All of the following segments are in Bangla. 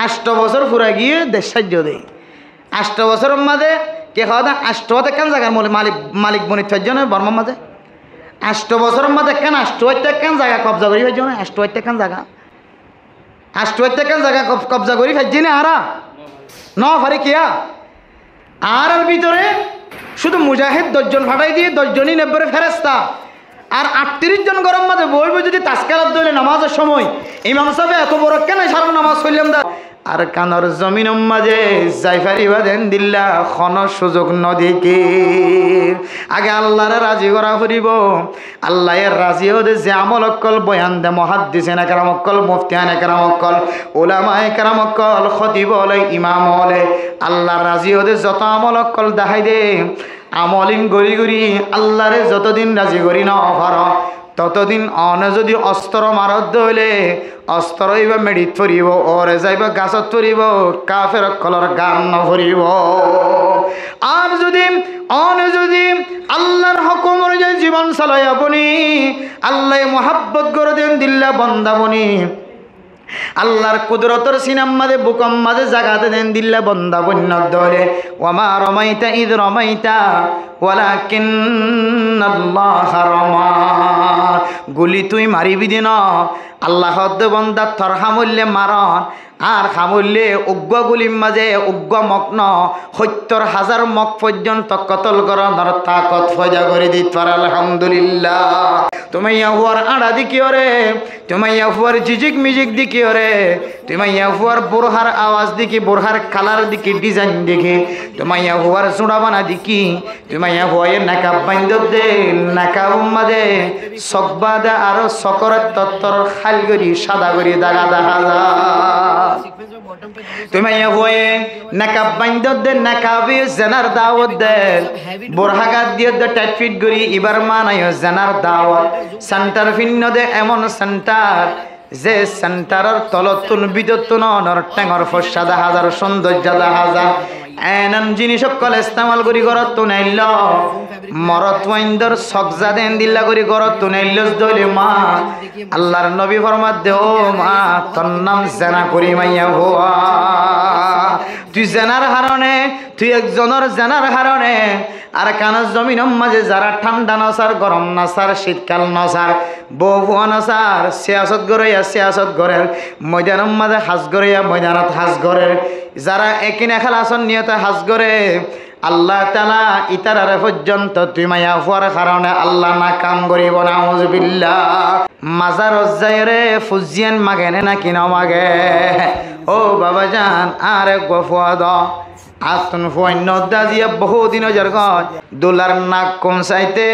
8 বছর পুরা গিয়ে দেশ সাহায্য দেয় 8 বছরের মাঝে কে খাওয়া দাওয়া 8 কেন জায়গার মালিক বনিত জন্য বর্মার মাঝে 8 বছরের মাঝে কেন 8 কেন জায়গা কবজা করি ফেলছ না 8 কেন জায়গা 8 কেন জায়গা কবজা করি ফেলছি না আরা ন ফারি কিয়া আর ভিতরে শুধু মুজাহিদ 10 জন ফাটাই দিয়ে 10 জনই নেব্বরে ফেরেস্তা আর 38 জন গরম মাঝে বইব যদি তাসকারাত দইলে নামাজের সময় ইমাম সাহেব এত বড় কেন সারা নামাজ পড়লাম দা আর কানর জমিনের মাঝে যাইফারিবা দেন দিল্লা খন সুযোগ নদীকে আগে আল্লাহরে রাজি করা ফুরিব আল্লাহ এর রাজি হতে যে আমল অকল বয়ান দে মুহাদ্দিসিন একরাম অকল মুফতিয়ান একরাম অকল উলামা একরাম অকল খতিব হলে ইমাম হলে আল্লাহ রাজি হতে যত আমল অকল দেখাই দে আমলিন গড়ি গড়ি আল্লাহরে যতদিন রাজি করি না অফার ততদিন অনে যদি অস্ত্র মারত হইলে অস্ত্র হইবা মেডিত ফুরিব ওরে যাইবা গাছত ফুরিব কাফের কলর গান নফরিব আর যদি অনে যদি আল্লাহর হুকুম অনুযায়ী জীবন চালাই আপনি আল্লাহ মোহাব্বত করে দেন দিল্লা বন্দাবনি আল্লাহর কুদরতর সিনাম মাঝে বুকম মাঝে জাগাতে দেন দিল্লা বন্দা বন্য দলে ওয়ামা রমাইতা ইদ রমাইতা ওয়ালাকিন্নাল্লাহ রমা গুলি তুই মারিবি দিন আল্লাহ বন্দা থর হামুল্যে মারন আর হামুল্যে উগ্র গুলির মাঝে উগ্র মগ্ন ৭০,০০০ মগ পর্যন্ত কতল করার তাকত ফয়দা করে দিত পার আলহামদুলিল্লাহ তুমি ইয়াহুয়ার আড়া দিকিও রে তুমি ইয়াহুয়ার জিজিক মিজিক দিকিও রে তুমি ইয়াহুয়ার বোরহার আওয়াজ দিকি বোরহার কালার দিকি ডিজাইন দেখি তুমি ইয়াহুয়ার চূড়া বানা দিকি তুমি ইয়াহুয়ার নাকাব বাইন্দ দে নাকাব মাঝে সকবা দে আর সকরের তত্তর খাল করি সাদা করি দাগা দেখা যায় তুমি ইয়াহুয়ে নাকাব বাইন্দ দে নাকাবি জেনার দাওয়াত দে বোরহাগাত দিয়ে দে টাইট ফিট করি এবার মানায় জেনার দাওয়াত সেন্টার ভিন্ন দে এমন সেন্টার যে সেন্টারের তলতুন বিদ্যুৎ নর ট্যাঙর ফসা দেখা যার সৌন্দর্য দেখা যায় এনাম জিনিস সকল ইস্তেমাল করি ঘরত তুনাইল মরত ওয়াইন্দর সকজা দেন দিল্লা করি ঘরত তুনাইল দইলে মা আল্লাহর নবী ফরমাত দে ও মা তোর নাম জেনা করি মাইয়া ভোয়া তুই জেনার হারণে তুই একজনের জেনার হারণে আর কানের জমিনের মাঝে যারা ঠান্ডা নসার গরম নসার শীতকাল নসার বউয়া নসার সিয়াসত গড়াইয়া সিয়াসত গড়ের ময়দানের মাঝে হাজ গড়াইয়া ময়দানত হাজ গড়ের যারা একিনে খেলাসন নিয়তে হাজ গড়ে আল্লাহ তাআলা ইতারারে পর্যন্ত তুই মাইয়া ফুয়ার কারণে আল্লাহ না কাম করিব নাউজুবিল্লাহ মাজার যায়রে ফুজিয়ান মাগেনে না কিনা মাগে ও বাবা জান আরে গফুয়া দ আতন ফুয়াইন দাজিয়া বহুদিন জরগ ডলার নাক কোন চাইতে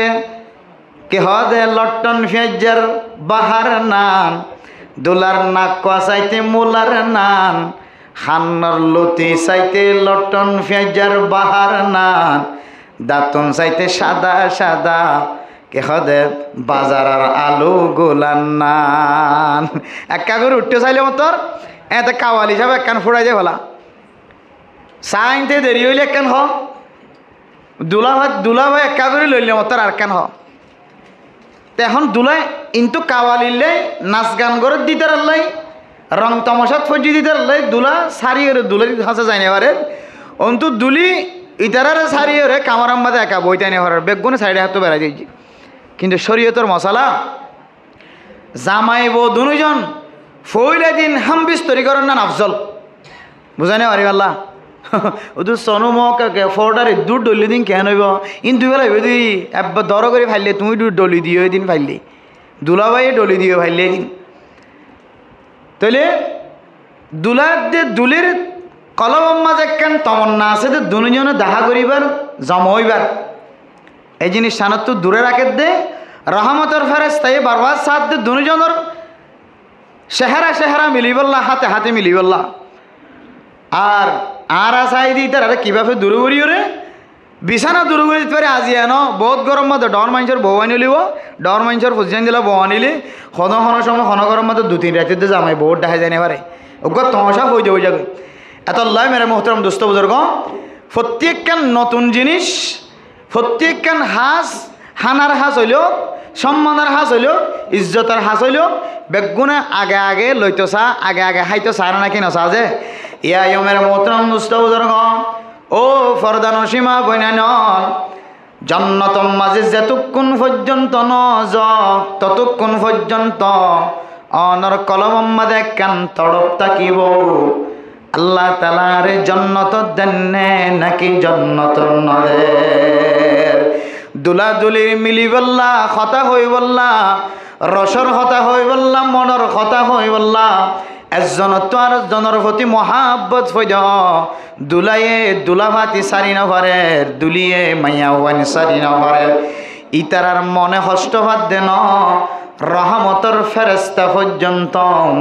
কে হদে লটন ফেজার বাহার নান ডলার নাক কোয়া চাইতে মুলার নান খান্নর লতি চাইতে লটন ফেজার বাহার নান দাঁতন চাইতে সাদা সাদা কে হদে বাজার আলু গোলান নান একা করে উঠতে চাইলে মতর এতে কাওয়ালি হিসাবে একখান ফুড়াই দিয়ে ভালা সাইনতে দেরি হইলে একখান হ দুলা ভাই একা করে লইলে মতর আর কেন হ এখন দুলাই ইন্তু কাওয়ালিলে নাচ গান করে দিতে আল্লাই রং তামাশাত ফজি দিতে আল্লাই দুলা সারি ওরে দুলের হাসা যায় না এবারে অন্তু দুলি ইতারারে সারি ওরে কামারাম মাঝে একা বইতে নেওয়ার বেগুনে সাইডে হাত বেড়াই দিয়েছি কিন্তু শরীয়তর মশালা জামাই বউ দুজন ফইলে দিন হাম বিস্তরি করেন না আফজল বুঝাই না পারি আল্লাহ ওদু সনু মকে ফোরটারে দূর ডলি দিন কেন হইব ইন দুই বেলা যদি একবার দর করে ফাইলে তুমি দূর ডলি দিও দিন ফাইলে দুলাভাই ডলি দিও ফাইলে দিন তাহলে দুলার যে দুলের কলম মাঝে একখান তমন্না আছে যে দুজনে দেখা করিবার জম হইবার এই জিনিস সানত তো দূরে রাখে দে রহমতর ফেরেশতায়ে বারবার সাথ দে দুজনের চেহারা চেহারা মিলিবল্লা হাতে হাতে মিলিবল্লা আর আর আসাই দি তার কীভাবে দূরে করিও রে বিছানা দূরে করে দিতে পারে আজি এন বহুত গরম মতো ডর মানুষের বউ আনি লিব ডর মানুষের ফুজিয়ান দিলে বউ আনিলে খন সময় খন গরম মতো 2-3 রাতে জামাই বহুত দেখা যায় না পারে ওগ তমসা হয়ে যাবে যাবে এত লাই মেরে মোহতরম দোস্ত বুজুর্গ প্রত্যেকখান নতুন জিনিস প্রত্যেকখান হাঁস হানার হাঁস হইলেও সম্মানের হাস হইল ইজ্জতের হাস হইল বেগুনে আগে আগে লইতো চা আগে আগে খাইতো চা না কিনা চা যে ইয়া ইয়মের মোহতরম দুস্থ বুজুর্গ ও ফরদান সীমা বইনান জান্নাতম মাঝে যেতক্ষণ পর্যন্ত ন যাক ততক্ষণ পর্যন্ত অনর কলম মাঝে কান তড়প থাকিব আল্লাহ তাআলার জান্নাত দেননে নাকি জান্নাত নরে দুলা দুলির মিলি বল্লা কথা হই বল্লা রসর কথা হই বল্লা মনের কথা হই বল্লা একজন তো আর জনের প্রতি মহাব্বত হইদ দুলাইয়ে দুলাভাতি সারি না পারে দুলিয়ে মাইয়া ওয়ান সারি না পারে ইতারার মনে কষ্ট ভাত দেন রহমতর ফেরেস্তা পর্যন্ত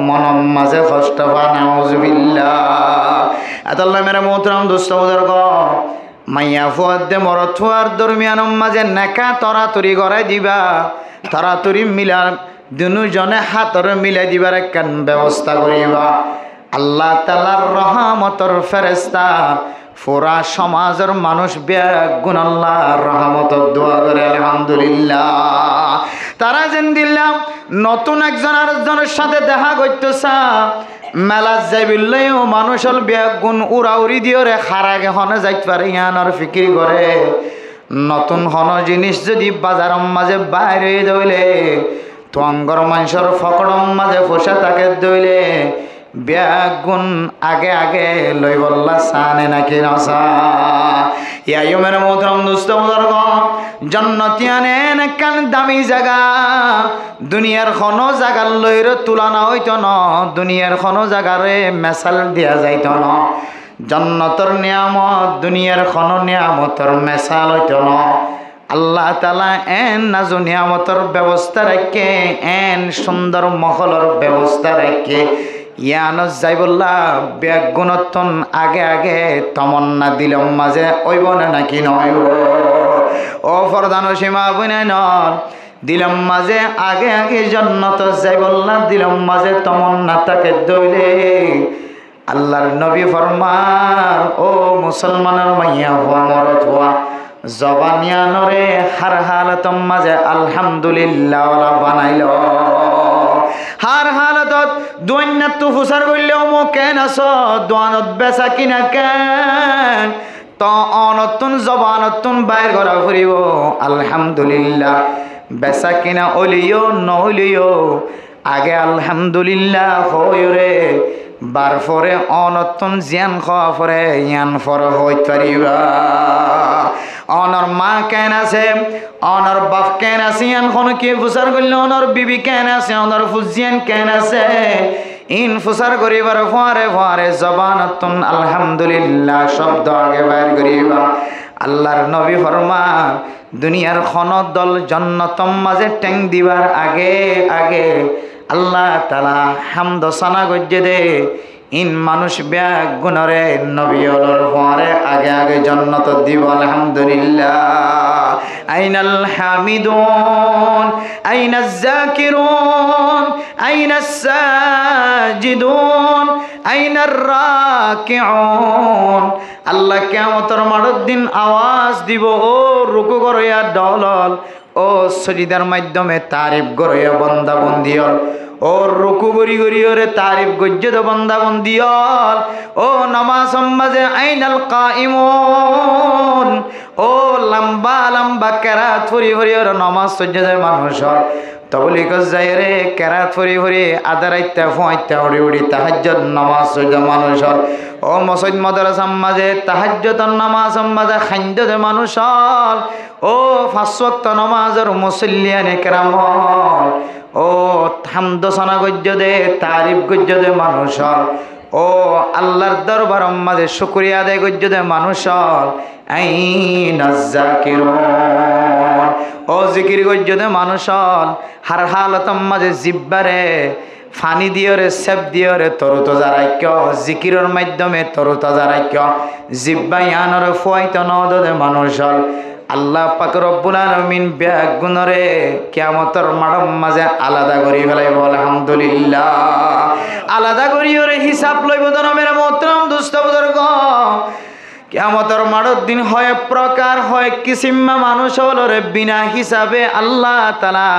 মনের মাঝে কষ্ট পা নাউজুবিল্লাহ আতাল্লাহ মেরে মোহতরম দোস্ত বুজুর্গ মাইয়া ফুয়াদ দে মরদ ফুয়ার দরমিয়ানের মাঝে নেকা তরাতরি গড়াই দিবা তরাতরি মিলা দুজনে হাতর মিলাই দিবার একখান ব্যবস্থা করিবা আল্লাহ তাআলার রহমতর ফেরেশতা পুরা সমাজের মানুষ বেগুন আল্লাহর রহমতর দোয়া করে আলহামদুলিল্লাহ তারা যেন দিলাম নতুন একজন আরেকজনের সাথে দেখা করতেছা মেলা যাইবিল্লেও মানুষের বেগুন উড়াউড়ি দিয়ে রে খারাগে হনে যাইতে পারে ইয়ানোর ফিকির করে নতুন হন জিনিস যদি বাজারের মাঝে বাইরে দইলে তোঙ্গর মানুষের ফকড়ম মাঝে ফসে থাকে দইলে বেগুন আগে আগে লই বললা সানে নাকি নসা ইয়ায়ুমের মোহতরম দুস্থ বুজুর্গ জান্নাতিয়ানে একখান দামি জায়গা দুনিয়ার কোনো জায়গার লইর তুলনা হইত ন দুনিয়ার কোনো জায়গারে মেসাল দিয়া যাইত ন জান্নাতের নিয়ামত দুনিয়ার কোনো নিয়ামতের মেসাল হইত ন আল্লাহ তাআলা এন নাজু নিয়ামতের ব্যবস্থা রাখে এন সুন্দর মহলের ব্যবস্থা রাখে ইয়ানো যাই বললা বেগুণতন আগে আগে তমন্না দিলম মাঝে ওইব না নাকি নয় ও ফরদান সীমা বইনাই নর দিলম মাঝে আগে আগে জান্নাত যাই বললা দিলম মাঝে তমন্না তাকে দইলে আল্লাহর নবী ফরমান ও মুসলমানের মাইয়া হওয়া মরদ হওয়া জবানিয়ানরে হার হালতম মাঝে আলহামদুলিল্লাহ বানাইল হার হালতত দৈন্যাত তো ফুসার করলেও মো কেন আস দোয়ানত বেচা কিনা কেন তো অনতুন জবানতুন বাইর করা ফুরিব আলহামদুলিল্লাহ বেচা কিনা অলিও নলিও আগে আলহামদুলিল্লাহ হয় রে বার ফরে অনতুন জিয়ান খাওয়া ফরে ইয়ান ফর হইতে পারিবা অনর মা কেন আছে অনর বাপ কেন আছে ইয়ান কোন কি ফুসার করলে অনর বিবি কেন আছে অনর ফুজিয়ান কেন আছে ইন ফুসার করিবার ফরে ফরে জবানতুন আলহামদুলিল্লাহ শব্দ আগে বাইর করিবা আল্লাহর নবী ফরমান দুনিয়ার খন দল জান্নাতম মাঝে টেং দিবার আগে আগে আল্লাহ তাআলা হামদ সানা গজ্জে দে ইন মানুষ বেগুনরে নবীর পরে আগে আগে জান্নাত দিব আলহামদুলিল্লাহ আইনাল হামিদুন আইনাজ যাকিরুন আইনাস সাজিদুন আইনার রাকিউন আল্লাহ কিয়ামতের মাঠের দিন আওয়াজ দিব ও রুকু করইয়া দলল ও সজিদার মাধ্যমে তারিফ করইয়া বান্দা বন্দিয়ল ও রুকু গরি গরি ওরে তারিফ গজ্জদ বান্দা বন্দিয়ল ও নামাজ সম্মাজে আইনাল কাইমুন ও লম্বা লম্বা কেরাত ফুরি ফুরি ওরে নামাজ সজ্জাদের মানুষ তবলিগ যায় রে কেরাত ফুরি ফুরি আদারাইতা ফুয়াইতা উড়ি উড়ি তাহাজ্জুদ নামাজ সজ্জা মানুষ ও মসজিদ মাদ্রাসা মাঝে তাহাজ্জুদের নামাজ মাঝে খাইন্দদের মানুষ ও পাঁচ ওয়াক্ত নামাজের মুসল্লিয়ানে কেরাম ও হামদ সানা গজ্জ দে তারিফ গজ্জ দে মানুষ ও আল্লাহর দরবার মাঝে শুকরিয়া আদায় গজ্জ দে মানুষ আইনাজ যাকিরুন ও জিকির গজ্জ দে মানুষ হার হালতম মাঝে জিব্বারে ফানি দিয়রে সেপ দিয়রে তরুতাজা রাখ্য জিকিরের মাধ্যমে তরুতাজা রাখ্য জিব্বা ইয়ানরে ফুয়াইতে নদে মানুষ আল্লাহ পাক রব্বুল আলামিন বেগুনরে কিয়ামতের মাঠের মাঝে আলাদা করি ফেলাইব আলহামদুলিল্লাহ আলাদা করি ওরে হিসাব লইব ধর্মের মোহতরম দুস্থ বুজুর্গ কিয়ামতের মাঠের দিন হয় প্রকার হয় কিসিমা মানুষ হলরে বিনা হিসাবে আল্লাহ তাআলা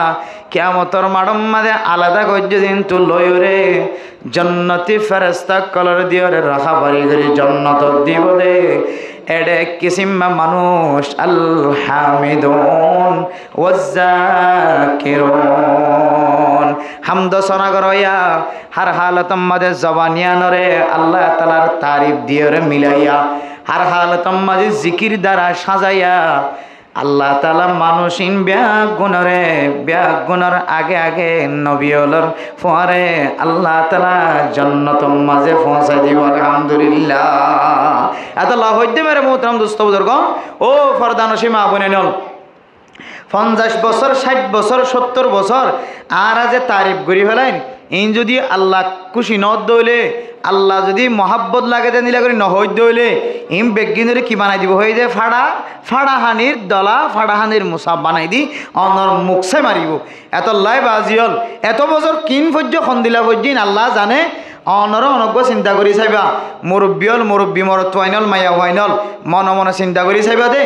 কিয়ামতের মাঠের মাঝে আলাদা করে দিন তো লয়রে জান্নাতি ফেরেশতা কলর দিয়রে রাখা বাড়ি করে জান্নাত দিব দে এডে কিসিমা মানুষ আল হামিদুন ওয়াজ্জাকিরুন হামদ সনা করয়া হর হালতম মাঝে জবানিয়ানরে আল্লাহ তাআলার তারিফ দিয়রে মিলাইয়া हर हालत मजे जिकिर द्वारा सजाइया अल्लाह ताला मानुषिन ब्यागुनर आगे आगे नबियोलर फुआरे अल्लाह ताला जन्नत मजे पहुँचा দিব আলহামদুলিল্লাহ এত লাভ হইতে মেরে মোহতারাম দোস্ত বুজুর্গ ও ফরদানসী মা বোনেনল 50 বছর 60 বছর 70 বছর আর আজ তারিফ করি ফেলেন ইন যদি আল্লাহ খুশি নদ দইলে আল্লাহ যদি মহাব্বত লাগে নিলা করে নহই দইলে ইম বেগিনরে কি বানাই দিব হই যে ফাড়াহানির দলা ফাড়াহানির মুসাব বানাই দি অনর মুখসে মারিব এত লাই বাজিল এত বছর কিন ফজ্জ খন্দিলা ফজ্জিন আল্লাহ জানে অনর অনগ্য চিন্তা করি চাইবা মুরব্বিয়ল মুরব্বী মরত ওয়াইনল মায়া ওয়াইনল মন মনে চিন্তা করি চাইবা দে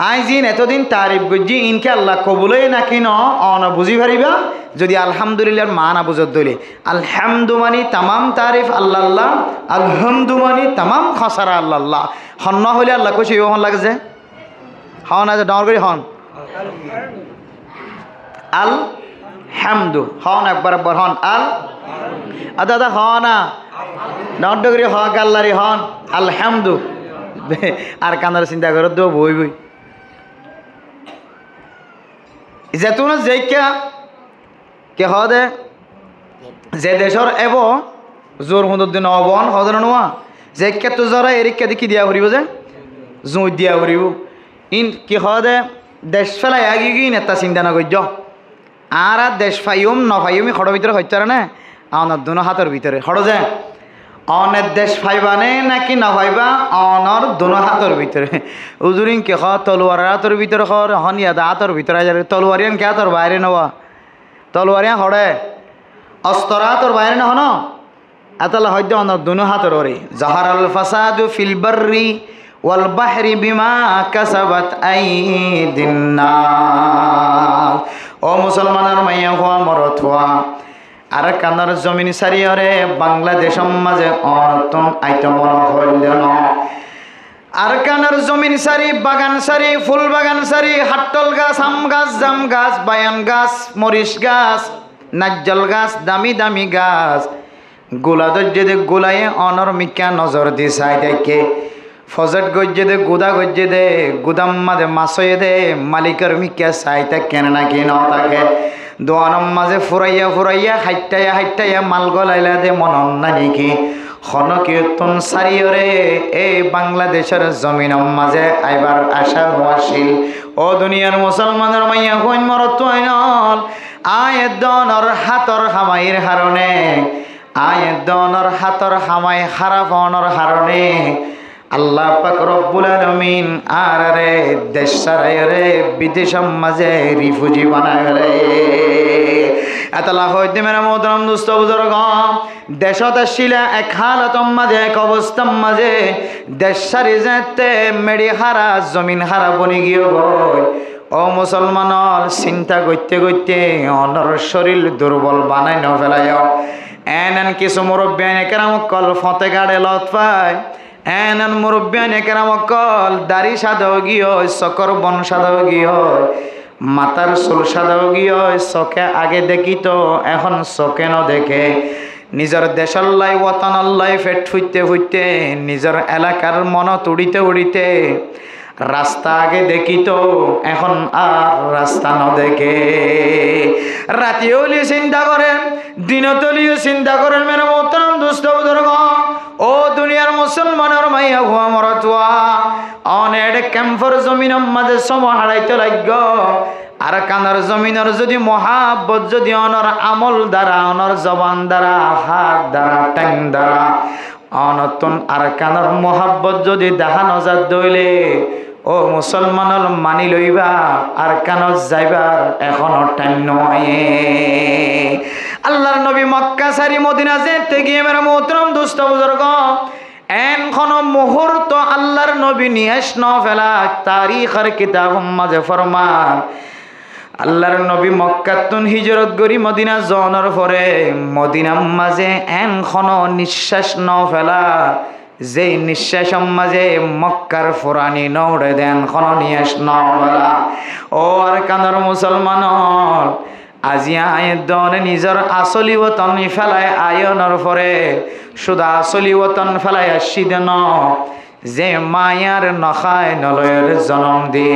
আইজিন এতদিন তারিফ গজ্জি ইনকে আল্লাহ কবুলই নাকি ন অন বুঝি পারিবা যদি আলহামদুলিল্লাহর মানা বুঝত দইলে আলহামদু মানি তামাম তারিফ আল্লাহ আল্লাহ আলহামদু মানি তামাম খসারা আল্লাহ আল্লাহ হন হইলে আল্লাহ খুশি হন লাগে যে হন আছে ডাঙর করে হন আল হামদু হন একবার হন আল দাদা হনা ডাঙর হ গাল্লারি হন আলহামদু আর কান্দার চিন্তা করে দো বই বই যেতুন যেইকা কে হদে যে দেশর এব জোর হুন্দর দিন অবন হদে নোয়া যেইকা তো জরা এরিকা দেখি দিয়া ফুরিব যে জুই দিয়া ফুরিব ইন কি হদে দেশ ফেলাই আগি গিয়ে নেতা চিন্তা না করছ আর দেশ ফাইম নফাইমি খড় ভিতরে হইতে না আমার দুনো হাতের ভিতরে খড় যে অনের দেশ ফাইবানে নাকি না ফাইবা অনর দুনো হাতের ভিতরে উজুরিন কে খ তলোয়ারের হাতের ভিতরে খর হনিয়াদা হাতের ভিতরে তলোয়ারিয়ান কে হাতের বাইরে নেওয়া তলোয়ারিয়া হড়ে অস্ত্র হাতের বাইরে না হন এতলা হয়তো অনর দুনো হাতের ওরে জাহারাল ফাসাদু ফিল বাররি ওয়াল বাহরি বিমা কাসাবাত আইদিন নাস ও মুসলমানের মাইয়া হওয়া মরত হওয়া আর কানার জমিন সারিয়রে বাংলাদেশ মাঝে অনতম আইটম হইল আর কানার জমিন সারি বাগান সারি ফুল বাগান সারি হাট্টল গাছ আম গাছ জাম গাছ বায়ান গাছ মরিচ গাছ নাজ্জল গাছ দামি দামি গাছ গোলা দর্জে দে গোলায় অনর মিকা নজর দি চাই দেখে ফজট গজ্জে দে গুদা গজ্জে দে গুদাম মাঝে মাছয়ে দে মালিকের মিকা চাই তা কেন না কি ন থাকে দোয়ানম মাঝে ফুরাইয়া ফুরাইয়া হাইটাইয়া মাল গলাইলা দে মনন না নাকি খন কীর্তন সারিয়রে এই বাংলাদেশের জমিনম মাঝে আইবার আশা হওয়াশীল ও দুনিয়ার মুসলমানের মাইয়া কইন মরত আইনল আয়ের দনর হাতর হামাইয়ের হারণে আয়ের দনর হাতর হামাই খারাপ অনর হারণে আল্লাহ পাক রব্বুল আলামিন আর রে দেশ সারাইরে বিদেশম মাঝে রিফুজি বানায় রে এতলা হইতে মেরা মোহতারাম দোস্ত বুজুর্গ দেশত আসিলা এক হালতম মাঝে এক অবস্থার মাঝে দেশ সারি যেতে মেডি হারা জমিন হারা বনি গিয়ে গই ও মুসলমানর চিন্তা করতে করতে অনর শরীর দুর্বল বানাই ন ফেলায় এন কিছু মুরব্বিয়ান কেরাম কল ফতে গাড়ে লত পায় এনন মুরব্বিয়ান কেরামকল দাড়ি সাদাও গিয়ে চকর বন সাদাও গিয়ে মাথার চুল সাদাও গিয়ে চকে আগে দেখি তো এখন চকে ন দেখে নিজের দেশের লাই ওয়াতান লাই ফেট ফুটতে ফুটতে নিজের এলাকার মনত উড়িতে উড়িতে রাস্তা আগে দেখি তো এখন আর রাস্তা ন দেখে রাতেও চিন্তা করেন দিনতলিও চিন্তা করেন মেরে মোহতারাম দোস্ত বুজুর্গ ও দুনিয়ার মুসলমানের মাইয়া হুয়া মরতুয়া অনেক ক্যাম্পর জমিনের মাঝে সময় হারাইতে লাগ আর কানার জমিনের যদি মহাব্বত যদি অনর আমল দ্বারা অনর জবান দ্বারা হাত দ্বারা ট্যাং দ্বারা অনতন আর কানার মহাব্বত যদি দেখা নজর দইলে ও মুসলমানল মানি লইবা আর কানত যাইবার এখনো টাইম নয় আল্লাহর নবী মক্কা সারি মদিনা যেতে গিয়ে মেরা মোহতরম দোস্ত বুজুর্গ এন এখনো মুহূর্ত আল্লাহর নবী নিয়েস ন ফেলা তারিখের কিতাব মাঝে ফরমান আল্লাহর নবী মক্কাতুন হিজরত করি মদিনা জনের পরে মদিনার মাঝে এখনো নিঃশ্বাস ন ফেলা যে নিঃশ্বাস মাঝে মক্কার ফুরানি নৌড়ে দেন খন নিয়েস ন ফেলা ও আর কানার মুসলমান আজি আয়দনে নিজের আসলি ওতন ফেলায় আয়নের পরে শুধু আসলি ওতন ফেলায় আসি দেন যে মায়ার নখায় নলয়ের জন্ম দি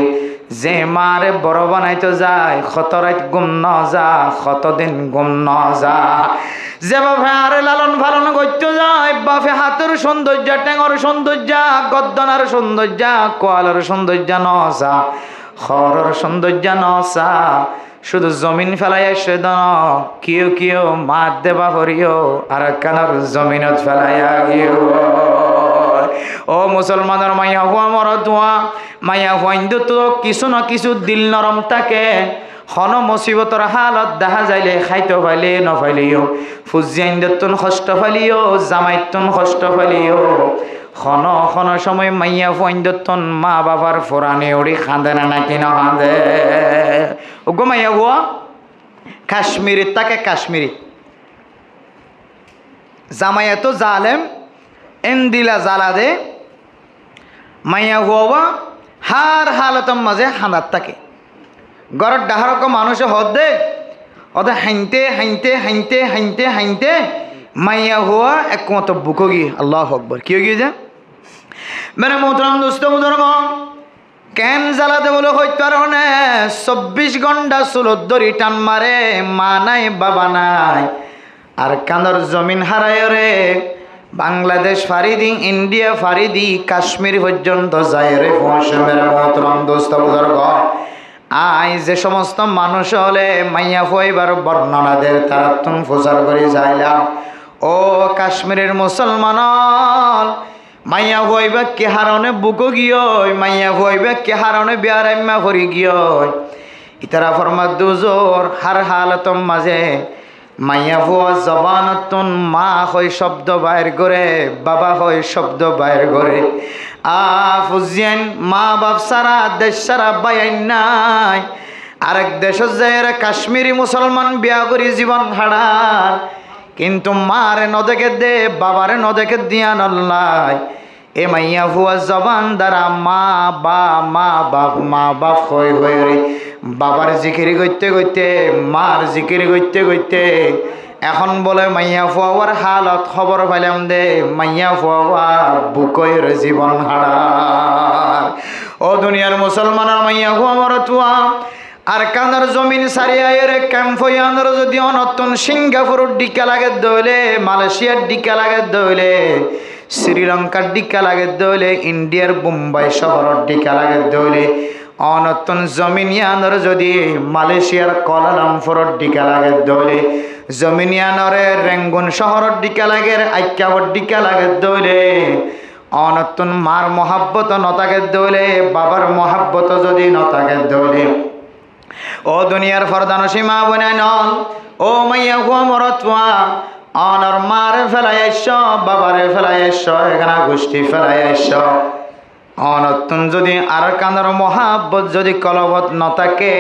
যে মারে বড় বানাইতে যায় কত রাত গুম ন যা কতদিন গুম ন যা যে বাপে আরে লালন পালন করতে যায় বাপে হাতের সৌন্দর্য টেঙর সৌন্দর্য গদ্দনার সৌন্দর্য কোয়ালের সৌন্দর্য ন যা খরের সৌন্দর্য ন যা শুধু জমিন ফেলাই আসে দন কিয় কিয় মাত দেবা করিও আর কানার জমিনত ফেলাইয়া গিয়ে ও মুসলমানের মাইয়া হুয়া মর ধোয়া মাইয়া হুয়াইন্দু তো কিছু না কিছু দিল নরম থাকে হন মুসিবতর হালত দেখা যাইলে খাইতে পাইলে নফাইলিও ফুজিয়াইন্দুন কষ্ট ফালিও জামাইতুন কষ্ট ফালিও খন খন সময় মাইয়া হুয়াইন্দুন মা বাবার ফোরানি উড়ি খাঁদে না নাকি না খাঁদে ওগো মাইয়া হুয়া কাশ্মীরি তাকে কাশ্মীরি জামাইয়া তো জালেম এন্দিলা জালা দে মাইয়া হুয়া হার হালতম মাঝে হাঁদার থাকে ঘরের ডাহারক মানুষে হদ দে ওদের হাইনতে হাইনতে হাইনতে হাইনতে হাইনতে মাইয়া হুয়া একমত বুকো গিয়ে আল্লাহ আকবর কি গিয়ে যা মেরে মোহতরম দোস্ত বুজুর্গ কেন জ্বালাতে বলে হইতে কারণে 24 ঘন্টা চুলত ধরি টান মারে মা নাই বাবা নাই আর কান্দর জমিন হারায় রে বাংলাদেশ ফারিদি ইন্ডিয়া ফারিদি কাশ্মীর পর্যন্ত যায় রে পৌঁছে মেরে মোহতরম দোস্ত বুজুর্গ আই যে সমস্ত মানুষ হলে মাইয়া হইবার বর্ণনাদের তারা তুমি প্রচার করে যাইলাম ও কাশ্মীরের মুসলমান মাইয়া হইবা কে হারণে বুকো গিয় মাইয়া হইবা কে হারণে বিয়ারাইমা ভরি গিয় ইতারা ফরমা দুজোর হার হালতম মাঝে মাইয়া ভুয়া জবানতুন মা হয় শব্দ বাইর করে বাবা হয় শব্দ বাইর করে ফুজিয়ান মা বাপ সারা দেশ সারা বাইন নাই আরেক দেশ যায় কাশ্মীরি মুসলমান বিয়া করি জীবন হারার কিন্তু মারে নদেকে দে বাবারে নদেকে দিয়া নল্লাই এ মাইয়া ভুয়া জবান দ্বারা মা বাপ হয়ে রে বাবার জিকিরি করতে করতে মার জিকিরি করতে করতে এখন বলে মাইয়া ফুয়ার হালত খবর পাইলাম দে মাইয়া ফুয়া বুকয়ের জীবন হারার ও দুনিয়ার মুসলমানের মাইয়া ফুয়া মরতুয়া আর কানার জমিন সারিয়ায়ের ক্যাম্পয়ানোর যদি অনতন সিঙ্গাপুরের ডিকা লাগে দইলে মালয়েশিয়ার ডিকা লাগে দইলে শ্রীলঙ্কার ডিকা লাগে দইলে ইন্ডিয়ার বোম্বাই শহরের ডিকা লাগে দইলে অনতন জমিনিয়ানোর যদি মালয়েশিয়ার কুয়ালালামপুরের ডিকা লাগে দইলে জমিনিয়ানরে রেঙ্গুন শহরের ডিকা লাগে আইক্যাবর ডিকা লাগে দইলে অনতন মার মহাব্বত নতাকে দইলে বাবার মহাব্বত যদি নতাকে দইলে ও দুনিয়ার ফরদান সীমা বনাই নল ও মাইয়া হুয়া মরতুয়া অনর মারে ফেলাই আইস বাবারে ফেলাই আইস এখানে গোষ্ঠী ফেলাই আইস অনতুন যদি আর কান্দর মহাব্বত যদি কলবত নথাকে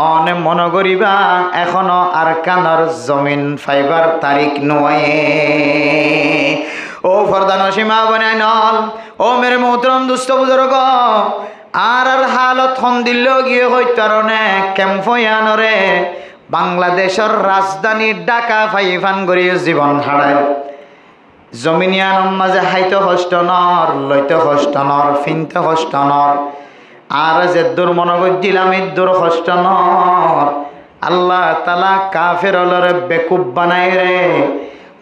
অনে মন করিবা এখনো আর কান্দর জমিন ফাইবার তারিখ নয় ও ফরদান সীমা বনাই নল ও মেরে মোহতরম দুস্থ বুজুর্গ আর হালত হন দিল গিয়ে হইতে কারণে ক্যাম্পয়ানরে বাংলাদেশের রাজধানী ঢাকা ফাইফান করি জীবন হারায় জমিনিয়ান মাঝে হাইতে কষ্ট নর লইতে কষ্ট নর ফিনতে কষ্ট নর আর যে দূর মনোগত দিলাম দূর কষ্ট নর আল্লাহ তালা কাফের অলরে বেকুব বানাই রে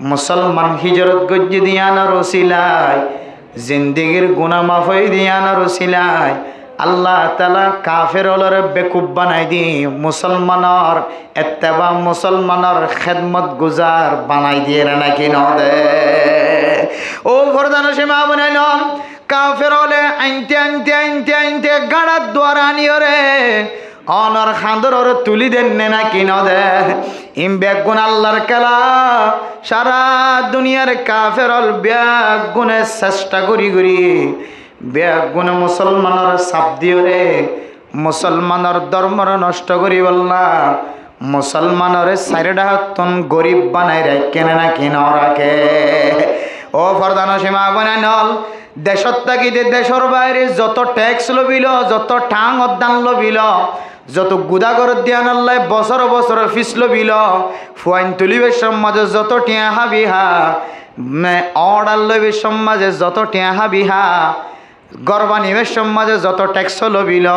মুসলমান হিজরত গজ্জি দিয়ানোর ওসিলায় জিন্দিগির গুনা মাফ হয়ে দিয়ানোর ওসিলায় আল্লাহ তালা কাফের অলরে বেকুব বানাই দি মুসলমানর এত্তেবা মুসলমানর খেদমত গুজার বানাই দিয়ে নাকি নদে ও ফরদান সীমা বানাই নন কাফের হলে আনতে আনতে আনতে আনতে গাড়ার দ্বার আনিও রে অনর খাঁদর ওর তুলি দেন না কিন দে ইম বেগুন আল্লাহর খেলা সারা দুনিয়ার কাফেরল বেগুনে চেষ্টা করি বেগুনে মুসলমানের চাপ দিও রে মুসলমানের ধর্মর নষ্ট করি বললা মুসলমানের সাইডা হতন গরিব বানাই রাখেন না কিন রাখে ও ফরদান সীমা বানাই নল দেশত থাকিতে দেশের বাইরে যত ট্যাক্স লবিল যত ঠাং অদান লবিল যত গুদাগর দিয়ান আল্লাহ বছর বছর ফিস লবিল ফুয়াইন তুলিবের সমাজে যত টিয়া হাবিহা অর্ডার লবির সমাজে যত টিয়া হাবিহা গর্বানিবের সমাজে যত ট্যাক্স লবিল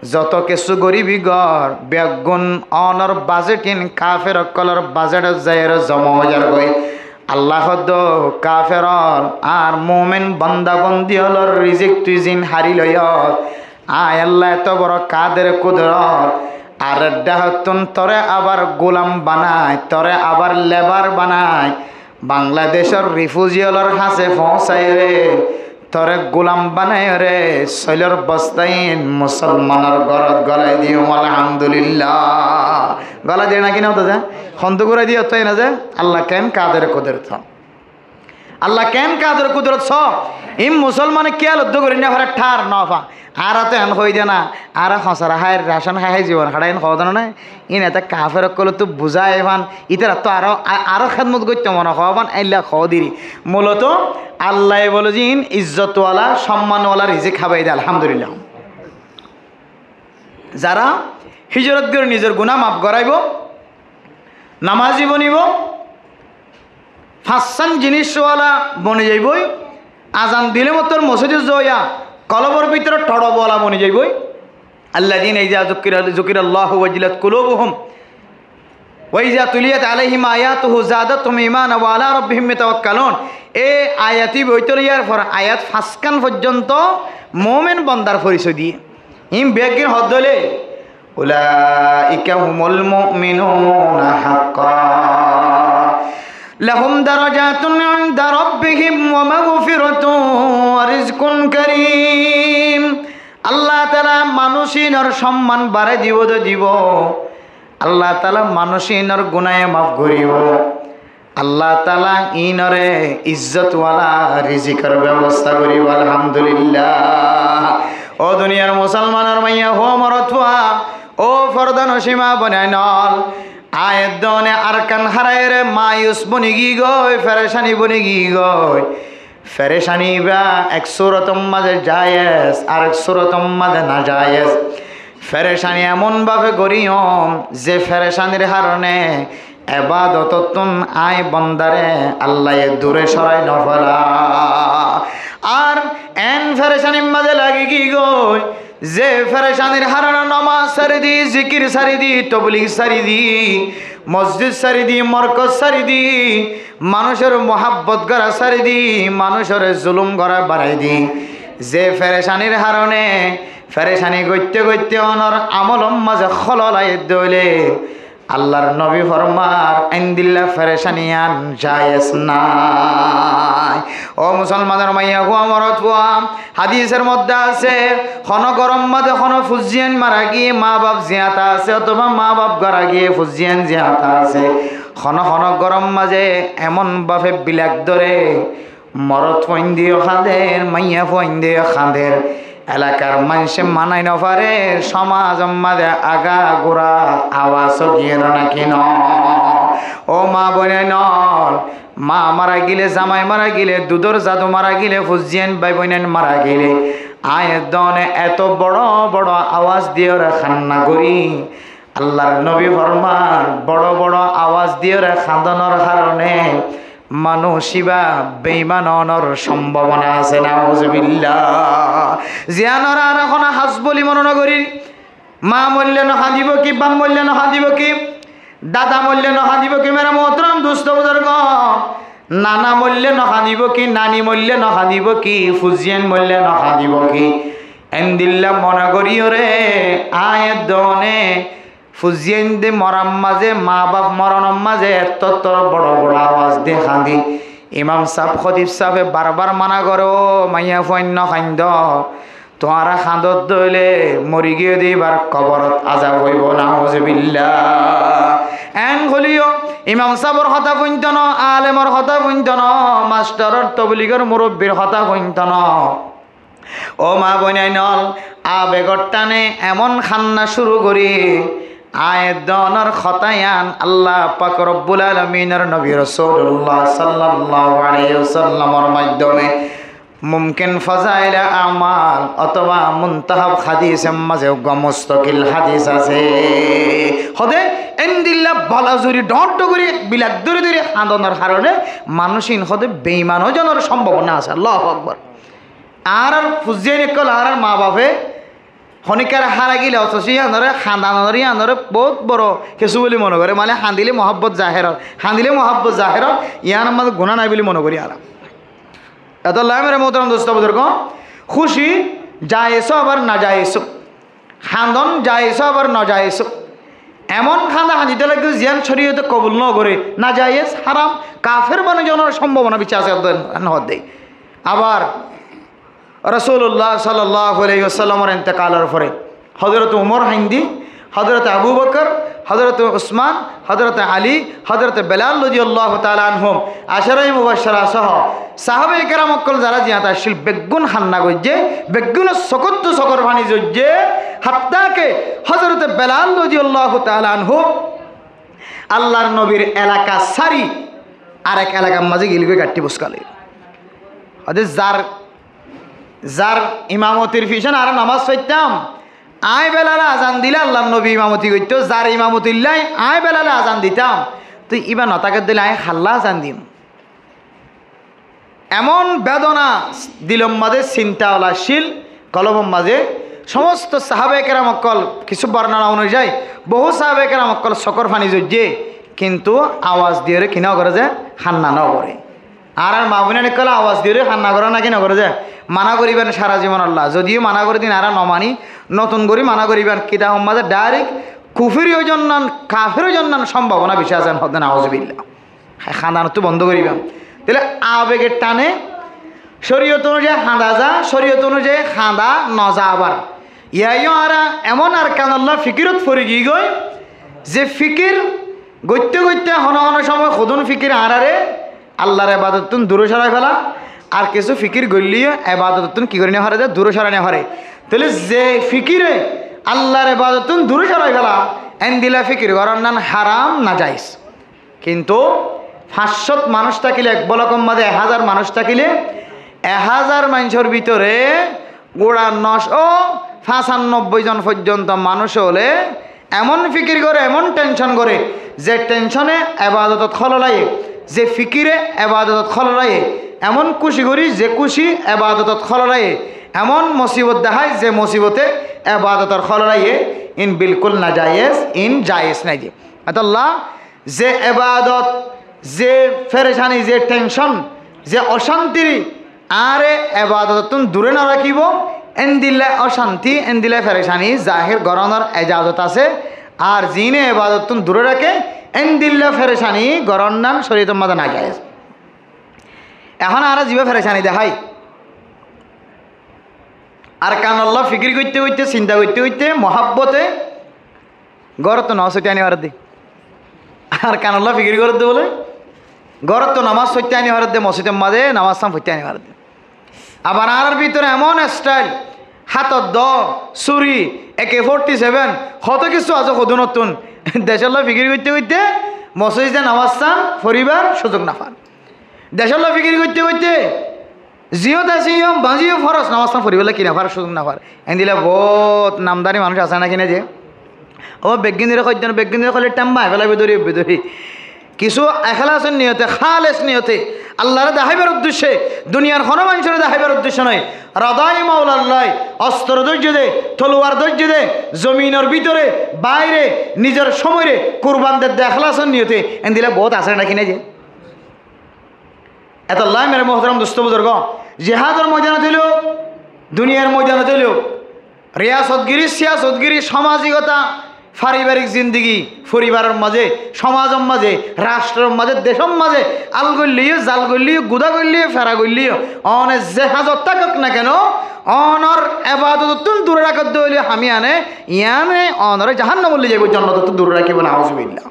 যত কিছু গরিবি গর বেগুন অনর বাজেটিন কাফের কলর বাজেট যায় জমা হাজার গই আল্লাহ কাফের আর মোমেন বন্দা বন্দি হলর রিজিক তুইজিন হারি লয় আয় আল্লাহ এত বড় কাদের কুদরত আর ডাহতুন তরে আবার গোলাম বানায় তরে আবার লেবার বানায় বাংলাদেশের রিফিউজি হলর হাসে পৌঁছায় রে তরে গোলাম বানায় রে শৈলর বস্তাইন মুসলমানের গরত গলায় দিও আলহামদুলিল্লাহ গলা দিয়ে নাকি না তো যা খন্দ করে দিও তাই না যে আল্লাহ কেন কাদের কুদরত আল্লাহ কেন কাদের কুদরত ছ ইম মুসলমানে কে লদ্দ করি না ঘরে ঠার নফা আর তো এন হই দে না আর হসারা হায় রাশন খাই জীবন হাড়াইন খাওয়া দানো না ইন এটা কাফের কলে তো বুঝায় এভান ইতারা তো আরো খেদমত করতে মনে খাওয়াবান আইলা খাওয়া দিরি মূলত আল্লাহ বলে যে ইন ইজ্জতওয়ালা সম্মানওয়ালা রিজিক খাবাই দে আলহামদুলিল্লাহ যারা হিজরত করে নিজের গুনাহ মাফ করাইব নামাজি বনিব ফাঁসান জিনিসওয়ালা বনে যাইবই আজান দিলে মতোর মসজিদে জয়া কলবর ভিতরে টড়বওয়ালা বনে যাইবই আল্লাযীনা ইযা যুকিরাল্লাহু ওয়াজিলাত কুলুবুহুম ওয়া ইযা তুলিয়াত আলাইহিম আয়াতুহু যাদাতুহুম ঈমানা ওয়া আলা রাব্বিহিম ইয়াতাওয়াক্কালুন এই আয়াতি বইতরে ইয়ার পর আয়াত ফাঁসকান পর্যন্ত মুমিন বান্দার পরিচয় দিয়ে ইম বেগিন হদলে উলাইকা হুমুল মুমিনুনা হাক্কান লাহুম দারাজাতুন ইনদা রাব্বিহিম ওয়া মাগফিরাতুন ওয়া রিজকুন কারীম আল্লাহ তাআলা মানুষিনর সম্মান বাড়াই দিব আল্লাহ তাআলা মানুষিনর গুনাহ মাফ করিব আল্লাহ তাআলা ইনরে ইজ্জতওয়ালা রিজিকের ব্যবস্থা করিব আলহামদুলিল্লাহ ও দুনিয়ার মুসলমানের মাইয়া হো মরতওয়া ও ফরদান সীমা বনাই নল আয়ের দনে আরকান হারায় রে মায়ুস বনি গি গই ফেরেশানি বনি গি গই ফেরেশানি বা এক সুরতম মাঝে জায়েজ আর এক সুরতম মাঝে না জায়েজ ফেরেশানি এমনভাবে গরিয়ম যে ফেরেশানির কারণে এবাদততুন আয় বন্দারে আল্লাহ দূরে সরাই নফলা আর এন ফেরেশানির মাঝে লাগি কি গই যে ফেরেশানির হারানো নামাজ সারি দি জিকির সারি দি তবলিগ সারি দি মসজিদ সারি দি মরকজ সারি দি মানুষের মোহাব্বত করা সারি দি মানুষের জুলুম করা বাড়াই দি যে ফেরেশানির হারণে ফেরেশানি গইতে গইতে অনর আমলম মাঝে খললাই দইলে আল্লাহর নবী ফরমার আইনদিল্লা ফেরেশানিয়ান জায়েজ নাই ও মুসলমানের মাইয়া হুয়া মরত হুয়া হাদিসের মধ্যে আছে খন গরম মাঝে খন ফুজিয়ান মারা গিয়ে মা বাপ জিয়াতা আছে অথবা মা বাপ গড়া গিয়ে ফুজিয়ান জিয়াতা আছে খন গরম মাঝে এমন বাপে বিলাক ধরে মরত ফইন দিয়ে খাঁদের মাইয়া ফইন দিয়ে খাঁদের এলাকার মানুষে মানাই নপারে সমাজ মাঝে আগা গোড়া আওয়াজ গিয়ে নাকি ন ও মা বোনে নল মা মারা গেলে জামাই মারা গেলে দুধর জাদু মারা গেলে ফুজিয়ান ভাই বোনেন মারা গেলে আয়ের দনে এত বড় বড় আওয়াজ দিয়ে রে খান্না করি আল্লাহর নবী ফরমান বড় বড় আওয়াজ দিয়ে রে খাঁদনের কারণে মানুষিবা বেঈমানর সম্ভাবনা আছে নাউজুবিল্লাহ জিয়ানর আর এখন হাস বলি মনে করি মা মূল্যে নহা দিব কি বাপ মূল্যে নহা দিব কি দাদা মূল্যে নহা দিব কি মেরা মোহতরম দুস্থ বুজুর্গ নানা মূল্যে নহা দিব কি নানি মূল্যে নহা দিব কি ফুজিয়ান মূল্যে নহা দিব কি এন্দিল্লা মনে করি রে আয় দনে ফুজিয়ান দে মরাম মাঝে মা বাপ মরণম মাঝে এত বড় বড় আওয়াজ দিয়ে খাঁদি ইমাম সাহেব খতিব সাহেবে বারবার মানা করো মাইয়া ফৈন্য খান্দ তোমারা খাঁদত দইলে মরি গিয়ে দিবার কবরত আজাব হইব নাউজুবিল্লাহ। এন হলিও ইমাম সাবর হতা পইন্ত ন, আলেমর হতা পইন্ত ন, মাস্টারর তবলিগর মুরব্বীর হতা পইন্ত ন। ও মা বনাই নল আবেগর টানে এমন খান্না শুরু করি আয়দনর খতায়ান আল্লাহ পাক রব্বুল আলামিনের নবী রাসূলুল্লাহ সাল্লাল্লাহু আলাইহি ওয়াসাল্লামের মাধ্যমে মুমকিন ফাজাইলে আমাল অথবা মুনতাহাব হাদিসের মাঝে মুস্তাকিল হাদিস আছে। হদে এন্দিল্লা বালাজুরি ডট করে বিলাক দূরে দূরে আন্দোলনের কারণে মানুষিন হদে বেঈমান হয়ে যাওয়ার সম্ভাবনা আছে। আল্লাহু আকবার। আর ফুজিয়ে নিকল আর মা বাপে হনিকার হারা গিলে অথচ আনরে খান্দানরি আনরে বহুত বড় কিছু বলে মনে করে, মানে হান্দিলে মহব্বত জাহেরত, হান্দিলে মহব্বত জাহেরত ইয়ার আমাদের গুণা নাই বলে মনে করি। আর এত মেরে মোহতারাম দোস্ত বুজুর্গ, খুশি জায়েজ আবার না জায়েজ, খান্দন জায়েজ আবার না জায়েজ। এমন খান্দা হাঁদিতে লাগবে জিয়ান শরীয়তে কবুল ন করে, না জায়েজ হারাম কাফের বানানোর জন্য সম্ভাবনা বেশি আছে দেয়। আবার রাসূলুল্লাহ সাল্লাল্লাহু আলাইহি ওয়াসাল্লামের ইন্তেকালের পরে হযরত উমর হিন্দি, হযরত আবু বকর, হযরত উসমান, হযরত আলী, হযরত বেলাল রাদিয়াল্লাহু তাআলা আনহুম আশারায়ে মুবাশশারা সহ সাহাবায়ে কেরাম অকল যারা জিয়াত আসিল বেগুন খান্না গজ্জে বেগুন সকত সকর ভানি জজ্জে হাত্তাকে হযরত বেলাল রাদিয়াল্লাহু তাআলা আনহু আল্লাহর নবীর এলাকা সারি আরেক এলাকার মাঝে গিলবে গাট্টি বসকালে। আদে যার ইমামতির পিছনে আর নামাজ পড়তাম আয় বেলালে আজান দিলে আল্লাহ নবী ইমামতি করতো, যার ইমামতিল্লাই আয় বেলালে আজান দিতাম তুই ইবা নতাকে দিলে আয় খাল্লা আজান দিম। এমন বেদনা দিলম মাঝে চিন্তাওয়ালা শিল কলবম মাঝে সমস্ত সাহাবায়ে কেরাম অকল কিছু বর্ণনা অনুযায়ী বহু সাহাবায়ে কেরাম অকল চকর ফানি জজ্জে কিন্তু আওয়াজ দিয়ে কিনাও করে যে খান্না ন করে। আর মা বোনে নিকলে আওয়াজ দিয়ে খান্না করে না কিনা করে যে মানা করিবেন সারা জীবন আল্লাহ, যদিও মানা করে দিন আর নমানি নতুন করে মানা করিবেন কিতা সম্মাদে ডাইরেক্ট কুফিরও জন্নান কাফেরও জন্নান সম্ভাবনা বেশি আছেন হতেন আউযুবিল্লাহ। খান্দানো তো বন্ধ করিবেন। তাহলে আবেগের টানে শরীয়ত অনুযায়ী খাঁদা যা, শরীয়ত অনুযায়ী খাঁদা নজা। আবার ইয়াইও আর এমন আর কানাল্লাহ ফিকিরত ফরি গিয়ে গই যে ফিকির গইতে গইতে হন হন সময় সদন ফিকির আড়ারে আল্লাহর ইবাদত দূরে সরাই ফেলা, আর কিছু ফিকির গলিয়ে ইবাদত কি করে নেওয়া যায় দূরে সরাই নেওয়া হয়। তাহলে যে ফিকিরে আল্লাহর ইবাদত দূরে সরাই ফেলা এন্দিলা ফিকির করার নাম হারাম না জায়েজ। কিন্তু 500 মানুষ থাকিলে এক বলকম মাঝে 1000 মানুষ থাকিলে 1000 মানুষের ভিতরে গোড়া 995 জন পর্যন্ত মানুষ হলে এমন ফিকির করে এমন টেনশন করে যে টেনশনে ইবাদতত খললায়ে, যে ফিকিরে ইবাদতত খললায়ে, এমন খুশি করি যে খুশি ইবাদতত খললায়ে, এমন মুসিবত দেখায় যে মুসিবতে ইবাদতর খললায়ে। ইন বিলকুল না জায়েজ, ইন জায়েজ নাই। যে আল্লাহ যে ইবাদত, যে ফেরেশানি, যে টেনশন, যে অশান্তি আরে ইবাদত দূরে না রাখিব এন্দিলে অশান্তি এন্দিলে ফেরেশানি জাহির গরানোর এজাজত আছে। আর জিনে ইবাদত দূরে রাখে এন্দিল্লা ফেরেশানি গরন নাম শরীয়তের মধ্যে না জায়েজ। এখন আর জিবে ফেরেশানি দেখাই আর কানাল্লাহ ফিকির করতে করতে চিন্তা করতে করতে মহাব্বতে গড় তো নামাজ সত্যি আনি হারাত দে। আর কানাল্লাহ ফিকির করতে বলে গড় তো নামাজ সত্যি আনি হারাত দে, মসজিদের মাঝে নামাজ সাম সত্যি আনি হারাত দে। আবার আর ভিতরে এমন স্টাইল হাতত ছুরি AK-47 কত কিছু আছে কত নতুন দেশের ফিকির করতে করতে মসজিদে নামাজ চান পরিবার সুযোগ না পান। দেশের ফিকির করতে করতে জিও দাসিও বাজিও ফরস নামাজ চান পরিবার কিনা পার সুযোগ না পার। এন দিলে বহুত নামদারি মানুষ আছে না কিনা যে ও বেগিনীরে কইতেন বেগিনীরে কলে টাম্বা এবেলা বেদরি বেদরি কিছু এখলাসের নিয়তে খালেস নিয়তে আল্লাহরে দেখাইবার উদ্দেশ্যে দুনিয়ার কোনো মানুষের দেখাইবার উদ্দেশ্য নয়। হৃদয় মাওলাল্লাহ অস্ত্র ধৈর্য দে, তলোয়ার ধৈর্য দে, জমিনের ভিতরে বাইরে নিজের সময়ে কুরবানদের এখলাসের নিয়তে এন দিলে বহুত আছে না কিনে যে এত আল্লাহ মেরে মোহতারাম দোস্ত বুজুর্গ জিহাদের ময়দানে দিল, দুনিয়ার ময়দানে দিল, রিয়াসতগিরি সিয়াসতগিরি সামাজিকতা পারিবারিক জিন্দগি পরিবারের মাঝে সমাজের মাঝে রাষ্ট্রের মাঝে দেশের মাঝে আল গল্লিও জাল গল্লিও গুদা গল্লিও ফেরা গল্লিও অনেক যে হাজত থাকুক না কেন অনর এবাদত তুন দূরে রাখত দইলে আমি আনে ইয়ানে অনরে জাহান্নাম বলে যাইব জান্নাত তুন দূরে রাখিব না আউযুবিল্লাহ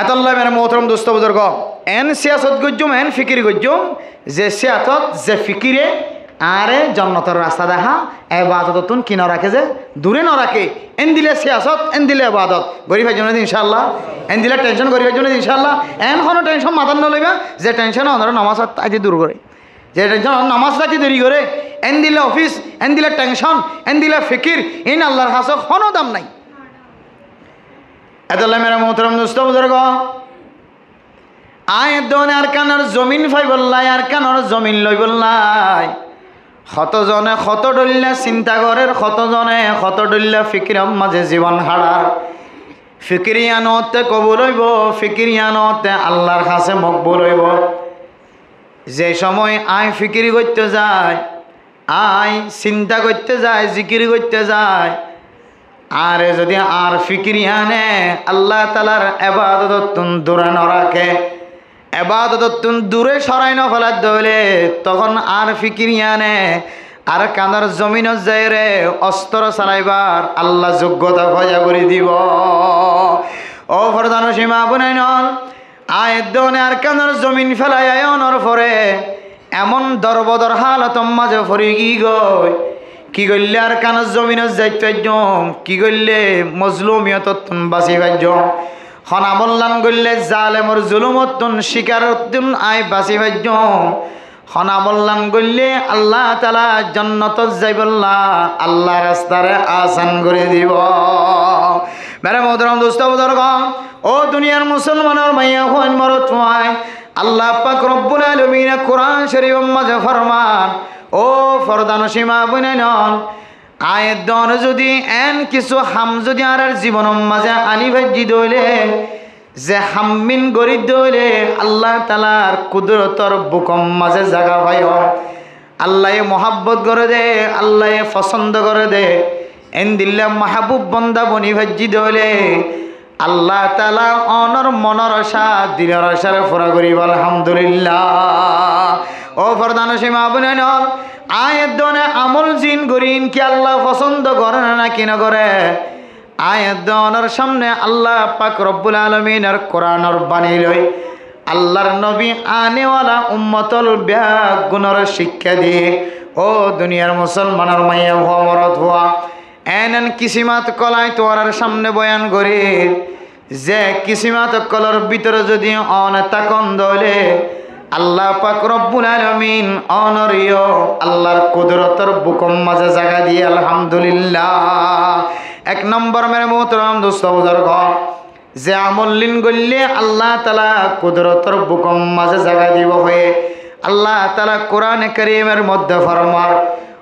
এতাল্লাহ মেরে মোহতরম দোস্ত বুজুর্গ এন সিয়াসত গজ্জুম এন ফিকির গজ্জুম যে সিয়াসত যে ফিকিরে আরে জান্নাতের রাস্তা দেখা এবাদত তুন কি না রাখে যে দূরে না রাখে এন দিলে সিয়াসত এন দিলে এবাদত গরিবের জন্য ইনশাআল্লাহ এন দিলে টেনশন গরিবের জন্য ইনশাআল্লাহ এন কোনো টেনশন মাথার ন লইবা যে টেনশন অনর নামাজ আজ দূর করে যে টেনশন নামাজটা কি দেরি করে এন দিলে অফিস এন দিলে টেনশন এন দিলে ফিকির এন আল্লাহর কাছে কোনো দাম নাই এতাল্লাহ মেরা মোহতরম দোস্ত বুজুর্গ আয় দোনে আর কানার জমিন ফাই বললাই আর কানার জমিন লই বললাই কতজনে কত ডলিয়া চিন্তা করের কতজনে কত ডলিয়া ফিকিরম মাঝে জীবন হারার ফিকিরিয়ানতে কবুল হইব ফিকিরিয়ানতে আল্লাহর কাছে মকবুল হইব যে সময় আয় ফিকিরি করতে যায় আয় চিন্তা করতে যায় জিকির করতে যায় আর যদি আর ফিকিরিয়ানে আল্লাহ তালার এবাদত দূরে ন রাখে এবাদত দূরে সরাই ন ফেলার দইলে তখন আর ফিকিরিয়ানে আর কানার জমিনত যায় রে অস্ত্র চালাইবার আল্লাহ যোগ্যতা ভজা করে দিব ও ফরদান সীমা বুনাই নল আয় দনে আর কানার জমিন ফেলাই আয়নর পরে এমন দরবদর হালত মাঝে ফরি গই কি করলে আর কানার জমিনত যাইতে পাইম কি করলে মজলুমিয়ত বাঁচি পাইম খনা বললাম গল্লে জালেমর জুলুমতুন শিকারতুন আই বাঁচি পাইম খনা বললাম গল্লে আল্লাহ তাআলা জান্নাতত যাইবল্লা আল্লাহ রাস্তারে আসান করে দিব মেরে মোহতরম দোস্ত বুজুর্গ ও দুনিয়ার মুসলমানের মাইয়া হন মরত হয় আল্লাহ পাক রব্বুল আলামিন কোরআন শরীফ মাঝে ফরমান ও ফরদান সীমা বুনাইন আয়ের দন যদি এন কিছু হাম যদি আর জীবন মাঝে আনি ভাজি দইলে যে হাম্মিন গরিব দইলে আল্লাহ তালার কুদরতর বুকম মাঝে জাগা ভাই আল্লাহ মোহাব্বত করে দে আল্লাহ পছন্দ করে দে এন দিল্লা মাহবুব বন্দা বনি ভাজি দইলে আল্লাহ তালা অনর মনর আশা দিনের আশারে ফুরা করিব আলহামদুলিল্লাহ ও ফরদান সীমা বুনাইন আয়ের দনে আমল জিন গরিন কি আল্লাহ পছন্দ করে না কি না করে আয়ের দনের সামনে আল্লাহ পাক রব্বুল আলামিনের কোরআনের বাণী লই আল্লাহর নবী আনেওয়ালা উম্মতল ব্যাগ গুণর শিক্ষা দিয়ে ও দুনিয়ার মুসলমানের মাইয়া হওয়া মরত হওয়া এন কিসিমাত কলাই তোয়ার সামনে বয়ান করে যে কিসিমাত কলার ভিতরে যদি অনেতাকন দলে আল্লাহ পাক রব্বুল আলামিন অনরিয় আল্লাহর কুদরতের বুকম মাঝে জায়গা দিয়ে আলহামদুলিল্লাহ এক নম্বর মেরে মোহতরম দোস্ত বুজুর্গ যে আমলিন গল্লে আল্লাহ তাআলা কুদরতের বুকম মাঝে জায়গা দিব হয়ে আল্লাহ তাআলা কোরআনে কারীমের মধ্যে ফরমার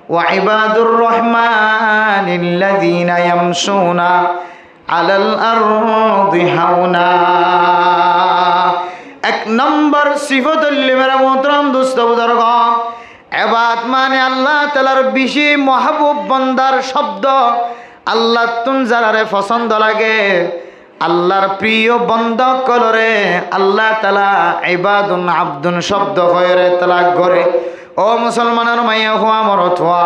ওয়া ইবাদুর রহমানিল্লাযীনা ইয়ামশুনা আলাল আরদি হাওনা এক নম্বর সিফত মেরা মোহতরম দোস্ত বুজুর্গ এবাদ মানে আল্লাহ তাআলার বেশি মাহবুব বান্দার শব্দ আল্লাহ তুন যারারে পছন্দ লাগে আল্লাহর প্রিয় বান্দা কলরে আল্লাহ তাআলা ইবাদুন আব্দুন শব্দ হয়ে তালাক করে ও মুসলমানের মাইয়া হওয়া মরত হওয়া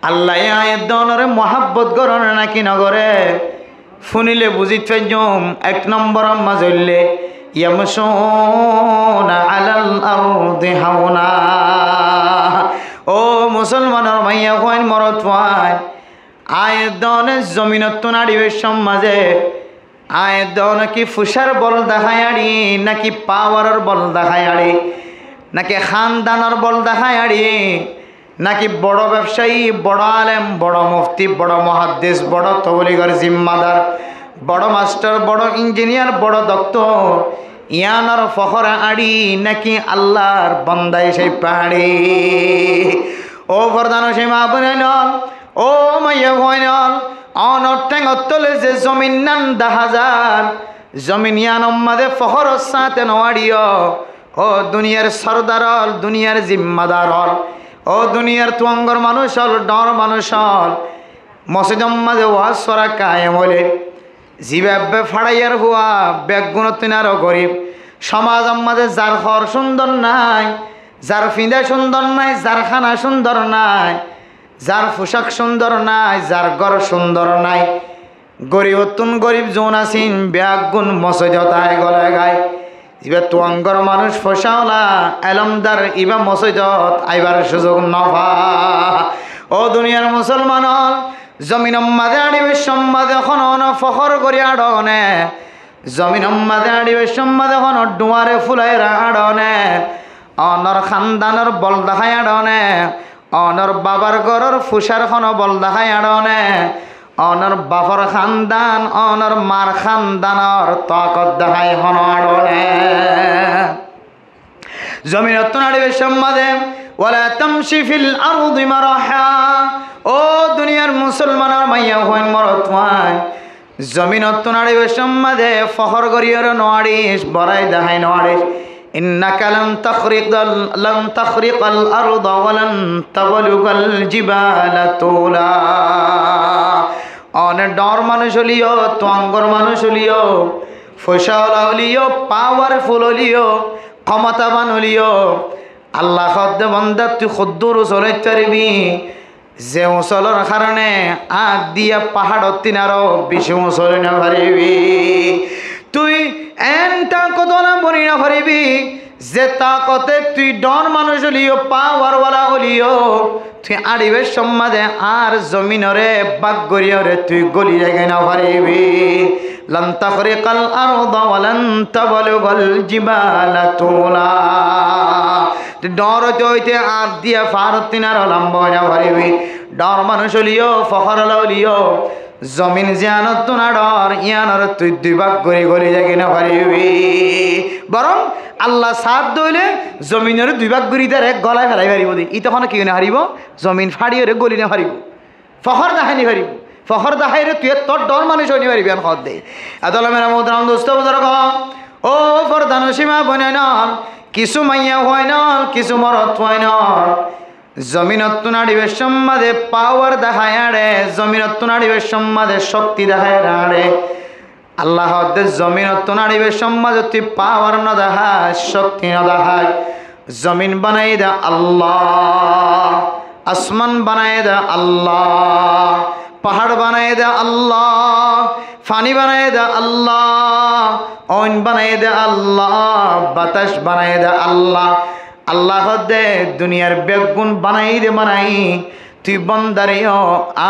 আল্লাহ আয়াত দনরে মহাব্বত করন নাকি নগরে শুনিলে বুঝিত পাইম এক নম্বর মাজল্লে ইয়ামশুনা আলাল আরদি হাওনা ও মুসলমানের মাইয়া হইন মরত হয় আয়াত দনে জমিনত নাড়িবে সমাজে আয়াত দন কি ফুসার বল দেখায় আড়ি নাকি পাওয়ারের বল দেখায় আড়ি নাকি খানদানের বল দেখায় আড়ি নাকি বড় ব্যবসায়ী বড় আলেম বড় মুফতি বড় মুহাদ্দিস বড় তবলিগের জিম্মাদার বড় মাস্টার বড় ইঞ্জিনিয়ার বড় ডক্টর ইয়ানার ফখরা আড়ি নাকি আল্লাহর বান্দাই সেই পাহাড়ি ও ফরদান সীমা বুনাইন ও মাইয়া ভয়নল অনর ঠেঙত তলে যে জমিন নান দাহাজার জমিন ইয়ানম মাঝে ফখর সাথে নওয়াড়িও ও দুনিয়ার সরদার হল দুনিয়ার জিম্মাদার হল ও দুনিয়ার তুয়াঙ্গর মানুষ হল ডর মানুষ হল মসজিদম মাঝে ওয়াজ সরা কায়েম হলে জিবাবে ফাড়াইয়ার হুয়া বেগুণ তিনারও গরিব সমাজ মাঝে যার ঘর সুন্দর নাই যার ফিদা সুন্দর নাই, যার খানা সুন্দর নাই, যার পোশাক সুন্দর নাই, যার ঘর সুন্দর নাই, গরিবতুন গরিব জোন আসিন ব্যাগ গুণ মসজিদতায় গলে গায় ইবা তোয়াঙ্গর মানুষ ফসাওলা এলমদার ইবা মসজিদত আইবার সুযোগ নভা। ও দুনিয়ার মুসলমান জমিন মাদে আড়িবে সম্মাদে এখন ফখর করি আড়নে, জমিন মাদে আড়িবে সম্মাদে এখন ডুয়ারে ফুলাইরা আড়নে, অনর খানদানের বল দেখাই আড়নে, অনর বাবার ঘরের ফুসার খন বল দেখাই আড়নে, অনর বাপর খানদান অনর মার খানদানর তাকত দেখাই হন আড়নে। জমিনত নাড়িবে সম্মাদে ওয়ালা তামশি ফিল আরদি মারাহা। ও দুনিয়ার মুসলমানের মাইয়া হইন মরত ওয়ান জমিনত নাড়িবে সম্মাদে ফখর করিয়র নোয়ারিস বড়াই দেখাই নোয়ারিস। ইন্নাকা লাম তাখরিকাল আরদা ওয়ালান তাবলুগাল জিবালা তুলা। অনেক ডর মানুষ হলিও, তোয়াঙ্গর মানুষ হলিও, ফসলা হলিও, পাওয়ারফুল হলিও, ক্ষমতাবান হলিও, আল্লাহ খদ্দে বন্দা তুই খদ্দুর চলে পারবি যে উচলের কারণে আগ দিয়া পাহাড়ত তিনারও বেশি উচলে না পারিবি। তুই এনটা কত না বনি না পারিবি যে তাকতে তুই ডন মানুষ হলিও, পাওয়ারওয়ালা হলিও, তুই আড়িবের সম্মাদে আর জমিনরে বাগ গরিয়রে তুই গলি জায়গায় না পারিবি। লান তাখরিকাল আরদা ওয়ালান তাবলুগাল জিবালা তুলা। ডর হইতে আর দিয়া ফারতিনার লম্ব না পারিবি। ডর মানুষ হলিও, ফখর হলিও, জমিন জিয়ানত না ডর ইয়ানর তুই দুই ভাগ করে গলি জায়গায় না পারিবি। বরং আল্লাহ সাথ দইলে জমিনের দুই ভাগ গড়ি তার এক গলায় ফেলাই পারিব দি। ই তখন কি না হারিব, জমিন ফাড়িয়ে গলি না হারিব, ফখর দেখাইনি হারিব। ফখর দেখাইরে তুই তোর ডর মানুষ হইনি পারিবি আন খদ দে। আদলা মেরা মোহতারাম দোস্ত বুজুর্গ, ও ফরদান সীমা বনে নন, কিছু মাইয়া হয় নন, কিছু মরত হয় নন। জমিনত নাড়িবে সম্মাদে পাওয়ার দেখায় আড়ে, জমিনত নাড়িবে সম্মাদে শক্তি দেখায় আড়ে। আল্লাহ জমিনত নাড়িবে সম্মাদে তুই পাওয়ার না দেখায়, শক্তি না দেখায়। জমিন বানাই দে আল্লাহ, আসমান বানাই দে আল্লাহ, পাহাড় বানাই দে আল্লাহ, পানি বানাই দে আল্লাহ, অইন বানাই দে আল্লাহ, বাতাস বানাই দে আল্লাহ। আল্লাহ দে দুনিয়ার বেগুন বানাই দে বানাই তুই বন্দারে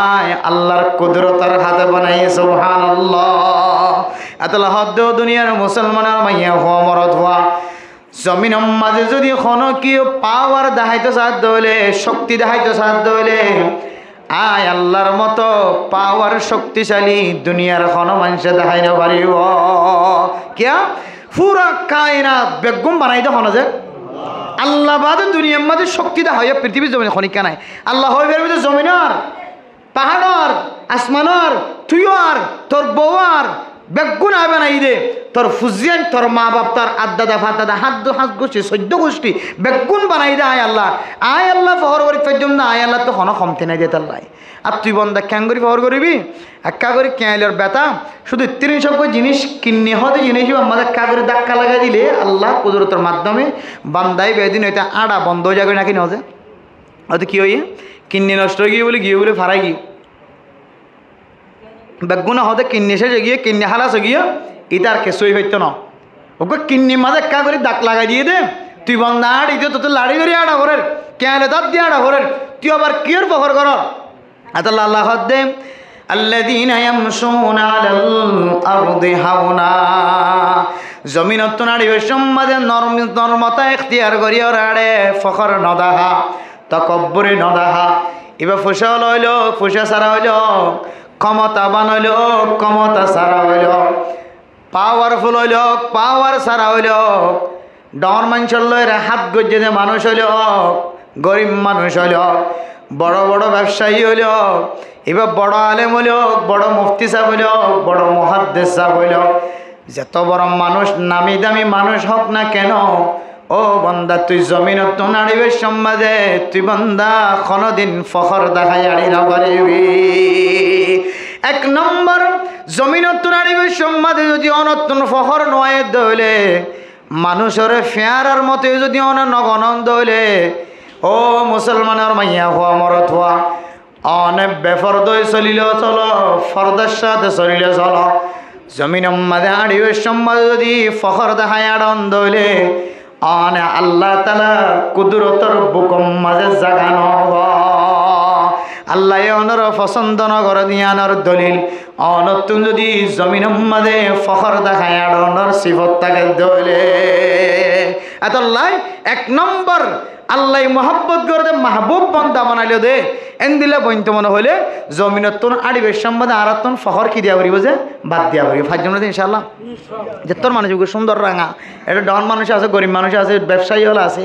আয় আল্লাহর কুদরতের হাতে বানাই সুবহানাল্লাহ। আল্লাহ দে দুনিয়ার মুসলমানের মাইয়া হওয়া মরদ হওয়া জমিন মাঝে যদি কোনো কি পাওয়ার দেখাইতে সাধ্য হইলে, শক্তি দেখাইতে সাধ্য হইলে আয় আল্লাহর মতো পাওয়ার শক্তিশালী দুনিয়ার কোনো মানুষে দেখাই না পারিব। কিয়া পুরা কায়নাত বেগুন বানাই দে হনো যে আল্লাহ বাদে দুনিয়ার মাঝে শক্তি দেখা হয় পৃথিবীর জমিনে খনিকা নাই। আল্লাহ হয়ে বেরবে জমিনার, পাহাড়র, আসমানর, তুইয়ার, তোর বউয়ার বেগুন আবে নাই দে, তোর ফুজিয়ান, তোর মা বাপ, তোর আদাদা ফাদাদা হাত হাত গোষ্ঠী 14 গোষ্ঠী বেগুন বানাই দে আয় আল্লাহ। আয় আল্লাহ ফহর করি ফেজম না, আয় আল্লাহ তো হন কমতে নাই দিয়ে তাল্লাই। আর তুই বন্দা ক্যাং করি ফহর করিবি একা করে ক্যাঁলের বেতা শুধু 300 জিনিস কিনে হতে জিনিস আমাদের কাগরে ধাক্কা লাগাই দিলে আল্লাহ কুদরতের মাধ্যমে বান্দাই বেদিন হইতে আড়া বন্ধ হয়ে যাবে নাকি নজে হয়তো কি হইয়ে কিন্নি নষ্ট হয়ে গিয়ে বলে ফারাই গিয়ে বেগুনা হতে কিন্নি শেষে গিয়ে কিন্নি হালাস গিয়ে ইতার কেসই হইতো না ওকে কিন্নি মাঝে একা করে দাগ লাগাই দিয়ে দে তুই বন্দা আড় ইতে তো লাড়ি করে আড়া ঘরের ক্যাঁলে দাঁত দিয়ে আড়া ঘরের তুই আবার কিয়র ফখর কর আল্লাহ আল্লাহ দে الذين يمشون على الأرض هونا জমিনত নাড়িবে সম্মাদে নরমতা এখতিয়ার করিও রাড়ে ফখর নদাহা তকব্বুরি নদাহা এবার ফুসা লইল ফুসা সারা হইল ক্ষমতাবান হইল ক্ষমতা সারা হইল পাওয়ারফুল হইল পাওয়ার সারা হইল ডর মানুষের লইরে হাত গজ্জে যে মানুষ হইল গরিব মানুষ হইল বড় বড় ব্যবসায়ী হইল এবার বড় আলেম হইল বড় মুফতি সাহেব হইল বড় মুহাদ্দিস সাহেব হইল যত বড় মানুষ নামি দামি মানুষ হোক না কেন ও বন্দা তুই জমিনত নাড়িবে সম্বাদে তুই বন্দা কোনদিন ফখর দেখাই আড়ি না পারিবি এক নম্বর জমিনত নাড়িবে সম্বাদে যদি অনতন ফখর নয় দইলে মানুষের ফেয়ারার মতে যদি অনেক নগনন্দ হইলে ও মুসলমানের মাইয়া হওয়া মরত হওয়া অনেক বেফরদই চলিলে চলো ফরদার সাথে চলিলে চলো জমিন মাঝে আড়িবের সম্মাদে যদি ফখর দেখায় আনন্দ হইলে অনে আল্লাহ তালা কুদরতর বুকম মাঝে জাগানো আল্লাহ অনর পছন্দ নগর দিয়ানোর দলিল অনতুন যদি জমিন মাঝে ফখর দেখায় আড়ানোর সিফত তাকে দলে এত এক নম্বর আল্লাহ মোহাব্বত করে মাহবুব বন্দা বানাইল দে এন দিলে বইন্ত মনে হইলে জমিনের তোর আড়িবের সম্বন্ধে আর তোর ফখর কি দিয়া পারিব যে বাদ দিয়া পারিব ফাইজ ইনশাল্লাহ যে তোর মানুষ সুন্দর রাঙা এটা ডন মানুষ আছে গরিব মানুষ আছে ব্যবসায়ী হলে আছে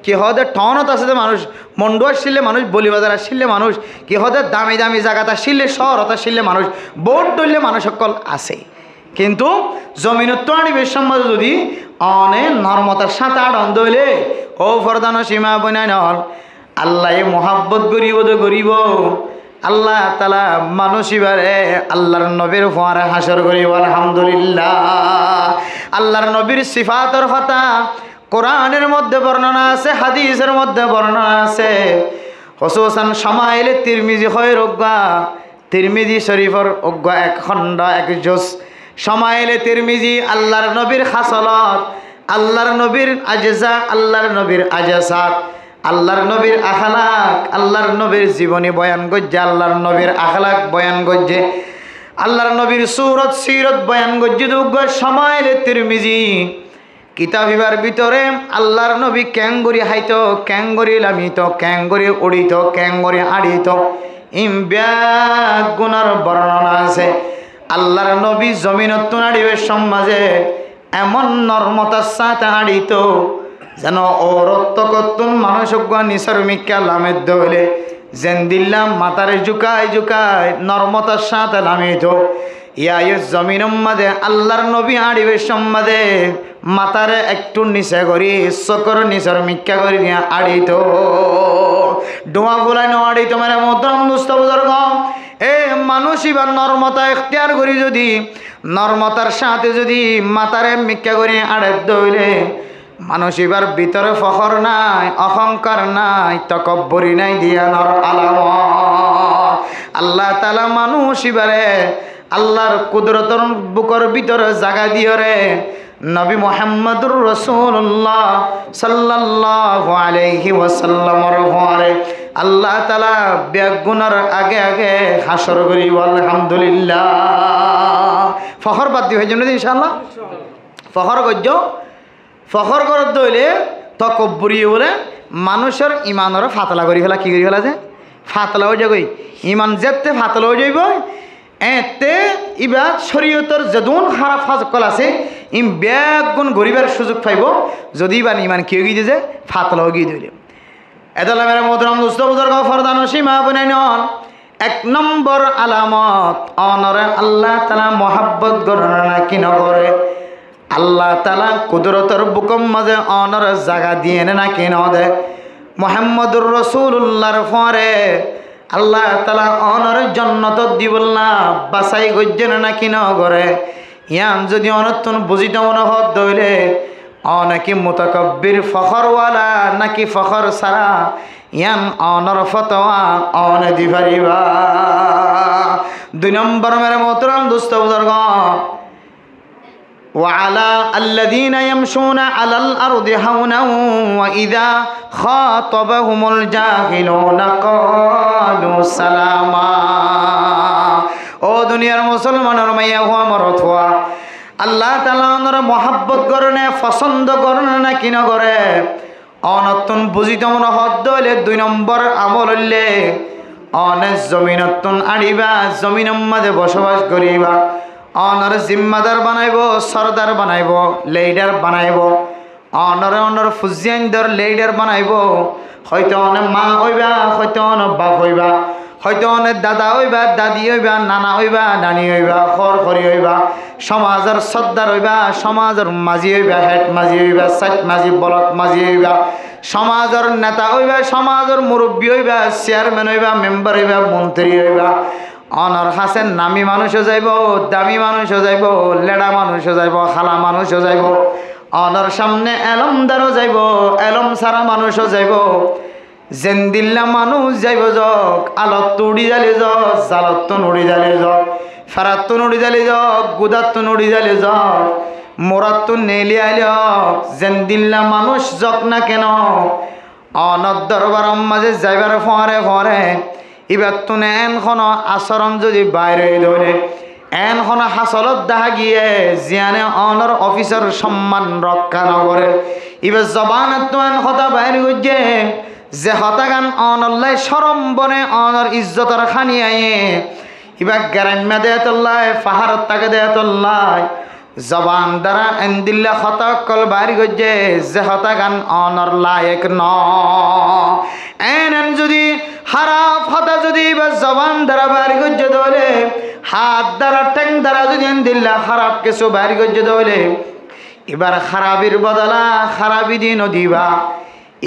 কি হদের টনত আছে যে মানুষ মন্ডু আসলে মানুষ বলিবাজার আসলে মানুষ কি হদের দামি দামি জায়গাতে আসলে শহরত আসলে মানুষ বোট ধরলে মানুষ সকল আছে কিন্তু জমিনের তো আড়িবের সম্বন্ধে যদি অনেক নর্মতার সাথে আনন্দ হইলে ও ফরদান সীমা বনাই নল আল্লাহ মোহাব্বত গরিব তো গরিব আল্লাহ তালা মানুষ এবারে আল্লাহর নবীর ফোয়ারে হাসর করিব আলহামদুলিল্লাহ আল্লাহর নবীর সিফাতর কথা কোরআনের মধ্যে বর্ণনা আছে হাদিসের মধ্যে বর্ণনা আছে হুসুসান শামাইলে তিরমিজি হয় রোগা তিরমিজি শরীফর অজ্ঞা এক খণ্ড এক জোস শামাইলে তিরমিজি আল্লাহর নবীর খাসলত আল্লাহর নবীর আজজা আল্লাহর নবীর আজাসাত আল্লাহর নবীর আখলাক আল্লাহর নবীর জীবনী বয়ান গজ্জে আল্লাহর নবীর আখলাক বয়ান গজ্জে আল্লাহর নবীর সুরত সিরত বয়ান গজ্জে দুগ্গ শামাইলে তিরমিজি কিতাবিবার ভিতরে আল্লাহর নবী ক্যাঙ্গুরি হাইতো ক্যাঙ্গুরি লামিত ক্যাঙ্গুরি উড়িত ক্যাঙ্গুরি আড়িত গুণার বর্ণনা আছে আল্লাহর নবী জমিনত নাড়িবের সমাজে এমন নর্মতার সাথে আড়িত যেন ও রক্তকত্তুন মানুষ নিসর মিক্কা লামের দলে যেন দিল্লাম মাতারে জুকায় জুকায় নর্মতার সাথে লামিত ইয়া জমিন মাঝে আল্লাহর নবী আড়িবের সম্মাদে মাতারে একটু নিচে করি চকর নিচর মিক্কা করি নিয়ে আড়িত ডোয়া ফুলাই আড়িত মানে মোহতরম দুস্থ বুজুর্গ এ মানুষ এবার নর্মতা এখতিয়ার করি যদি নর্মতার সাথে যদি মাতারে মিক্কা করি আড়ে দইলে মানুষ এবার ভিতরে ফখর নাই অহংকার নাই তকব্বরি নাই দিয়ানোর আলামত আল্লাহ তাআলা মানুষ এবারে আল্লাহর কুদরতর বুকর ভিতরে জাগা দিয়রে নবী মুহাম্মদুর রাসূলুল্লাহ সাল্লাল্লাহু আলাইহি ওয়াসাল্লামর হরে আল্লাহ তাআলা বেগুনার আগে আগে হাসর করিব আলহামদুলিল্লাহ ফখর বাদ দি হয়ে যাবে ইনশাআল্লাহ ফখর গজ্জ ফখর করতে হইলে তকব্বুরি বলে মানুষের ইমানের ফাতলা করি ফেলা কি করি ফেলা যে ফাতলা হয়ে যাবে ইমান যেতে ফাতলা হয়ে যাইব এতে ইবার শরীয়তের যেদুন খারাপ ফাজকল আছে ইম বেগুন গরিবের সুযোগ পাইব যদি ইবার ইমান কি গিয়ে যে ফাতলা হয়ে গিয়ে দিলে এতলা মেরে মোহতরম দুস্থ বুজুর্গ ফরদান সীমা বনাই নন এক নম্বর আলামত অনরে আল্লাহ তাআলা মোহাব্বত গণনা না কি নগরে আল্লাহ তাআলা কুদরতের বুকম মাঝে অনর জায়গা দিয়ে না কি নদে মুহাম্মদুর রাসূলুল্লাহর পরে আল্লাহ তাআলা অনর জান্নাত দিবল না বাসাই গজ্জেন না কি নগরে ইয়ান যদি অনতন বুঝিত মনে হত দইলে অনাকি মুতাকাব্বির ফখরওয়ালা নাকি ফখর সারা ইয়ান অনর ফতোয়া অন দিবারিবা দুই নম্বর মেরে মোহতরম দুস্থ বুজুর্গ وعلى الذين يمشون على الأرض هونا وإذا خاطبهم الجاهلون قالوا سلاما ও দুনিয়ার মুসলমানের মাইয়া হওয়া মরত হওয়া আল্লাহ তাআলা মহাব্বত করনে পছন্দ করনে না কি না করে অনতন বুঝিত মনে হদ হইলে দুই নম্বর আমল হইলে অনে জমিনতন আড়িবা জমিনের মাঝে বসবাস করিবা অনর জিম্মাদার বানাইব সরদার বানাইব লিডার বানাইব অনর ফুজিয়ানদার লিডার বানাইব হয়তো অনেক মা হইবা হয়তো অনেক বাপ হইবা হয়তো অনেক দাদা হইবা দাদি হইবা নানা হইবা নানি হইবা খর খরি হইবা সমাজের সর্দার হইবা সমাজের মাঝি হইবা হেড মাঝি হইবা সাইট মাঝি বলক মাঝি হইবা সমাজের নেতা হইবা সমাজের মুরব্বী হইবা চেয়ারম্যান হইবা মেম্বার হইবা মন্ত্রী হইবা অনর হাসেন নামি মানুষও যাইব দামি মানুষও যাইব লেডা মানুষও যাইব খালা মানুষও যাইব অনর সামনে এলমদারও যাইব, এলম সারা মানুষও যাইব, জেন্দিল্লা মানুষ যাইব যক, আলত তো উড়ি জালি যক, জালত তো নড়ি জালি যক, ফেরাত তো নড়ি জালি যক, গুদাত তো নড়ি জালি যক, মোরাত তো নেলি আইলক, জেন্দিল্লা মানুষ যক না কেন অনর দরবার মাঝে যাইবার ফরে ফরে এবার তো এনখন আচরণ যদি বাইরে ধরে এনখন হাসলত দেখা গিয়ে জিয়ানে অনর অফিসার সম্মান রক্ষা নগরে এবার জবান তো এন কথা বাইরে গিয়ে যে হতাগান অনল্লাই সরম বনে অনর ইজ্জতর খানি আয়ে এবার গ্রাম্য দেয়তল্লায় পাহাড় তাকে দেয়তল্লায় জবান দ্বারা এন্দিল্লা হতাকল বাইরে গিয়ে যে হতাগান অনর লায়ক ন এন যদি খারাপ হতা যদি বা জবান দ্বারা বাইরে গিয়ে দলে হাত দ্বারা ঠ্যাং দ্বারা যদি এন্দিল্লা খারাপ কিছু বাইরে গিয়ে দলে এবার খারাপির বদলা খারাপি দিন দিবা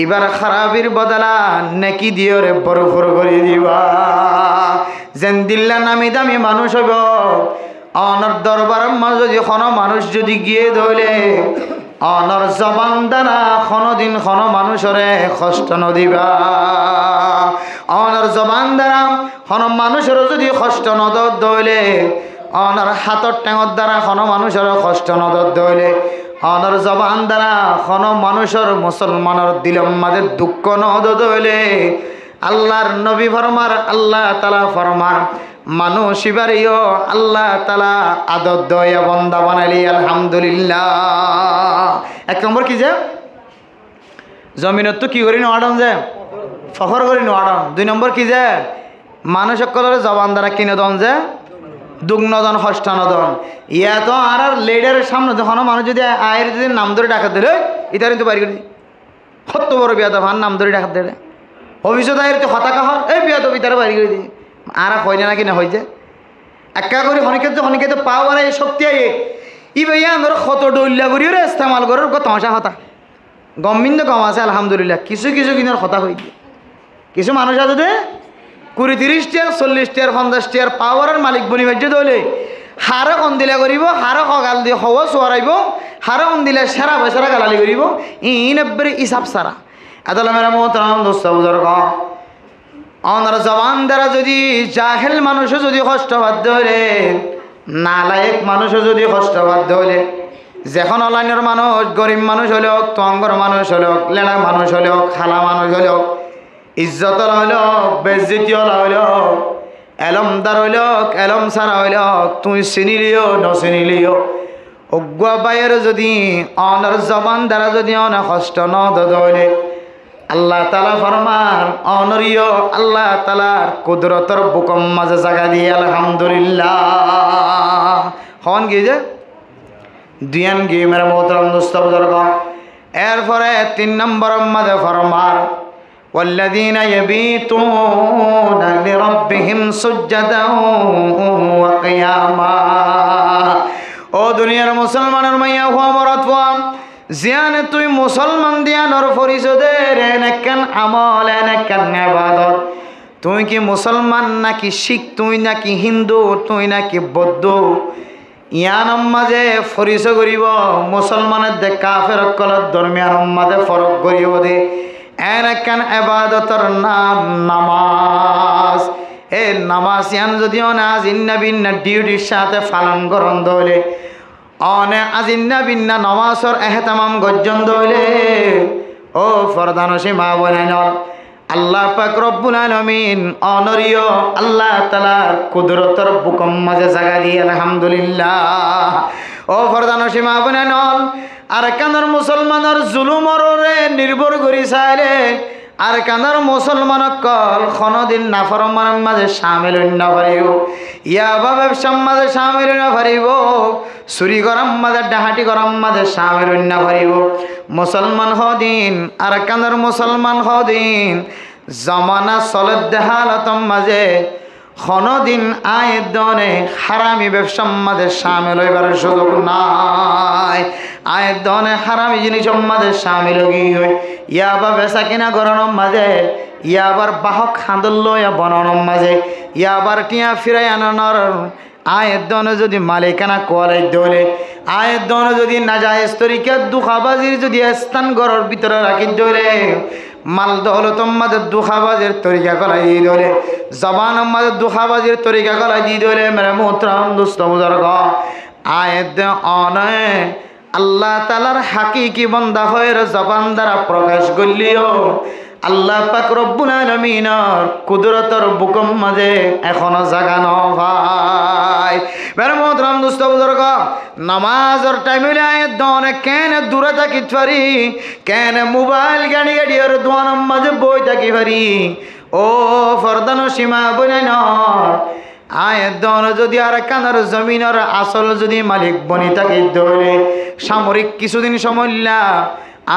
এবার খারাপির বদলা নেকি দিও রে বরফর করে দিবা যেন দিল্লা নামি দামি মানুষ হইব অনর দরবার মাঝে যদি কোনো মানুষ যদি গিয়ে ধরলে অনর জবান দ্বারা কোনোদিন কোনো মানুষরে কষ্ট নদিবা অনর জবান দ্বারা কোনো মানুষের যদি কষ্ট নদর দইলে অনর হাতর টেঙর দ্বারা কোনো মানুষের কষ্ট নদর দইলে অনর জবান দ্বারা কোনো মানুষের মুসলমানের দিলম মাঝে দুঃখ নদর দইলে আল্লাহর নবী ফরমার আল্লাহ তালা ফরমার মানুষ এবারেও আল্লাহ তালা আদর দয়া বন্দা বানালি আলহামদুলিল্লাহ। এক নম্বর কি যে জমিনত তো কি করি নোয়াডন যে ফখর করি নোয়াডন। দুই নম্বর কি যে মানুষ সকলের জবান দ্বারা কিনে দন যে দুগ্নদন হস্তানদন ইয়া তো আর লেডারের সামনে যখন মানুষ যদি আয়ের যদি নাম ধরে ডাকা দিলে এটা কিন্তু বাড়ি করি কত বড় বিয়া ভান নাম ধরে ডাকা দিলে ভবিষ্যৎ আয়ের তো হতাকা হর এই বিয়া তো বিতারে বাড়ি করে দিই আর হয় না কিনা হয় যে একা করি হনিকে তো পাও আর এই শক্তি আয়ে ই ভাইয়া আমার কত ডল্লা করি রে ইস্তেমাল করার তমাশা হতা গম্মিন তো কম আছে আলহামদুলিল্লাহ কিছু কিছু কিনার কথা হয়ে দিয়ে কিছু মানুষ আছে যে 20-30 টিয়ার 40 টিয়ার 50 টিয়ার পাওয়ারের মালিক বনি ভাজ্য দলে হারে কন্দিলা করিব হারে সগাল দিয়ে হওয়া চোয়ারাইব হারে কন্দিলা সেরা বেচারা গালালি করিব ইন এবারে ইসাব সারা এতলা মেরা মোহতারাম দোস্ত বুজুর্গ অনার জবান দ্বারা যদি জাহেল মানুষও যদি কষ্টবাধ্য হলে নালায়েক মানুষও যদি কষ্টবাধ্য হলে যখন অলাইনের মানুষ গরিব মানুষ হলেও তঙ্গর মানুষ হলেও লেলা মানুষ হলেও খালা মানুষ হলেও ইজ্জতর হলেও বেজ্জিতি হলেও এলমদার হইলেও এলম সারা হইলেও তুই চিনিলিও নচিনিলিও অজ্ঞা বাইয়ের যদি অনার জবান দ্বারা যদি অনেক কষ্ট নদলে আল্লাহ তালা ফরমার অনরীয় আল্লাহ তালার কুদরতর বুকম মাঝে জায়গা দিয়ে আলহামদুলিল্লাহ হন গিয়ে যে দুয়ান গিয়ে মেরা মোহতরম দোস্ত বুজুর্গ এরপরে 3 নম্বর মাঝে ফরমার والذين يبيتون لربهم سجدا وقياما ও দুনিয়ার মুসলমানের মাইয়া হওয়া মরত হওয়া জিয়ানে তুই মুসলমান দিয়ানোর পরিচয়ের এনেকান আমল এনেকান ইবাদত তুই কি মুসলমান নাকি শিখ তুই নাকি হিন্দু তুই নাকি বৌদ্ধ ইয়ানোর মাঝে পরিচয় করিব মুসলমানের দে কাফের কলত ধর্মীয় মাঝে ফরক করিব দে এনেকান ইবাদতর নাম নামাজ এ নামাজ ইয়ান যদিও না আজিন্না বিন্না ডিউটির সাথে পালন করন দলে অনে আজিন্না বিন্না নমাজর এহতামাম গজ্জন দলে ও ফরদানসি মা বলেন আল্লাহ পাক রব্বুল আলামিন অনরীয় আল্লাহ তাআলার কুদরতের বুকম মাঝে জায়গা দিয়ে আলহামদুলিল্লাহ ও ফরদানসি মা বলেন আর কানার মুসলমানের জুলুমরে নির্ভর করি চাইলে আর কানার মুসলমান কল কোনদিন নাফরমানের মাঝে সামিল না পারিব ইয়াবা ব্যবসার মাঝে সামিল না পারিব চুরি করার মাঝে ডাহাটি করার মাঝে সামিল না পারিব মুসলমান হদিন আর কানার মুসলমান হদিন জমানা চলত দেহালতম মাঝে কোনদিন আয়দনে হারামি ব্যবসার মাঝে সামিল হইবার সুযোগ নাই আয়দনে হারামি জিনিসের মাঝে সামিল হই ইয়াবা বেচা কিনা করানোর মাঝে ইয়াবার বাহক হাঁদল লইয়া বনানোর মাঝে ইয়াবার টিয়া ফিরাই আনানোর আয়ের দন যদি মালিকানা কোয়ালাই দলে আয়ের দন যদি নাজায়েজ তরিকা দুখাবাজির যদি স্থান ঘরের ভিতরে রাখি দলে মাল দৌলতম মাঝে দুখাবাজের তরিকা কলাই দিয়ে দলে জবান মাঝে দুখাবাজির তরিকা কলাই দিয়ে দলে মেরে মোহতরম দোস্ত বুজুর্গ আয়ের অনে আল্লাহ তাআলার হাকিকি বান্দা হয়ে জবান দ্বারা প্রকাশ করলিও আল্লাহ পাক রব্বুল আলামিনের কুদরতের বুকম মাঝে এখনো জাগানো ভাই মেরে মোহতরম দোস্ত বুজুর্গ নামাজের টাইম হইলে আয়ের দনে কেন দূরে থাকি পারি কেন মোবাইল গাড়ি গাড়ির দোয়ানোর মাঝে বই থাকি পারি ও ফরদানো সীমা বনাই নয় আয়ের দন যদি আর কানার জমিনের আসল যদি মালিক বনি থাকে দৌড়ে সামরিক কিছুদিন সময়লা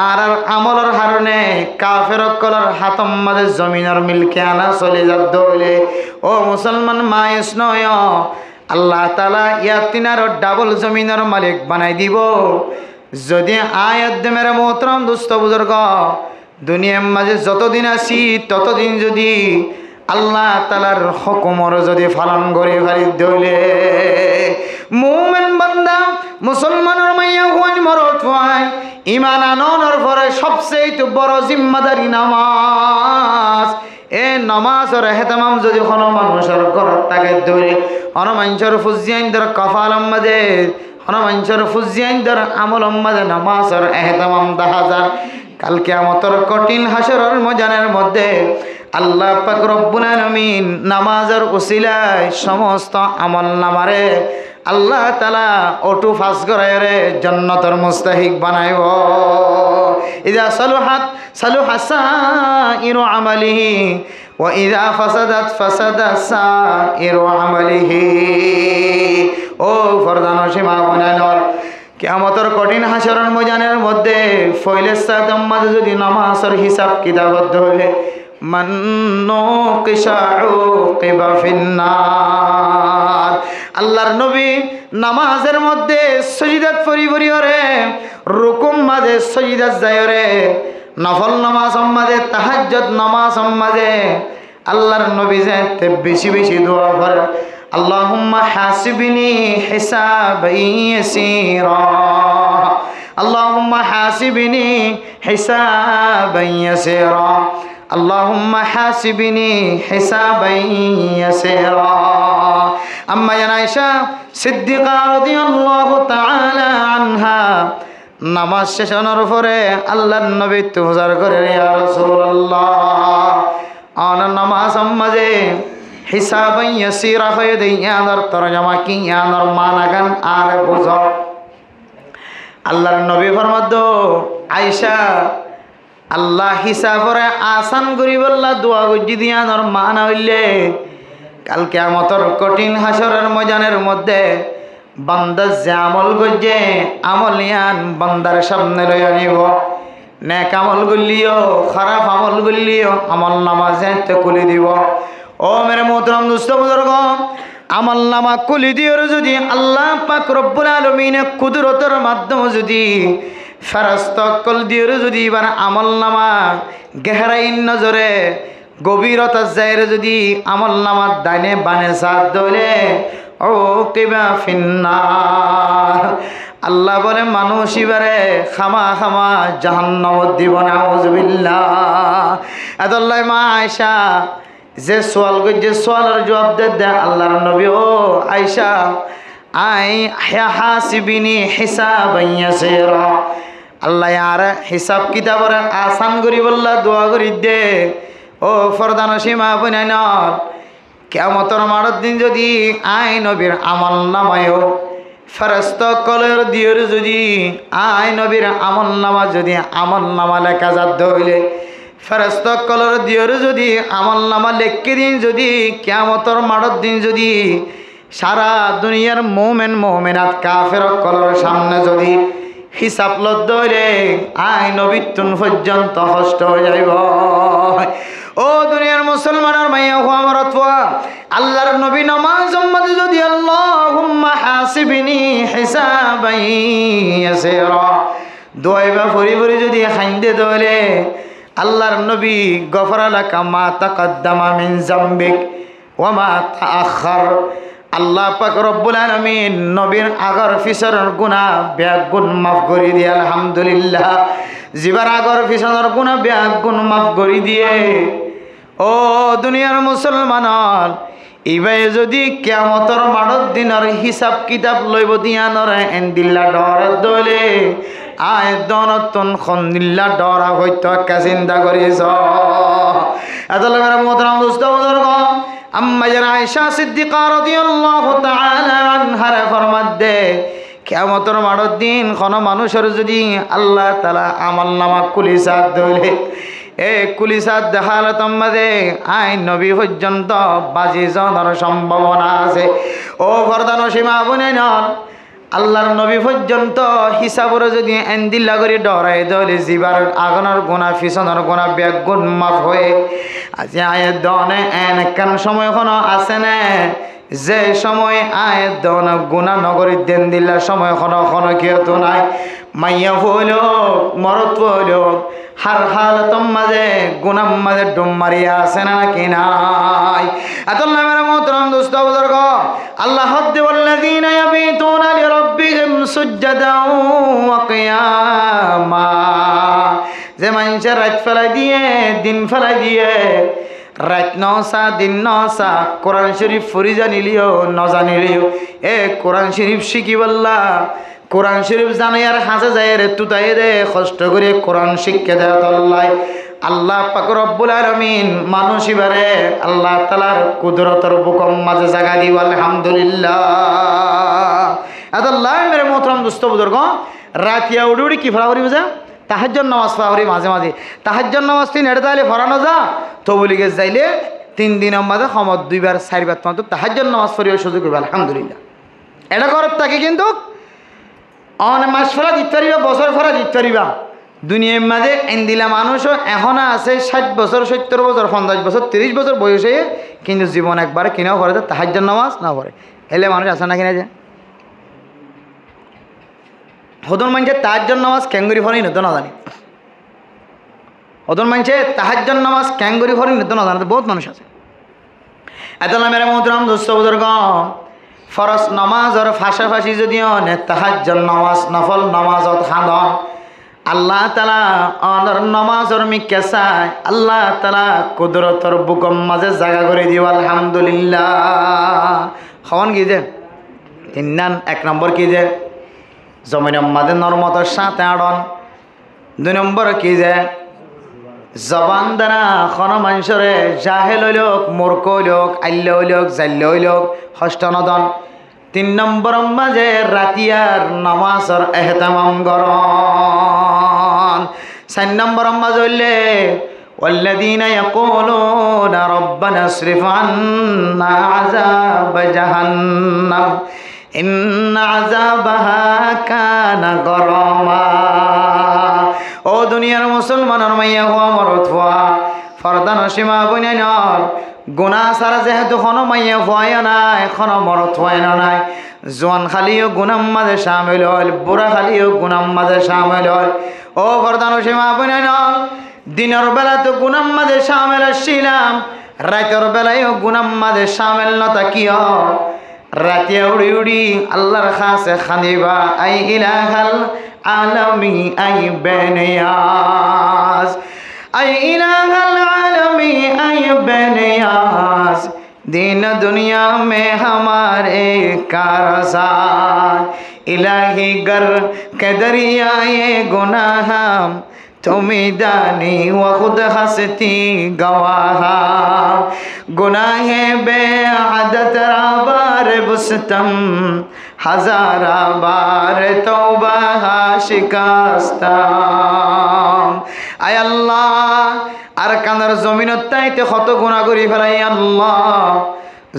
আর আমলের হারণে কাফের কলার হাতম মাঝে জমিনের মিলকে আনা চলে যা দৌড়ে ও মুসলমান মায়েস নয় আল্লাহ তাআলা ইয়াতিনার ডাবল জমিনের মালিক বানাই দিব যদি আয়াত মেরে মোহতরম দুস্থ বুজুর্গ দুনিয়ার মাঝে যতদিন আছি ততদিন যদি আল্লাহ তাআলার হুকুমর যদি পালন করে ভারি দলে মুমিন বান্দা মুসলমানের মাইয়া হওয়াই মরত হয় ঈমান আননের পরে সবচেয়ে বড় জিম্মাদারি নামাজ এ নামাজের ইহতিমাম যদি কোনো মানুষের ঘরত থাকে ধরে অন মানুষের ফুজিয়াইনদের কপালম মাঝে অন মানুষের ফুজিয়াইনদের আমলম মাঝে নামাজের ইহতিমাম দেখা যায় কাল কিয়ামতের কঠিন হাসরের ময়দানের মধ্যে আল্লাহ পাক রব্বুল আলামিন নামাজের উসিলায় সমস্ত আমল নামারে আল্লাহ তাআলা অটো ফাস করায়রে জান্নাতের মুস্তাহিক বানাইব ইযা সালুহাত সালুহা সাইরু আমালিহি ওয়া ইযা ফাসাদাত ফাসাদা সাইরু আমালিহি ও ফরদান সীমা বানানোর কিয়ামতের কঠিন হাসরের ময়দানের মধ্যে ফয়লের সাথে মাঝে যদি নামাজের হিসাব কিতাবত হইলে মান নুকিশা উকিবা ফিন্নার আল্লাহর নবী নামাজের মধ্যে সজদাত পরি ওরে রুকুম মাঝে সজদাত যায় রে নফল নামাজ মাঝে তাহাজ্জুদ নামাজ মাঝে আল্লাহর নবী যে বেশি বেশি দোয়া করে আল্লাহুম্মা হাসিবনি হিসাবান ইয়াসীরা আল্লাহুম্মা হাসিবনি হিসাবান ইয়াসীরা আল্লাহুম্মা হাসিবনি হিসাবান ইয়াসীরা আম্মা আয়েশা সিদ্দিকা রাদিয়াল্লাহু তাআলা আনহা নামাজ শেষ হওয়ার পরে আল্লাহর নবী তুজার করে ইয়া রাসূলুল্লাহ আন নামাজ মাঝে হিসাবান ইয়াসীরা হয়ে দেয়ার তরজমা কি ইয়ার মানাগান আর বুঝো আল্লাহর নবী ফরমাতো আয়েশা আল্লাহ হিসাবরে আসান করি বললা দোয়া গজি দিয়ানোর মান হইলে কাল কিয়ামতের কঠিন হাসরের ময়দানের মধ্যে বান্দা যে আমল গজে আমল ইয়ান বান্দার সামনে লই আনিব নেক আমল গলিও খারাপ আমল গলিও আমল নামাজে তে খুলে দিব ও মেরে মোহতরম দোস্ত বুজুর্গ আমল নামা খুলে দিওর যদি আল্লাহ পাক রব্বুল আলামিন কুদরতের মাধ্যমে যদি ফেরেশতা কল দিওর যদি এবার আমল নামা গহরাইন নজরে গভীরতা যায়রে যদি আমল নামা ডাইনে বানে সাথ ধরে ও কিবা ফিন্নার আল্লাহ বলে মানুষ এবারে খামা খামা জাহান্নামত দিব নাউযুবিল্লাহ আদাল্লাহ মা আয়েশা যে সোয়াল যে সোয়ালের জবাব দে আল্লাহর নবী ও আয়েশা আই হাসিবিনি হিসাবান ইয়াসীরা আল্লাহ আর হিসাব কিতাবর আসান করি বললা দোয়া করি দে ও ফরদান সীমা বনাইনর কিয়ামতের মাঠের দিন যদি আই নবীর আমল নামায় ফেরেশতা কলের দিওর যদি আই নবীর আমল নামা যদি আমল নামা লেখা যাত হইলে ফেরেশতা কলের দিওর যদি আমল নামা লেখকে দিন যদি কিয়ামতের মাঠের দিন যদি সারা দুনিয়ার মুমিন মুমিনাত কাফের কলের সামনে যদি হিসাব লদ্দ হইলে আই নবী তুন পর্যন্ত কষ্ট হয়ে যাইব ও দুনিয়ার মুসলমানের মাইয়া আমার অথবা আল্লাহর নবী নামাজ মাঝে যদি আল্লাহুম্মা হাসিবনি হিসাবান ইয়াসীরা দোয়াইবা ফরি ফরি যদি খাইন্দে দলে আল্লাহর নবী গফরা লাকা মা তাকদ্দামা মিন যামবিক ওয়া মা তাআখার আল্লাহ পাক রব্বুল আলামিন নবীর আগর পিছনের গুনাহ ব্যাগ গুণ মাফ করে দিয়ে আলহামদুলিল্লাহ জিবার আগর পিছনের গুনাহ ব্যাগ গুণ মাফ করে দিয়ে ও দুনিয়ার মুসলমান ইবাই যদি কিয়ামতের মাঠৰ দিনৰ হিসাব কিতাব লইব দিয়ানৰ এন্দিল্লা ডৰত দলে আয় দনতন খন্দিল্লা ডরা হইতো একটা চিন্তা করিস এতলে মেরা মোহতারাম দোস্ত বুজুর্গ আম্মা জান আয়েশা সিদ্দিকা রাদিয়াল্লাহু তাআলা আনহার ফরমাত দে কিয়ামতের মাঠৰ দিন কোন মানুষের যদি আল্লাহ তাআলা আমলনামা কুলিসাত দলে কুলিসাত দেখালে তোমাদের আইন নবী পর্যন্ত বাজি জনের সম্ভাবনা আছে ও ফরদান সীমা বনে নন আল্লাহর নবী পর্যন্ত হিসাবর যদি এন্দিল্লা করে ডরাই দলে জিবার আগনের গোনা পিছনের গোনা ব্যাগ গুণ মাফ হয়ে আজি আয়ের দনে এন একখান সময় কোনো আছে না যে সময় আয়ের দন গুণা নগরীর দেন দিল্লার সময় কোনো কেউ তো নাই মাইয়া ফলোক মরত ফলোক হার হালতম মাঝে গুনাম মাঝে ডুম মারিয়া আছে না কি নাই আতাল্লাহ মেরা মোহতারাম দোস্ত বুজুর্গ আল্লাহ হদ্দে ওয়াল্লাযীনা ইয়াবিতুনা লিরাব্বিহিম সুজদাও ওয়া কিয়ামা যে মানুষে রাত ফেলাই দিয়ে দিন ফেলাই দিয়ে রাত নসা দিন নসা কোরআন শরীফ ফুরি জানিলিও ন জানিলিও কোরআন শরীফ শিখি বললা কোরআন শরীফ জানে আর হাসে যায় রে তুতাই দে কষ্ট করে কোরআন শিক্ষা দেয় তল্লাই আল্লাহ পাক রব্বুল আলামিন মানুষ ইবারে আল্লাহ তাআলার কুদরতের বুকম মাঝে জায়গা দিব আলহামদুলিল্লাহ আল্লাহ মেরে মোহতারাম দোস্ত বুজুর্গ রাতিয়া উড়ি কি ফরা করি বুঝা তাহাজ্জুদ নামাজ পড়ি মাঝে মাঝে তাহাজ্জুদ নামাজ তিন এটা তাইলে ফরানো যা তবলিগে যাইলে 3 দিনের মাঝে সমত 2 বার 4 বার তো তাহাজ্জুদ নামাজ পড়িও সুযোগ হবে আলহামদুলিল্লাহ এটা করত থাকে কিন্তু অন মাস ফেরা দিতে পারিবা বছর ফেরা দিতে পারিবা দুনিয়ার মাঝে এন্দিলা মানুষও এখনো আছে 60 বছর 70 বছর 50 বছর 30 বছর বয়সে কিন্তু জীবন একবার কিনাও করে তাহাজ্জুদ নামাজ না পড়ে এলে মানুষ আছে না কিনা যে হদন মানছে তাহাজ্জুদ নামাজ ক্যাঙ্গুরি ফরি নতো না জানি হদন মানছে তাহাজ্জুদ নামাজ ক্যাঙ্গুরি ফরি নতো না জানি বহুত মানুষ আছে এতলা মেরে মোহতারাম দোস্ত বুজুর্গ ফরজ নামাজর ফাঁসাফাঁসি যদিও নে তাহাজ্জুদ নামাজ নফল নামাজত খাদন আল্লাহ তাআলা অনর নামাজর মিকে চায় আল্লাহ তাআলা কুদরতর বুকম মাঝে জায়গা করে দিব আলহামদুলিল্লাহ হন কি যে 1 নম্বর কি যে জমিনের মাঝে নরমতর সাথে আড়ন 2 নম্বর কি যে জবান দ্বারা কোন মানুষরে জাহেল হইলক মূর্খ হইলক আল্য হইলক জাল্য হইলক হস্ত নদন 3 নম্বর মাঝে রাতিয়ার নামাজর এহতামাম গরন 4 নম্বর মাঝে হইলে والذين يقولون ربنا اصرف عنا عذاب جهنم إن عذابها كان غراما ও দুনিয়ার মুসলমানের মাইয়া হওয়া মরত হওয়া ফরদান সীমা বইনার গুণা সারা যেহেতু কোনো মাইয়া হওয়াই নাই কোনো মরত হওয়াই নাই জোয়ান খালিও গুনাম মাঝে সামিল হল বুড়া খালিও গুনাম মাঝে সামিল হল ও ফরদান সীমা বইনার দিনের বেলা তো গুনাম মাঝে সামিল আসছিলাম রাতের বেলায়ও গুনাম মাঝে সামিল নতা কিয় রাতিয়া উড়ি উড়ি আল্লাহর খাসে খানিবা আই ইলাহাল আলামি আই বেনিয়াজ আই ইলাহাল আলামি আই বেনিয়াজ दिन दुनिया में हमारे कारसाज इलाही गर के दरियाए गुनाह तुम्हें दानी व खुद हंसती गवाह गुनाहे बेअदत राबार बुस्तम हजारा बार तौबा शिकस्तम आय अल्लाह আর কানার জমিনত তাইতে কত গুণা করি ফেলাই আল্লাহ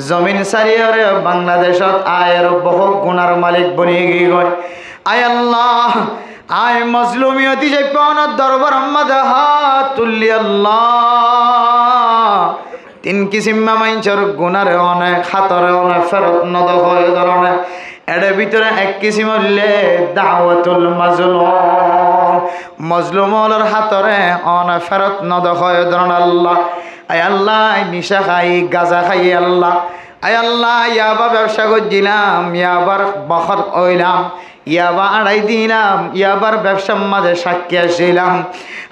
জমিন সারিয়ারে বাংলাদেশত আয়ের বহু গুণার মালিক বনি গই আয় আল্লাহ আয় মজলুমিয়তি যে পাওনার দরবার আম্মাদে হাত তুললি আল্লাহ 3 কিসিম মাইনচর গুণারে অনেক হাতরে অনেক ফেরত নদ হয়ে ধরনে এর ভিতরে 1 কিসিম হইলে দাওয়াতুল মাজলুম মজলুমর হাতরে অনেক ফেরত নদ হয়ে ধরন আল্লাহ আয় আল্লাহ নিশা খাই গাঁজা খাই আল্লাহ আয় আল্লাহ ইয়াবা ব্যবসা করছিলাম, ইয়াবার বখর হইলাম, ইয়াবা আড়াই দিলাম, ইয়াবার ব্যবসার মাঝে সাক্ষী আসছিলাম।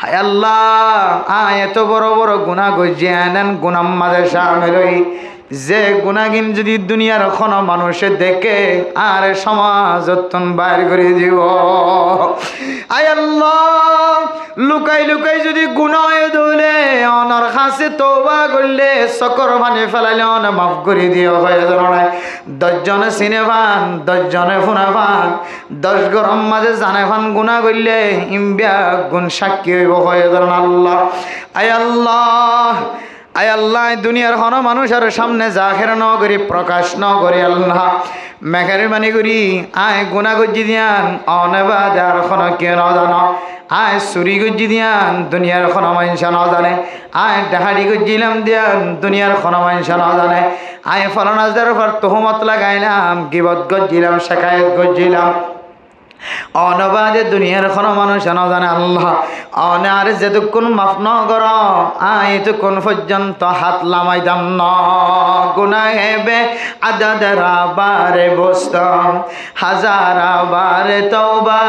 হায় আল্লাহ এত বড় বড় গুনাহ গজিয়ে আনেন গুনার মাঝে সামিল হই, যে গুনাহগিন যদি দুনিয়ার কোনো মানুষে দেখে আর সমাজত বাইর করে দিব। আয় আল্লাহ লুকাই লুকাই যদি গুনাহ ধরে অনর কাছে তওবা করলে চকর বানি ফেলাইলে অন মাফ করে দিও হয়ে ধরনের 10 জনে চিনে পান, 10 জনে শুনা পান, 10 গরম মাঝে জানে পান গুনাহ করলে ইম্বিয়া গুণ সাক্ষী হইব হয়ে ধরন আল্লাহ। আয় আল্লাহ আয় আল্লাহ দুনিয়ার হন মানুষের সামনে জাহের ন করি প্রকাশ ন করি আল্লাহ মেঘেরবানি করি আয় গুনা গজ্জি দিয়ান অনেবাদ আর খন কে ন জানো, আয় চুরি গজ্জি দিয়ান দুনিয়ার খন মানুষ ন জানে, আয় ডাহাড়ি গজ্জিলাম দিয়ান দুনিয়ার খন মানুষ ন জানে, আয় ফলনাজদের উপর তহমত লাগাইলাম, গিবত গজ্জিলাম, শেখায়ত গজ্জিলাম, অনবাদে দুনিয়ার কোনো মানুষ না জানে আল্লাহ। অনে আর যেতক্ষণ মাফ ন কর আয় এতক্ষণ পর্যন্ত হাত লামাইতাম ন গুনাহ হেবে আদাদারা বারে বসতাম, হাজারা বারে তওবা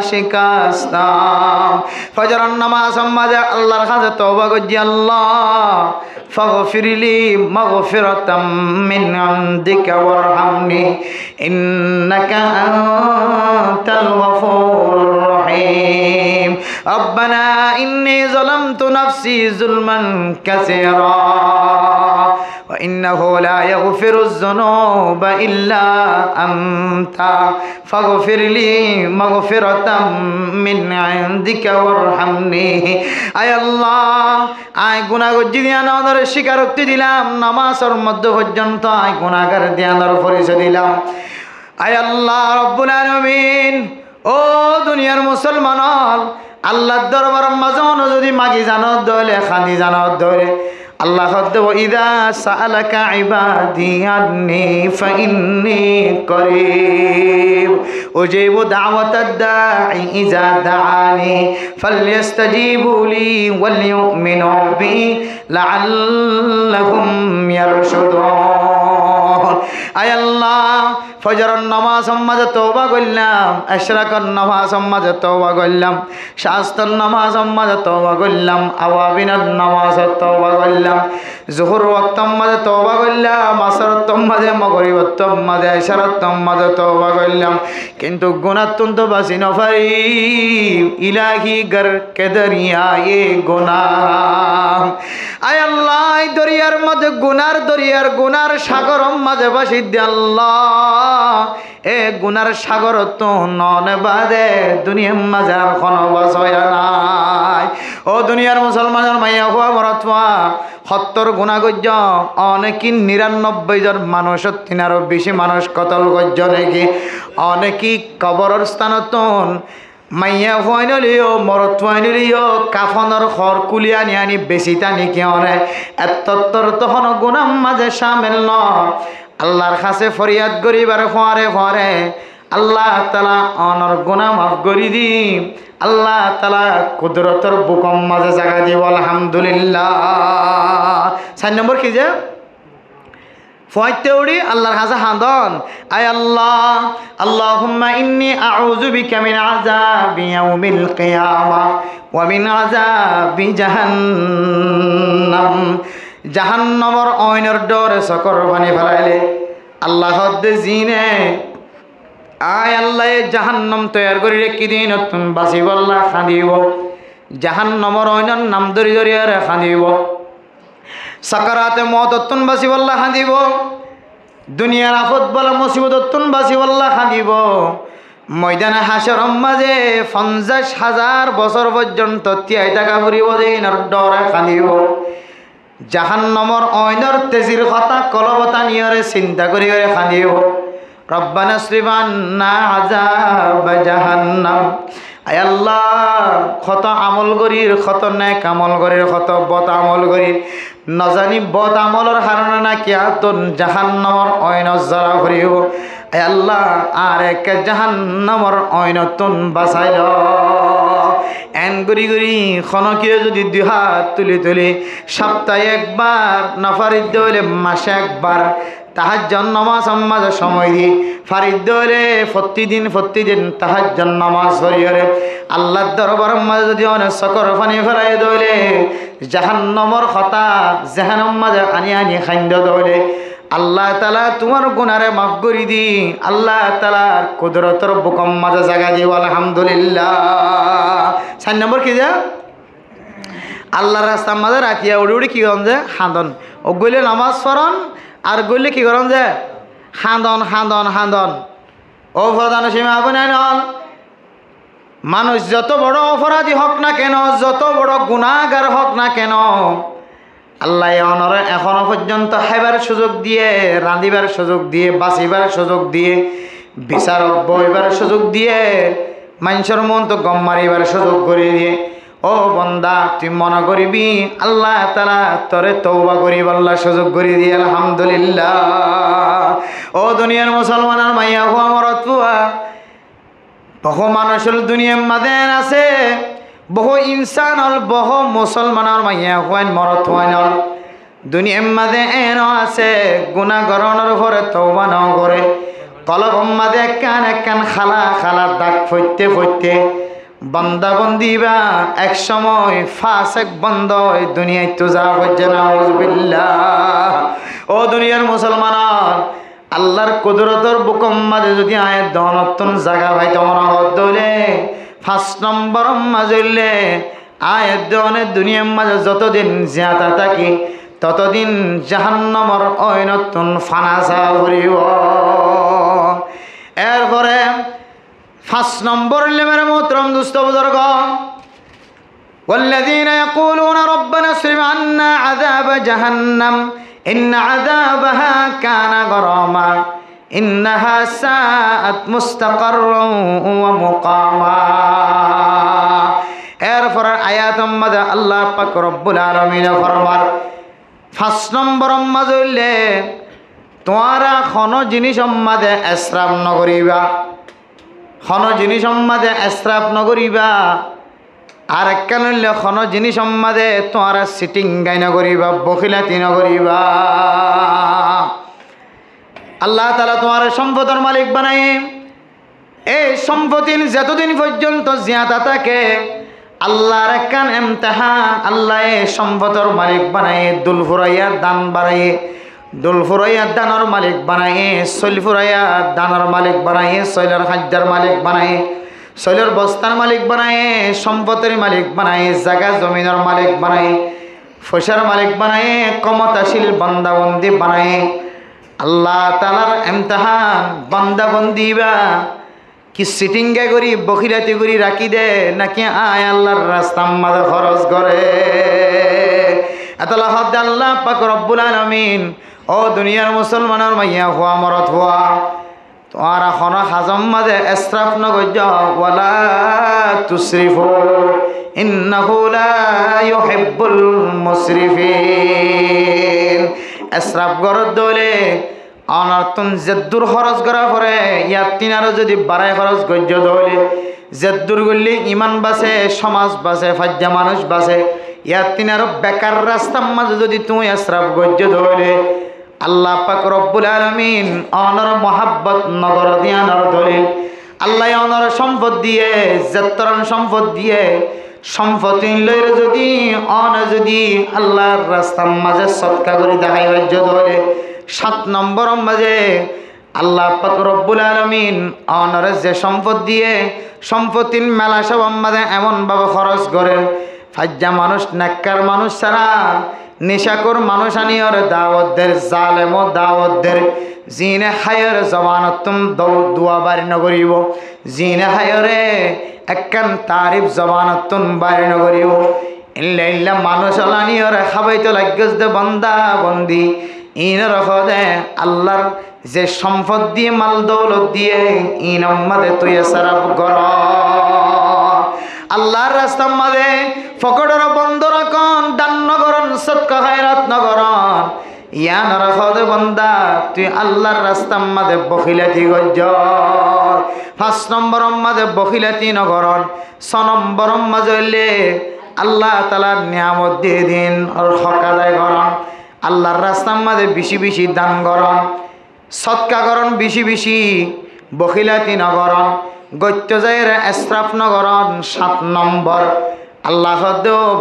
শিকাস্তাম। ফজরের নামাজ সম্মাদে আল্লাহর কাছে তওবা করছি, আল্লাহ ফাগফিরলি মাগফিরাতাম মিন ইনদিকা ওয়ারহামনি ইন্নাকা আনতাল গফুরুর রহিম। রব্বানা ইন্নী যালামতু নাফসি যুলমান কাসীরা ওয়া ইন্নাহু লা ইয়াগফিরুয যুনুবা ইল্লা আনতা ফাগফিরলি মাগফিরাতাম মিন ইনদিকা ওয়ারহামনি। আয় আল্লাহ আয় গুনাহ গজ্জি দিয়ানোর স্বীকারোক্তি দিলাম, নামাজের মধ্যে পর্যন্ত আয় গুনাহগার দিয়ানোর পরিচয় দিলাম। আয় আল্লাহ রব্বুল আলামিন ও দুনিয়ার মুসলমান আল্লাহর দরবারের মাঝে যদি মাগি জানত দলে খানি জানত দলে আল্লাহ হদ্দে ইদা সালাকা ইবাদি আন্নি ফাইন্নি করিব উজিবু দাওয়াতাদ দাঈ ইজা দাআনি ফালইস্তাজিবু লি ওয়াল ইউমিনু বি লাআল্লাহুম ইয়ারশুদুন। আয় আল্লাহ ফজরের নামাজ মাঝে তওবা করলাম, ইশরাকের নামাজ মাঝে তওবা করলাম, শাস্ত্রের নামাজ মাঝে তওবা করলাম, আওয়াবিনের নামাজ তওবা করলাম, জোহর ওয়াক্ত মাঝে তওবা করলাম, আসর মাঝে, মাগরিব মাঝে, ইশারাত মাঝে তওবা করলাম, কিন্তু গুনাহ তো বাঁচি নপারি। ইলাহি গর কে দরিয়ায়ে গুনাহ। আয় আল্লাহ দরিয়ার মাঝে গুনার সাগর মাঝে বাসি দে আল্লাহ। এ গুনার সাগর তো নন বাদে দুনিয়ার মাঝে আর কোনো বাসয় নাই। ও দুনিয়ার মুসলমানের মাইয়া হওয়া মরতওয়া 70 গুনাহ গজ্জ অনেকি 99 জন মানুষ, তিনারও বেশি মানুষ কতল গজ্জ নাকি অনেকি কবরের স্থানতন মাইয়া ফাইনালিও মরত ফাইনালিও কাফনের খর কুলিয়া নিয়ানি বেশি টানি কেনে এত্তর তখন গুনাম মাঝে সামিল ন। আল্লাহর কাছে ফরিয়াদ করিবার ফরে ফরে আল্লাহ তাআলা অনর গুনাহ মাফ করি দি। আল্লাহ তাআলা কুদরতের বুকম মাঝে জায়গা দিব আলহামদুলিল্লাহ। 4 নম্বর কি যে ফয়তেউড়ি আল্লাহর কাছে হাদন। আয় আল্লাহ আল্লাহুম্মা ইন্নী আউযু বিকা মিন আযাবি ইয়াউমিল কিয়ামা ওয়া মিন আযাবি জাহান্নাম। জাহান্নামের আইনের ডরে সকর বানি ফেলাইলে আল্লাহ হদ্দে জিনে আয় আল্লাহ জাহান্নাম তৈয়ার করি রেখে দিন নতুন বাঁচিব আল্লাহ খাঁদিব। জাহান্নামের আইনের নাম ধরি ধরি আর খাঁদিব। সাকারাতে মত অত্যন বাসি বল্লা খাঁদিব। দুনিয়ার আফত বলা মুসিবত অত্যন বাসি বল্লা খাঁদিব। ময়দানে হাসর মাঝে 50,000 বছর পর্যন্ত তিয়াই টাকা ফুরিব দিন ডরে খাঁদিব। জাহান্নামের আইনের তেজির কথা কলবতা নিয়রে চিন্তা করি করে খাঁদিব। রব্বানা সরিফ আন্না আযাব জাহান্নাম। আয় আল্লাহ কত আমল করির, কত নেক আমল করির, কত বদ আমল করির, নজানি বদ আমলের কারণে না কি আতন জাহান্নামের আইন জরা করিব। আয় আল্লাহ আর এক জাহান্নামের আইনতন বাঁচাইল। এন করি করি খনকে যদি 2 হাত তুলি তুলি সপ্তাহে একবার, নফারিতে হইলে মাসে একবার তাহাজ্জুদ নামাজ মাঝে সময় দি ফারিদ দলে প্রতিদিন তাহাজ্জুদ নামাজ পড়িরে আল্লাহর দরবার মাঝে যদি অনেক সকর পানি ফেলাই দলে জাহান্নামের কথা জাহান্নাম মাঝে আনি খাইন্দ দলে আল্লাহ তাআলা তোমার গুনারে মাফ করে দি আল্লাহ তাআলার কুদরতের বুকম মাঝে জায়গা দিও আলহামদুলিল্লাহ 4 নম্বর কি যা আল্লাহর রাস্তার মাঝে রাখিয়া উড়ি কি করেন যে হাঁদন ও গইলে নামাজ পড়ন আর গইলে কি করেন যে হাঁদন ও প্রধান সীমা আপনি নন মানুষ যত বড় অপরাধী হোক না কেন যত বড় গুনাহগার হোক না কেন আল্লাহ অনরে এখনো পর্যন্ত খাইবার সুযোগ দিয়ে রাঁধিবার সুযোগ দিয়ে বাঁচিবার সুযোগ দিয়ে বিচারক বইবার সুযোগ দিয়ে মানুষের মন তো গম মারিবার সুযোগ করে দিয়ে ও বন্দা তুই মনে করিবি আল্লাহ তাআলা তোরে তওবা করিব আল্লাহ সুযোগ করে দিয়ে আলহামদুলিল্লাহ ও দুনিয়ার মুসলমানের মাইয়া হো আমার তুয়া বহু মানুষের দুনিয়ার মাঝে আছে বহু ইনসান হল বহু মুসলমানের মাইয়া হইন মরত হইন দুনিয়ার মাঝে এন আছে গুনাহ গরনের উপরে তওবা ন করে কলব মাঝে কান খালা দাগ ফইতে বন্দা বন্দিবা এক সময় ফাসেক বন্ধ দুনিয়ায় তো যা হচ্ছে নাউজুবিল্লাহ ও দুনিয়ার মুসলমান আল্লাহর কুদরতের বুকম মাঝে যদি আয়াত দনতন জায়গা ভাই তোমরা হদলে 5 নম্বর মাঝলে আয়াত দনে দুনিয়ার মাঝে যতদিন জিয়াতা থাকি ততদিন জাহান্নামের অয়নতন ফানাসা করিব এরপরে 5 নম্বর লেমের মোহতরম দুস্থ বুজুর্গ والذين يقولون ربنا اصرف عنا عذاب جهنم إن عذابها كان غراما إنها ساءت مستقرا ومقاما এরপর আয়াত মধ্যে আল্লাহ পাক রব্বুল আলামিন ফরমান 5 নম্বর মজলে তোমরা কোনো জিনিস মধ্যে ইসরাফ ন করিবা কোনো জিনিস মাঝে ইসরাফ নকরিবা আর একখান হইলে কোনো জিনিস মাঝে তোমরা সিটিং গাই নকরিবা বখিলাতি নকরিবা আল্লাহ তাআলা তোমার সম্পদের মালিক বানাই এই সম্পত্তির যতদিন পর্যন্ত জিয়াদা থাকে আল্লাহর একখান ইমতিহান আল্লাহ এই সম্পদের মালিক বানাই দুল ফুরাইয়া দান বাড়াই দুল ফুরাইয়া দানের মালিক বানাই সৈল ফুরাইয়া দানের মালিক বানাই সৈলের খাদ্যের মালিক বানাই সৈলের বস্তার মালিক বানাই সম্পদের মালিক বানাই জায়গা জমিনের মালিক বানাই ফসার মালিক বানাই ক্ষমতাশীল বান্দাবন্দি বানাই আল্লাহ তাআলার ইমতিহান বান্দাবন্দি বা কি সিটিংগে করি বখিরাতি করি রাখি দে নাকি আয় আল্লাহর রাস্তার মাঝে খরচ করে আতালা হদ আল্লাহ পাক রব্বুল আলামিন ও দুনিয়ার মুসলমানের মাইয়া হওয়া মরত হওয়া তোমরা কোনো হাজম মাঝে ইসরাফ নগজ ওয়ালা তুসরিফু ইন্নাহু লা ইউহিব্বুল মুসরিফিন ইসরাফ গরদ দলে অনর্তন জেদ্দুর খরচ করা পরে ইয়াত তিনারও যদি বাড়াই খরচ গজ্য দলে জেদ্দুর করলে ইমান বাঁচে সমাজ বাঁচে ফাজ্জা মানুষ বাঁচে ইয়াত তিনারও বেকার রাস্তার মাঝে যদি তুমি ইসরাফ গজ্য দলে আল্লাহ পাক রব্বুল আলামিন অনর মোহাব্বত নগর দিয়ানর দলিল আল্লাহ অনর সম্পদ দিয়ে জেত্তরন সম্পদ দিয়ে সম্পত্তি লইরে যদি আল্লাহর রাস্তার মাঝে সৎকা করে দেখাই বাজ্য দলে 7 নম্বর মাঝে আল্লাহ পাক রব্বুল আলামিন অনরে যে সম্পদ দিয়ে সম্পত্তির মেলা সব মাঝে এমনভাবে খরচ করেন ফাজ্জা মানুষ নেককার মানুষ ছাড়া নেশাকর মানুষ আনিয়র দাওয়াতদের জালেম দাওয়াতদের জিনে হায়র জবানতুম দুয়া বাড়ি নগরিব জিনে হায়রে একখান তারিফ জবানতুন বাড়ি নগরিব ইল্লা ইল্লা মানুষ আনিয়র খাবাইতে লাগছ দে বান্দা বন্দি ইন রখদে আল্লাহর যে সম্পদ দিয়ে মাল দৌলত দিয়ে ইন মাদে তুই সারাফ কর আল্লাহর রাস্তার মাঝে ফকড়ের বন্ধ রাখন দান নগরণ সৎকা খায়রাত নগরণ ইয়ান রাখদে বন্দা তুই আল্লাহর রাস্তার মাঝে বখিলাতি গজ্জ 5 নম্বর মাঝে বখিলাতি নগরণ 6 নম্বর মাঝে আল্লাহ তাআলার নিয়ামত দিয়ে দিন আর হক আদায় করন আল্লাহর রাস্তার মাঝে বেশি বেশি দান করন সৎকাকরণ বেশি বেশি, বখিলাতি নগরণ, গত্যজায়ের এসরাফ নগরণ। 7 নম্বর আল্লাহ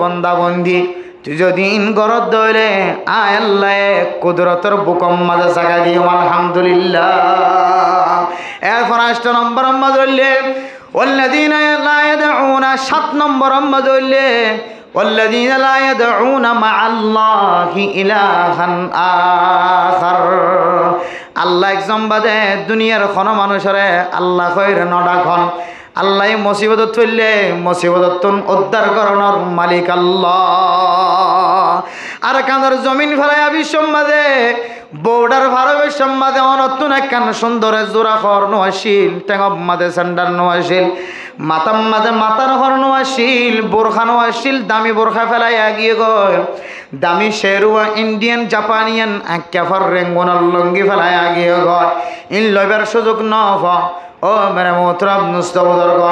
বন্দা বন্দি তুই যদি ইন গরত দইলে আয় আল্লাহ কুদরতর বুকম মাঝে জায়গা দিও আলহামদুলিল্লাহ। এরপর 8 নম্বর আম্মা ধরলে والذين لا يدعون 7 নম্বর আম্মা ধরলে والذين لا يدعون مع الله إلها آخر। আল্লাহ একজন বাদে দুনিয়ার কোনো মানুষরে আল্লাহ কইরে নডাখন। আল্লাহ মুসিবত থইলে মুসিবত উদ্ধার করানোর মালিক আল্লাহ। আর কাঁদর জমিন ফেলাইয়া বিশ্বম্বাদে বর্ডার ভারবের সম্বাদে অনতুন একখান সুন্দরে জোড়া হর নোয়াশিল, টেঙব মাদে সেন্ডার নোয়াশিল, মাতাম মাদে মাতার হর নোয়াশিল, বোরখা নোয়াশিল, দামি বোরখা ফেলাইয়া গিয়ে গয় দামি শেরুয়া ইন্ডিয়ান জাপানিয়ান ক্যাফার রেঙ্গনার লঙ্গি ফেলাইয়া গিয়ে গয় ইন লইবার সুযোগ ন ও মেরে মোহতরম নুস্তবদর গ।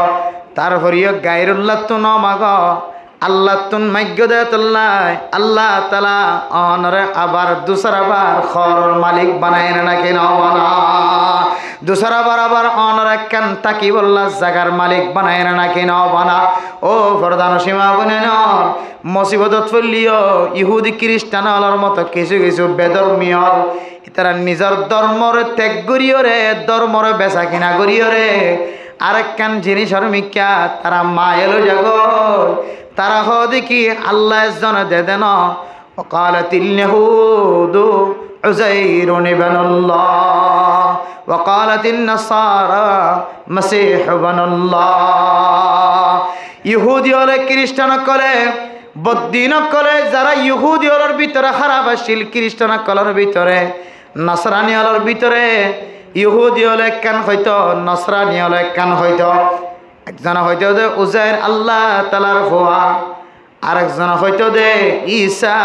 তারপরিও গায়রুল্লাহ তো ন মাগ আল্লাহ তুন মাগ্য দেতুল্লাহ আল্লাহ তালা অনরে আবার দুসরাবার খরর মালিক বানায় নাকি ন বানা, দুসরাবার আবার অনর একখান তাকি বললা জাগার মালিক বানায় নাকি ন বানা। ও প্রধান সীমা বনে ন মুসিবতত ফলিও ইহুদি খ্রিস্টান হলার মতো কিছু কিছু বেধর্মীয় তারা নিজের ধর্মরে ত্যাগ করিও রে, ধর্মরে বেচা কিনা করিও রে। আরেকখান জিনিসের মিক্কা তারা মায়েলো জাগ তারা হ দেখি আল্লাহ জন দে দেন ওকালাতিল ইয়াহুদু উযাইরুন ইবনুল্লাহ ওয়াকালাতিন নাসারা মাসীহ ইবনুল্লাহ। ইহুদি হলে খ্রিস্টান কলে বদ্দিন কলে যারা ইহুদি হলের ভিতরে খারাপ আসছিল, খ্রিস্টান কলের ভিতরে নসরানি হলের ভিতরে ইহুদি হলে কান হইতো, নসরানি হলে কান হইতো। একজন হইতো দে উজাইর আল্লাহ তালার ফুয়া, আরেকজন হইতো দে ঈসা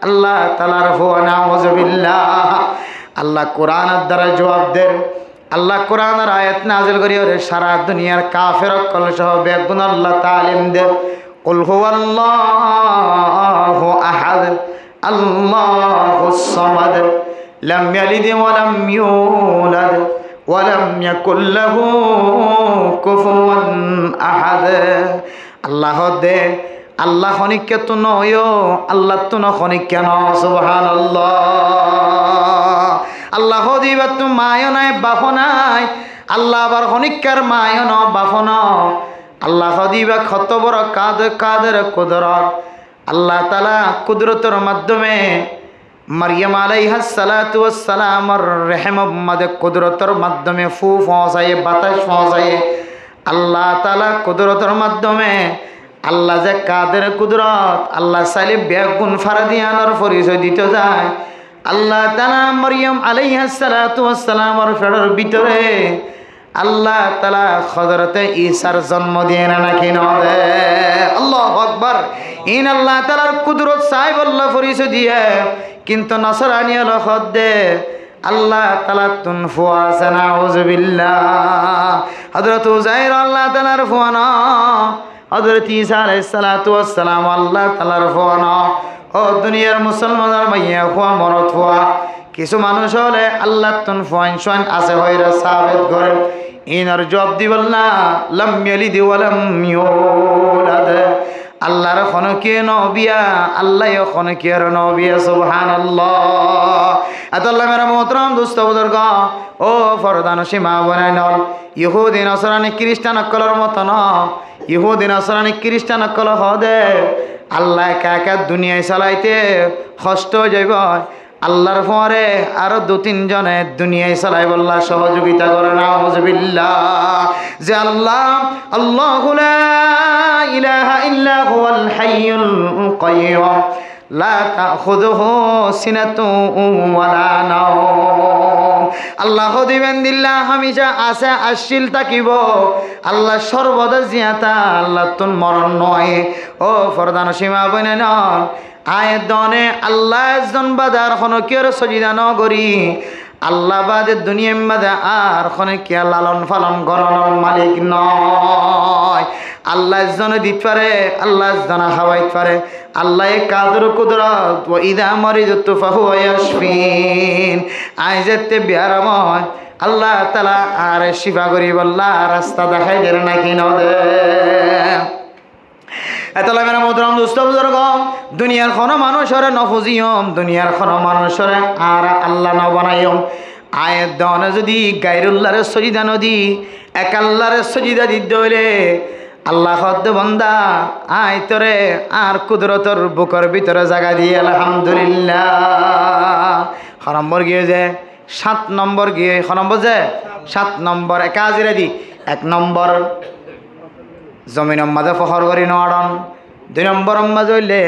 আল্লাহ তালার ফুয়া। নাউযুবিল্লাহ। আল্লাহ কোরআনের দ্বারা জবাব দেন। আল্লাহ কোরআনের আয়াত নাযিল করি ওরে সারা দুনিয়ার কাফের কল সহ বেগুন আল্লাহ তালিম দে। কুল হুয়াল্লাহু আহাদ আল্লাহুস সামাদ লাম ইয়ালিদ ওয়া লাম ইউলাদ ওয়া লাম ইয়াকুল লাহু কুফুয়ান আহাদ। আল্লাহ দে আল্লাহ খনিকে তো নয়, আল্লাহ তো ন খনিকে ন। সুবহানাল্লাহ। আল্লাহ দিবা তো মায় নাই বাপ নাই, আল্লাহ আবার খনিকার মায় ন বাপ ন। আল্লাহ দিবা কত বড় কাদের কুদরত। আল্লাহ তাআলা কুদরতের মাধ্যমে মারিয়াম আলাইহিস সালাতু ওয়াস সালামর রহম মাদে কুদরতের মাধ্যমে ফু ফসায়ে বাতাস ফসায়ে আল্লাহ তাআলা কুদরতের মাধ্যমে আল্লাহ যে কাদের কুদরত আল্লাহ চাইলে বেগুন ফারাদিয়ানোর পরিচয় দিতে যায়। আল্লাহ তাআলা মারিয়াম আলাইহিস সালাতু ওয়াস সালামর ফেডার ভিতরে আল্লাহ তাআলা হযরতে ঈসার জন্ম দিয়ে নাকি ন দে। আল্লাহু আকবার। ইন আল্লাহ তাআলার কুদরত সাহেব আল্লাহ পরিচয় দিয়ে কিন্তু নসরানি হলো খদ্দে আল্লাহ তাআলা তুন ফুয়া আছে। নাউযুবিল্লাহ। হযরত উযাইর আল্লাহ তাআলার ফুয়া না, হযরত ঈসা আলাইহিস সালাতু ওয়াস সালাম আল্লাহ তাআলার ফুয়া না। ও দুনিয়ার মুসলমানের মাইয়া ফুয়া মরদ ফুয়া। কিছু মানুষ হলে আল্লাহ তুন ফুয়াইন সোয়াইন আছে হইরা সাবেত করে ইনার জবাব দিবল না লাম ইয়ালিদ ওয়া লাম ইউলাদ। আল্লাহর খনকে নবিয়া, আল্লাহ খনকে নবিয়া। সুবহানাল্লাহ। আল্লাহ মেরা মোহতরম দোস্ত বুজুর্গ ও ফরদান সীমা বনাই নল ইহুদি নসরানি খ্রিস্টান কলর মত ন। ইহুদি নসরানি খ্রিস্টান কল হদে আল্লাহ একা একা দুনিয়ায় চালাইতে কষ্ট যাইব। আল্লাহর পরে আরো 2-3 জনে দুনিয়ায় চালাই বল্লা সহযোগিতা করে। নাউযুবিল্লাহ। যে আল্লাহ আল্লাহু লা ইলাহা ইল্লা হুয়াল হাইয়ুল কাইয়্যুম লা তাখুযুহু সিনাতুন ওয়ালা নাওম। আল্লাহ দিবেন দিল্লাহ হামেশা আছে আসিল থাকিব। আল্লাহ সর্বদা জিয়াতা, আল্লাহ তুন মরণ নয়। ও ফরদান সীমা বনে নন আয় দনে আল্লাহ জন বাজার খনকিয়র সজিদা নগরী আল্লাহ বাদে দুনিয়ার মাঝে আর খনে কে লালন পালন করানোর মালিক নয়। আল্লাহ জনে দিতে পারে, আল্লাহ জনা হাওয়াইতে পারে, আল্লাহ কাদর কুদরত ও ইদা মারিদতু ফাহুয়া ইয়াশফিন। আইজেতে বিয়ারময় আল্লাহ তাআলা আর শিফা করিব, আল্লাহ রাস্তা দেখাই দেন নাকি নদে। এতলা মেরা মোহতারাম দোস্ত বুজুর্গ, দুনিয়ার কোনো মানুষের নফুজিয়ম, দুনিয়ার কোনো মানুষের আর আল্লাহ ন বানাইম। আয়ের দনে যদি গায়রুল্লাহরে সজিদা নদী এক আল্লাহরে সজিদা দিতে হইলে আল্লাহ হদ্দ বন্দা আয় তোরে আর কুদরতর বুকর ভিতরে জায়গা দিয়ে আলহামদুলিল্লাহ। খ নম্বর গিয়ে যে 7 নম্বর গিয়ে খ নম্বর যে 7 নম্বর একাজিরে দি 1 নম্বর জমিনের মাঝে ফখর করি নড়ন, 2 নম্বর মাঝে হইলে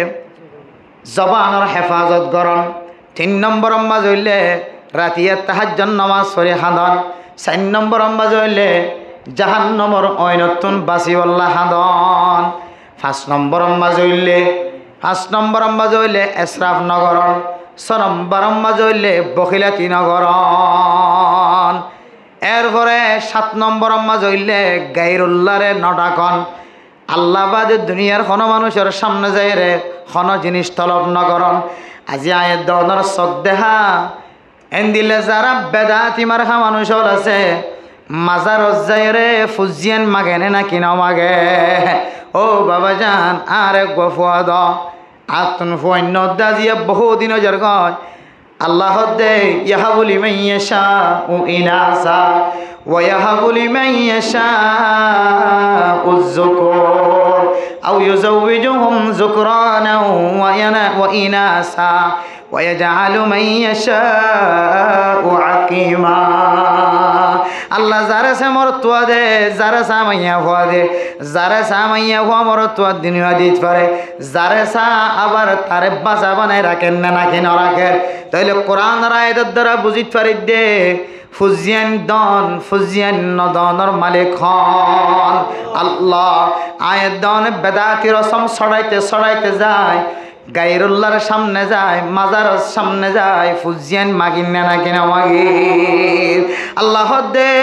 জবানের হেফাজত করন, 3 নম্বর মাঝে হইলে রাতিয়ে তাহাজ্জুদ নামাজ পড়ে হাঁদন, 4 নম্বর মাঝে হইলে জাহান্নামের অইনতুন বাসিওয়াল্লাহ হাঁদন, 5 নম্বর মাঝে হইলে এসরাফ নগরন, 6 নম্বর মাঝে হইলে বখিলাতি নগরন। এরপরে 7 নম্বর মাঝে হইলে গায়রুল্লাহরে নডাকন। আল্লাহ বাদে দুনিয়ার কোনো মানুষের সামনে যাই রে কোনো জিনিস তলব নগরন। আজি আয়ের দনের চোখ দেহা এন্দিলে যারা বেদাতি মার্খা মানুষ আছে মাজার যাই রে ফুজিয়ান মাগেনে নাকি নমাগে। ও বাবা জান আরে গফুয়া দ আতুন ফুয়ান্য দাজিয়া বহুদিন জর গয় আল্লাহ দে ইয়াহাবু লিমান ইয়াশাউ ইনাসা ওয়া ইয়াহাবু লিমান ইয়াশাউ যুকুর আও ইউযাওয়িজুহুম যুকরানা ওয়া ইনাসা ওয়া ইয়াজআলু মান ইয়াশাউ আকীমা। আল্লাহ যারা সে মরতুয়া দে, যারা সা মাইয়া হওয়া দে, যারা সা মাইয়া হওয়া মরতুয়া দুনিয়া দিতে পারে, যারা সা আবার তারে বাঁচা বানায় রাখেন না নাকি না রাখেন। তাইলে কোরআন আয়াতের দ্বারা বুঝিতে পারি দে ফুজিয়ান দন ফুজিয়ান নদনের মালিক হন আল্লাহ। আয়াত দন বেদাতি রসম ছড়াইতে যায়, গায়রুল্লাহর সামনে যায়, মাজারের সামনে যায়, ফুজিয়ান মাগিন না নাকি না মাগিন। আল্লাহ দে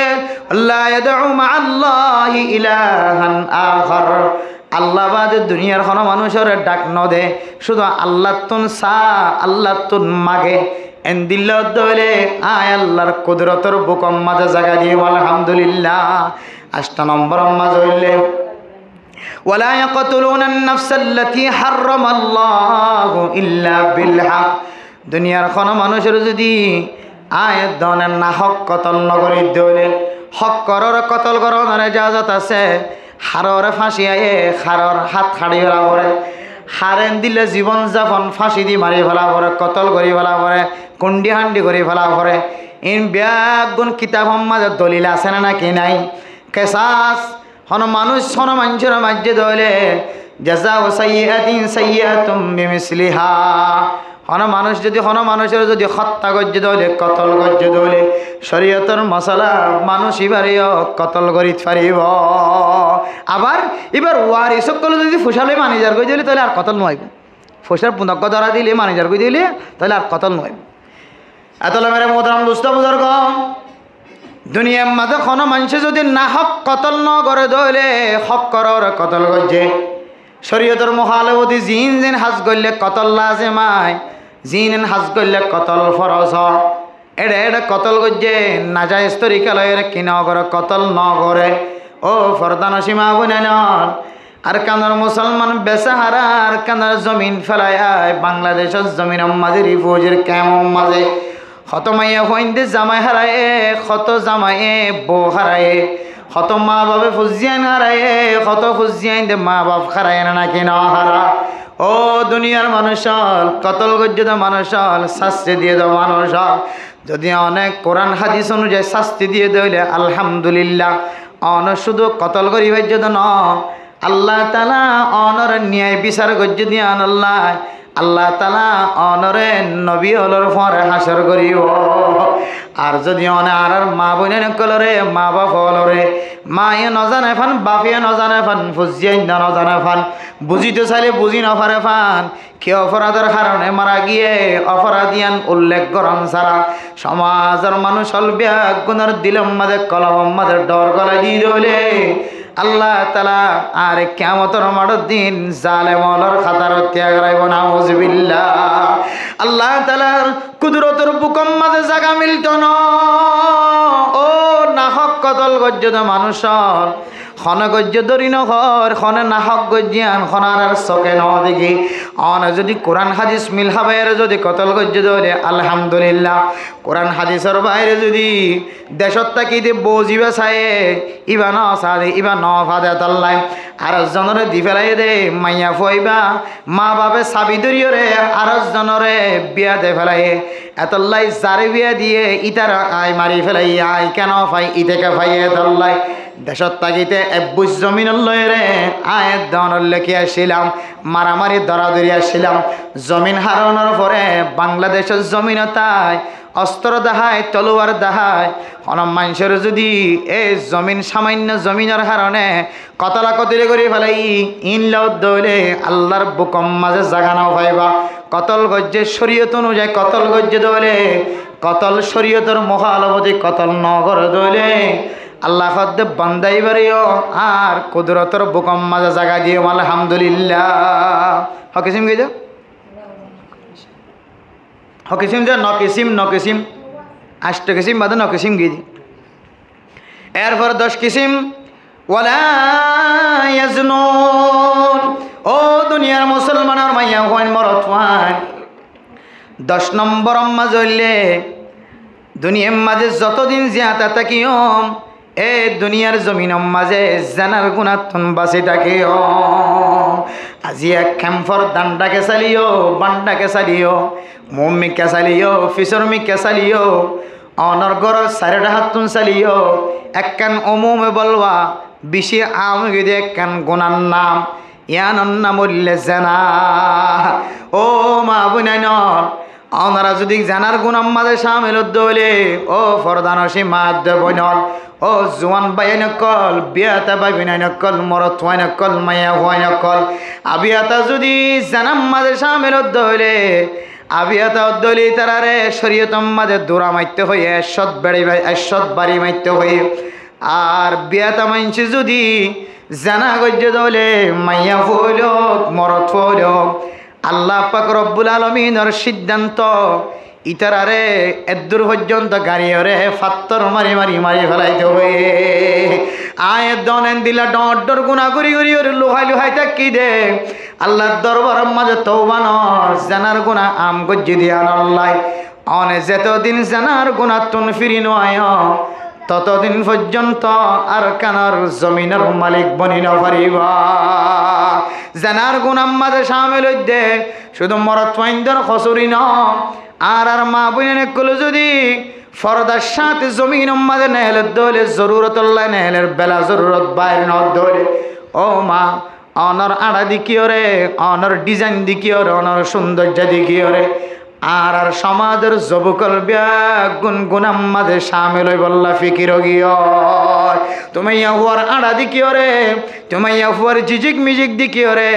আল্লাহ ইয়াদউ মা আল্লাহি ইলাহান আখার। আল্লাহ বাদে দুনিয়ার কোনো মানুষের ডাক নদে, শুধু আল্লাহ তুন সা আল্লাহ তুন মাগে এন্দিল্ল দলে আয় আল্লাহর কুদরতর বুকম মাঝে জায়গা দিয়ে আলহামদুলিল্লাহ। 8 নম্বর মাঝে হইলে ওয়ালা ইয়াকতুলুনান নাফসাল্লাতী হারামাল্লাহু ইল্লা বিল হক। দুনিয়ার কোনো মানুষের যদি আয় দনের না হক কতল নগরী দলে হক করর কতল করার ইজাজত আছে। হাররে ফাঁসি আয়ে হারর হাত খাড়ি ফেলা পরে, হারেন দিলে জীবন যাপন ফাঁসি দি মারি ফেলা পরে, কতল করি ফেলা পরে, কুন্ডি হান্ডি করে ফেলা পরে। ইন ব্যাগুন কিতাব মাঝে দলিল আছে না নাকি নাই? কেসাস হন মানুষ হন মানুষের মাঝে দলে জাযাউ সাইয়্যাতিন সাইয়্যাতুম বিমিসলিহা। হন মানুষ যদি হন মানুষের যদি হত্যা গজ্জে দলে কতল গজ্জে দলে শরীয়তের মশলা মানুষ এবারেও কতল করিতে পারিব। আবার এবার ওয়ারি সকল যদি ফুসালে মানিজার গই দিলে তাহলে আর কতল নয়, ফুসার পুনক্ষ ধরা দিলে মানিজার গই দিলে তাহলে আর কতল নয়। এতলা মেরে মোহতারাম দোস্ত বুজুর্গ, দুনিয়ার মাঝে কোনো মানুষে যদি না হক কতল ন করে দইলে হক করার কতল গজ্জে। শরীয়তের মুখালেবতী জিন জিন হাজ করলে কতল লাজিমায়, জিন হাজ করলে কতল ফরজ। এটা কতল গজ্জে নাজায়েজ তরিকালয়ের কি ন করে কতল ন করে। ও ফরদান সীমা বনে নন আর কানার মুসলমান বেসাহারা আর কানার জমিন ফেলায় বাংলাদেশের জমিন মাঝে রিফুজের কেমন মাঝে কত মাইয়া হইন্দে জামাই হারায়, কত জামাইয়ে বউ হারায়, কত মা বাপে ফুজিয়ান হারায়, কত ফুজিয়ান দে মা বাপ হারায় না নাকি না হারা। ও দুনিয়ার মানুষ কতল গজ্জে মানুষ শাস্তি দিয়ে দাও মানুষ। যদি অনেক কোরআন হাদিস অনুযায়ী শাস্তি দিয়ে দিলে আলহামদুলিল্লাহ। অন শুধু কতল করি ভাজ্য ন আল্লাহ তাআলা অনর ন্যায় বিচার গজ্জে দিয়ে আল্লাহ তাআলা অনরে নবী হলর পরে হাসর করিব। আর যদি অনে আর মা বোনে নকলরে মা বাপ হলরে মায়ে নজানে ফান বাপিয়ে নজানে ফান ফুজিয়াই নজানে ফান বুঝিতে চাইলে বুঝি নপারে ফান কে অপরাধের কারণে মারা গিয়ে অপরাধিয়ান উল্লেখ করন ছাড়া সমাজের মানুষ হলবিয়া গুণের দিলম মাঝে কলম মাঝে ডর গলা দিয়ে দিলে আল্লাহ তালা আর কিয়ামতের মাঠের দিন জালেমর খাতার ত্যাগ রাইব নাউজুবিল্লাহ। আল্লাহ তালার কুদরতের বুকম মাঝে জায়গা মিলত ন ও নাহক কতল গজ্জত মানুষর খনে গজ্য ধরি নখর খনে নাহক গজ্জিয়ান খনার চকে ন দেখি অন যদি কোরআন হাদিস মিল হাবের যদি কতল গজ্য ধরে আলহামদুলিল্লাহ। কোরআন হাদিসের বাইরে যদি দেশত তাকিতে বজিবা চায়ে ইবা ন চাদে ইবা ন ফাদে তাল্লাই আর জনরে দি ফেলাই দে মাইয়া ফইবা মা বাপে চাবি ধরিয়রে আর জনরে বিয়া দে ফেলাই এতল্লাই যারে বিয়া দিয়ে ইতার আয় মারি ফেলাই আয় কেন ফাই ইতেকে ফাইয়ে তাল্লাই দেশত তাকিতে এব্বুজ জমিন লয়রে আয়ের দনের লেখে আসছিলাম মারামারি দরাদরি আসছিলাম জমিন হারানোর পরে বাংলাদেশের জমিন তাই অস্ত্র দাহায় তলোয়ার দাহায় কোন মানুষের যদি এই জমিন সামান্য জমিনের কারণে কতলা কতলে করে ফেলাই ইনলাও দৌলে আল্লাহর বুকম মাঝে জাগানাও পাইবা কতল গজ্জে শরীয়ত অনুযায়ী কতল গজ্জে দৌলে কতল শরীয়তের মহালবতী কতল নগর দৌলে আল্লাহ খদ্দে বান্দাই বাড়িও আর কুদরতর বুকম মাঝে জাগা দিয়ে আলহামদুলিল্লাহ। হকিসিম গেছ হকিসিম যে নকিসিম নকিসিম 8 কিসিম বাদে নকিসিম গিয়ে এরপর 10 কিসিম ওয়ালা ইয়াজনুন ও দুনিয়ার মুসলমানের মাইয়া হইন মরত হইন 10 নম্বর মাঝে হইলে দুনিয়ার মাঝে যতদিন জিয়াতা থাকিম এ দুনিয়ার জমিনের মাঝে জানার গুণাতন বাঁচে থাকে আজি এক খেমফর দান্ডাকে চালিও বান্ডাকে চালিও মম্মিকে চালিও ফিসরমিকে চালিও অনর গড় চারিটা হাতুন চালিও একখান অমুমে বলবা বেশি আমি যদি একখান গুণার নাম ইয়ানোর নাম উল্লে জানা ও মা বুনাইনর ওনারা যদি জানার গুণার মাঝে সামিল দলে ও ফরদানসি মাদ বইনল ও জোয়ান বাইন কল বিয়াতা বাই বিনাইন কল মরত ওয়াইন কল মায়া ওয়াইন কল আবিয়াতা যদি জানার মাঝে সামিল দলে আবিয়াতা দলি তারারে শরীয়তম মাঝে দৌড়া মারতে হয়ে এসত বাড়ি মারতে হয়ে আর বিয়াতা মানছি যদি জানা গজ্য দলে মাইয়া ফুল মরত ফুল আল্লাহ পাক রব্বুল আলামিনের সিদ্ধান্ত ইতারারে এদূর পর্যন্ত গাড়িওরে ফাত্তর মারি মারি মারি ফেলাইতে হয়ে আয়ের দনেন দিলা ডর গুণা করি করি ওর লোহাই লোহাই থাকি দে আল্লাহর দরবারের মাঝে তওবানর জানার গুণা আম গজ্জি দিয়া আল্লাহ অনে যেতদিন জানার গুণা তুন ফিরি নয় ততদিন পর্যন্ত আর কানার জমিনের মালিক বনি না পারিবা জানার গুণার মাঝে সামিল হইতে শুধু মরত ফাইন্দর খসুরি ন আর মা বোনের কল যদি ফরদার সাথে জমিন মাঝে নেহলের দলে জরুরত নেহলের বেলা জরুরত বাইরে ন দলে ও মা অনর আড়া দিকিও রে অনর ডিজাইন দিকিও রে অনর সৌন্দর্য দিকিও রে আর সমাজের যুবকল গুন গুনাম মাঝে সামিল হই বললা ফিকির গিয় তুমি ইয়াহুয়ার আড়া দিকিও রে তুমি ইয়াহুয়ার জিজিক মিজিক দিকিও রে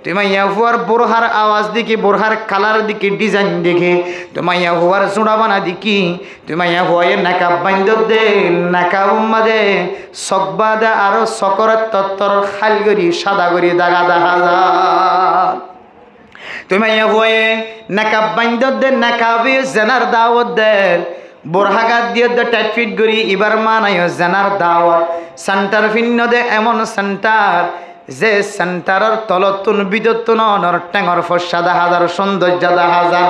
তুমি ইয়াহুয়ার বোরহার আওয়াজ দিকি বোরহার কালার দিকি ডিজাইন দেখি তুমি ইয়াহুয়ার জোড়াবানা দিকি তুমি ইয়াহুয়ার নাকাব বাইন্দ দে নাকাব মাঝে সকবা দে আরো সকরের তত্তর খাল করি সাদা করি দাগা দেখা যায় তুমি হয়ে নাকাব বাইন্দ দে নাকাবি জেনার দাওয়াত দে বোরহাগাত দিয়ে দে টাইট ফিট করি এবার মানায় জেনার দাওয়াত সেন্টার ভিন্ন দে এমন সেন্টার যে সেন্টারের তলতুন বিদ্যুৎ অনর টেঙর ফসা দেখা হাজার সৌন্দর্য দেখা হাজার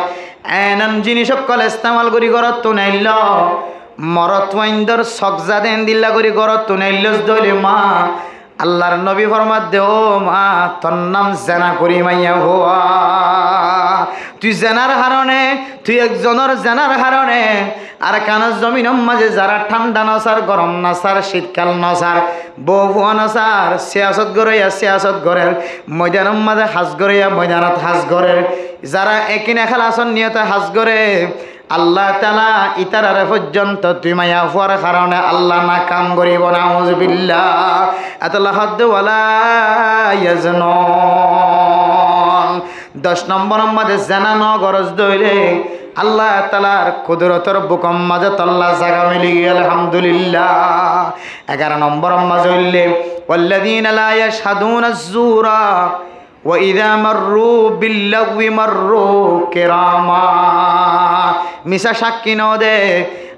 এমন জিনিস সকল ইস্তেমাল করি ঘরত তুনাইল মরত ওয়াইন্দর সকজা দেন দিল্লা করি ঘরত তুনাইল দলে মা আল্লাহর নবী ফরমাত দে ও মা তোর নাম জেনা করি মাইয়া হওয়া তুই জেনার হারণে তুই একজনের জেনার হারণে আর কানার জমিন মাঝে যারা ঠান্ডা নসার গরম নসার শীতকাল নসার বউয়া নসার সিয়াসত গড়াইয়া সিয়াসত গড়ের ময়দানের মাঝে হাজ গড়াইয়া ময়দানত হাজ গড়ের যারা একিনে খেলাসন নিয়তে হাজ গড়ে আল্লাহ তাআলা ইতারারে পর্যন্ত তুই মায়া হওয়ার কারণে আল্লাহ না কাম করিব নাউজুবিল্লাহ আতাল্লাহ হাদ ওয়ালা ইয়াজনুন 10 নম্বর মধ্যে জানা ন গরজ দইলে আল্লাহ তাআলার কুদরতের বুকম মাঝে তল্লা জায়গা মিলি গেল আলহামদুলিল্লাহ 11 নম্বর মাঝে হইলে ওয়াল্লাযীনা লা ইয়াশহাদুনা আয-যুরা ওয়া ইযা মাররু বিল্লাগwi মাররু কিরামা মিশা সাক্ষী ন দে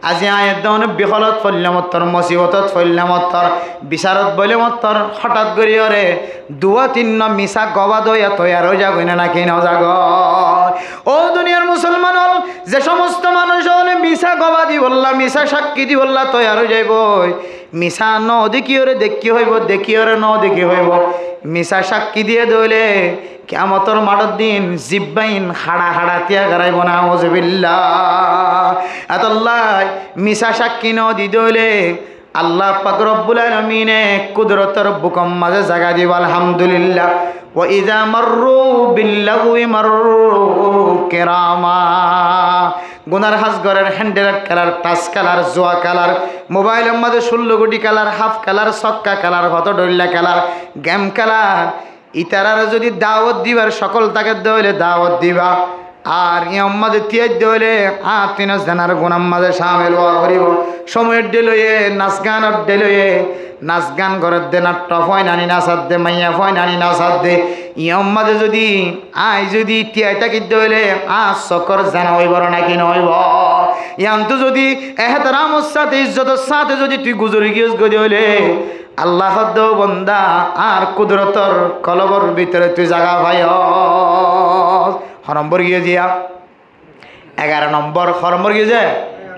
আজি আয়াত দন বিখলত ফল্লামতর মুসিবতত ফল্লামতর বিচারত বলে মতর হঠাৎ করিয়রে দুয়া তিন মিশা গবা দয়া তৈয়ার হয়ে যাগ না কি ন যাগ ও দুনিয়ার মুসলমান হল যে সমস্ত মানুষ হলে মিশা গবা দি বললা মিশা সাক্ষী দি বললা তৈয়ার হয়ে যাইব মিশা ন দেখিওরে দেখি হইব দেখিওরে ন দেখি হইব মিশা সাক্ষী দিয়ে দইলে কিয়ামতের মাঠের দিন জিব্বাইন হাড়া হাড়া তিয়া গারাইব না আউযুবিল্লাহ আতাল্লাহ মিশা সাক্ষী ন দি দইলে আল্লাহ পাক রব্বুল আলামিনে কুদরতের বুকম মাঝে জায়গা দিব আলহামদুলিল্লাহ ওয়া ইযা মাররু বিল্লাগwi মাররু কিরামা গুনার হাজগরের হ্যান্ডেলের কালার টাচ কালার জোয়া কালার মোবাইলের মধ্যে 16 কোটি কালার হাফ কালার ছক্কা কালার হত ডল্লা কালার গেম কালার ইতারার যদি দাওয়াত দিবার সকল তাকে দইলে দাওয়াত দিবা আর ইয়ম মাঝে তিয়াজ দইলে তিন জানার গুনাম মাঝে শামিল হওয়া করিব সময়ের ডেলয়ে নাচ গানের ডেলয়ে নাচ গান ঘরের দে নাট্য ফয় নানি নাচাত দে মাইয়া ফয় নানি নাচাত দে ইয়ম মাঝে যদি যদি তিয়াই থাকি দইলে চকর জানা হইব নাকি নহইব ইয়ান্তু যদি এহতারামর সাথে ইজ্জতের সাথে যদি তুই গুজরি গিয়েছ গদি হইলে আল্লাহ বন্দা আর কুদরতর কলবর ভিতরে তুই জাগা ভাই নম্বর গিয়ে দিয়া 11 নম্বর নম্বর গিয়ে যে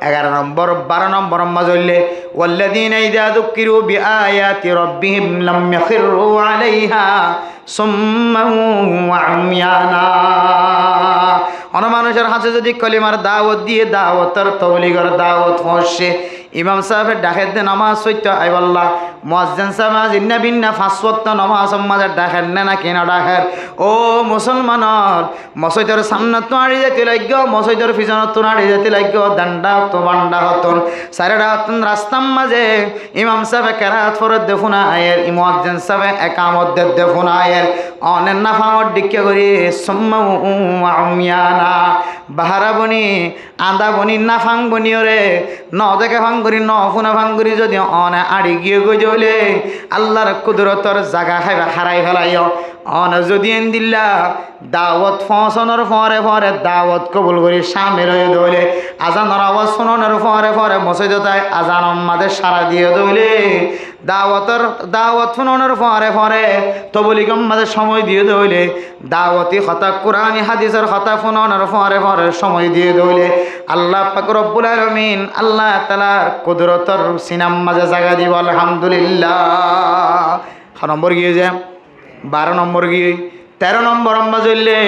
11 নম্বর 12 নম্বর মাজলে ওয়াল্লাযীনা ইযা যুকিরু বিআয়াতি রাব্বিহিম লাম ইয়াখিরু আলাইহা সুম্মান ওয়া আময়ানা অন মানুষের হাতে যদি কলিমার দাওয়াত দিয়ে দাওয়াতের তবলীগের দাওয়াত পৌঁছে ইমাম সাহেবের ডাকের দে নামাজ সত্য আইবাল্লাহ মুয়াজ্জিন সাহেব জিন্না বিন্না 5 ওয়াক্ত নামাজ মাঝে ডাকেন না কিনা ডাকের ও মুসলমানর মসজিদের সামনে তো আড়ি যেতে লাগো মসজিদের পিছনে তো আড়ি যেতে লাগো ডান্ডা তো বান্ডা হতন সারেডা হতন রাস্তার মাঝে ইমাম সাহেব কেরাত ফরত দেখুন আয়ের মুয়াজ্জিন সাহেব একামত দেখুন আয়ের অনেন নাফামত ডিকে করি সুম্মা উমিয়ানা বাহারা বনি আন্দা বনি না ফাং বনিওরে ন দেখে ফাং করি ন ফুনা ফাং করি যদি অনে আড়ি গিয়ে গই জলে আল্লাহর কুদরতর জায়গা খাইবা হারাই ফেলাইও অন যদি এন দিল্লা দাওয়াত ফসনের ফরে ফরে দাওয়াত কবুল করি সামিল হয়ে দইলে আজানের আওয়াজ শোনানোর ফরে ফরে মসজিদে আজান মাদের সারা দিয়ে দইলে দাওয়াত শোনানোর ফরে ফরে তবলিগম মাদের সময় দিয়ে দইলে দাওয়াতি কথা কোরআনি হাদিসের কথা শোনানোর ফরে ফরে সময় দিয়ে দইলে আল্লাহ পাক রব্বুল আলামিন আল্লাহ তাআলার কুদরতর সিনাম মাঝে জায়গা দিব আলহামদুলিল্লাহ নম্বর গিয়ে যায় 12 নম্বর গিয়ে 13 নম্বর মাজলে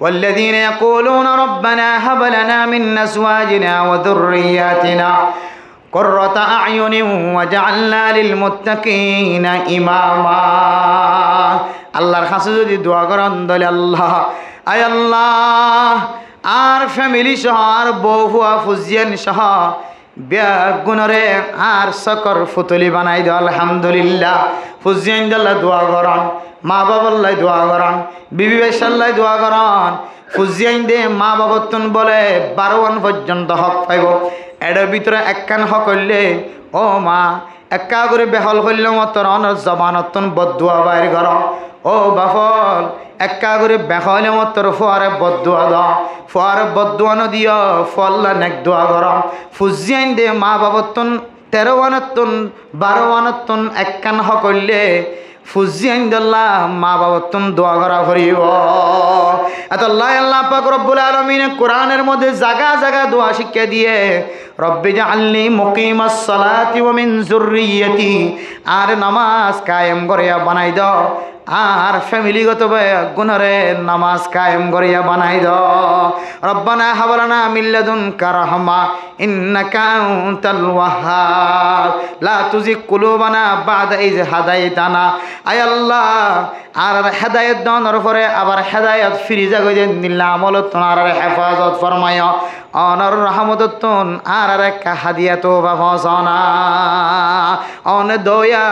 والذين يقولون ربنا هب لنا من أزواجنا وذرياتنا قرة أعين واجعلنا للمتقين إماما আল্লাহর কাছে যদি দোয়া করেন দলে আল্লাহ আয় আল্লাহ আর ফ্যামিলি সহ আর বউ হুয়া ফুজিয়ান সহ বেগুনরে আর সকর ফুতলি বানাই দাও আলহামদুলিল্লাহ ফুজিয়ান আল্লাহ দোয়া করেন মা বাবাল্লাই দোয়া করেন বিবি বেশাল্লাই দোয়া করেন ফুজিয়ান দে মা বাবতন বলে 12 পর্যন্ত হক পাইব এটার ভিতরে একখান হক হইলে ও মা একা করে বেহল করলে মতন অনর জবানতন বদুয়া বাইর কর ও বাফল একা করে বেহলে মতর ফোয়ারে বদুয়া দাও ফোয়ারে বদুয়া নদিও ফল্লা নেক দোয়া কর ফুজিয়ান দে মা বাবতন 13 আনতন 12 আনতন একখান হক হইলে ফুজিয়ান দল্লাহ মা বাবতন দোয়া করা করিব আল্লাহ আল্লাহ পাক রব্বুল আলামিন কোরআনের মধ্যে জায়গা জায়গা দোয়া শিক্ষা দিয়ে রব্বি জাআলনি মুকিমাস সালাতি ওয়া মিন যুররিয়্যাতি আর নামাজ কায়েম করিয়া বানাই দাও আর ফ্যামিলিগত গুণরে নামাজ কায়েম করিয়া বানাই দাও রব্বানা হাব লানা মিন লাদুনকা রাহমা ইন্নাকা আনতাল ওয়াহ্হাব লা তুজিগ কুলুবানা বা'দা ইয হাদাইতানা আয় আল্লাহ আর হেদায়েত দানের পরে আবার হেদায়েত ফিরে যাগো যে নিল্লা আমল তোনার হেফাজত ফরমায় অনর রহমতন আর এক হাদিয়া তো বাফসনা অনে দয়া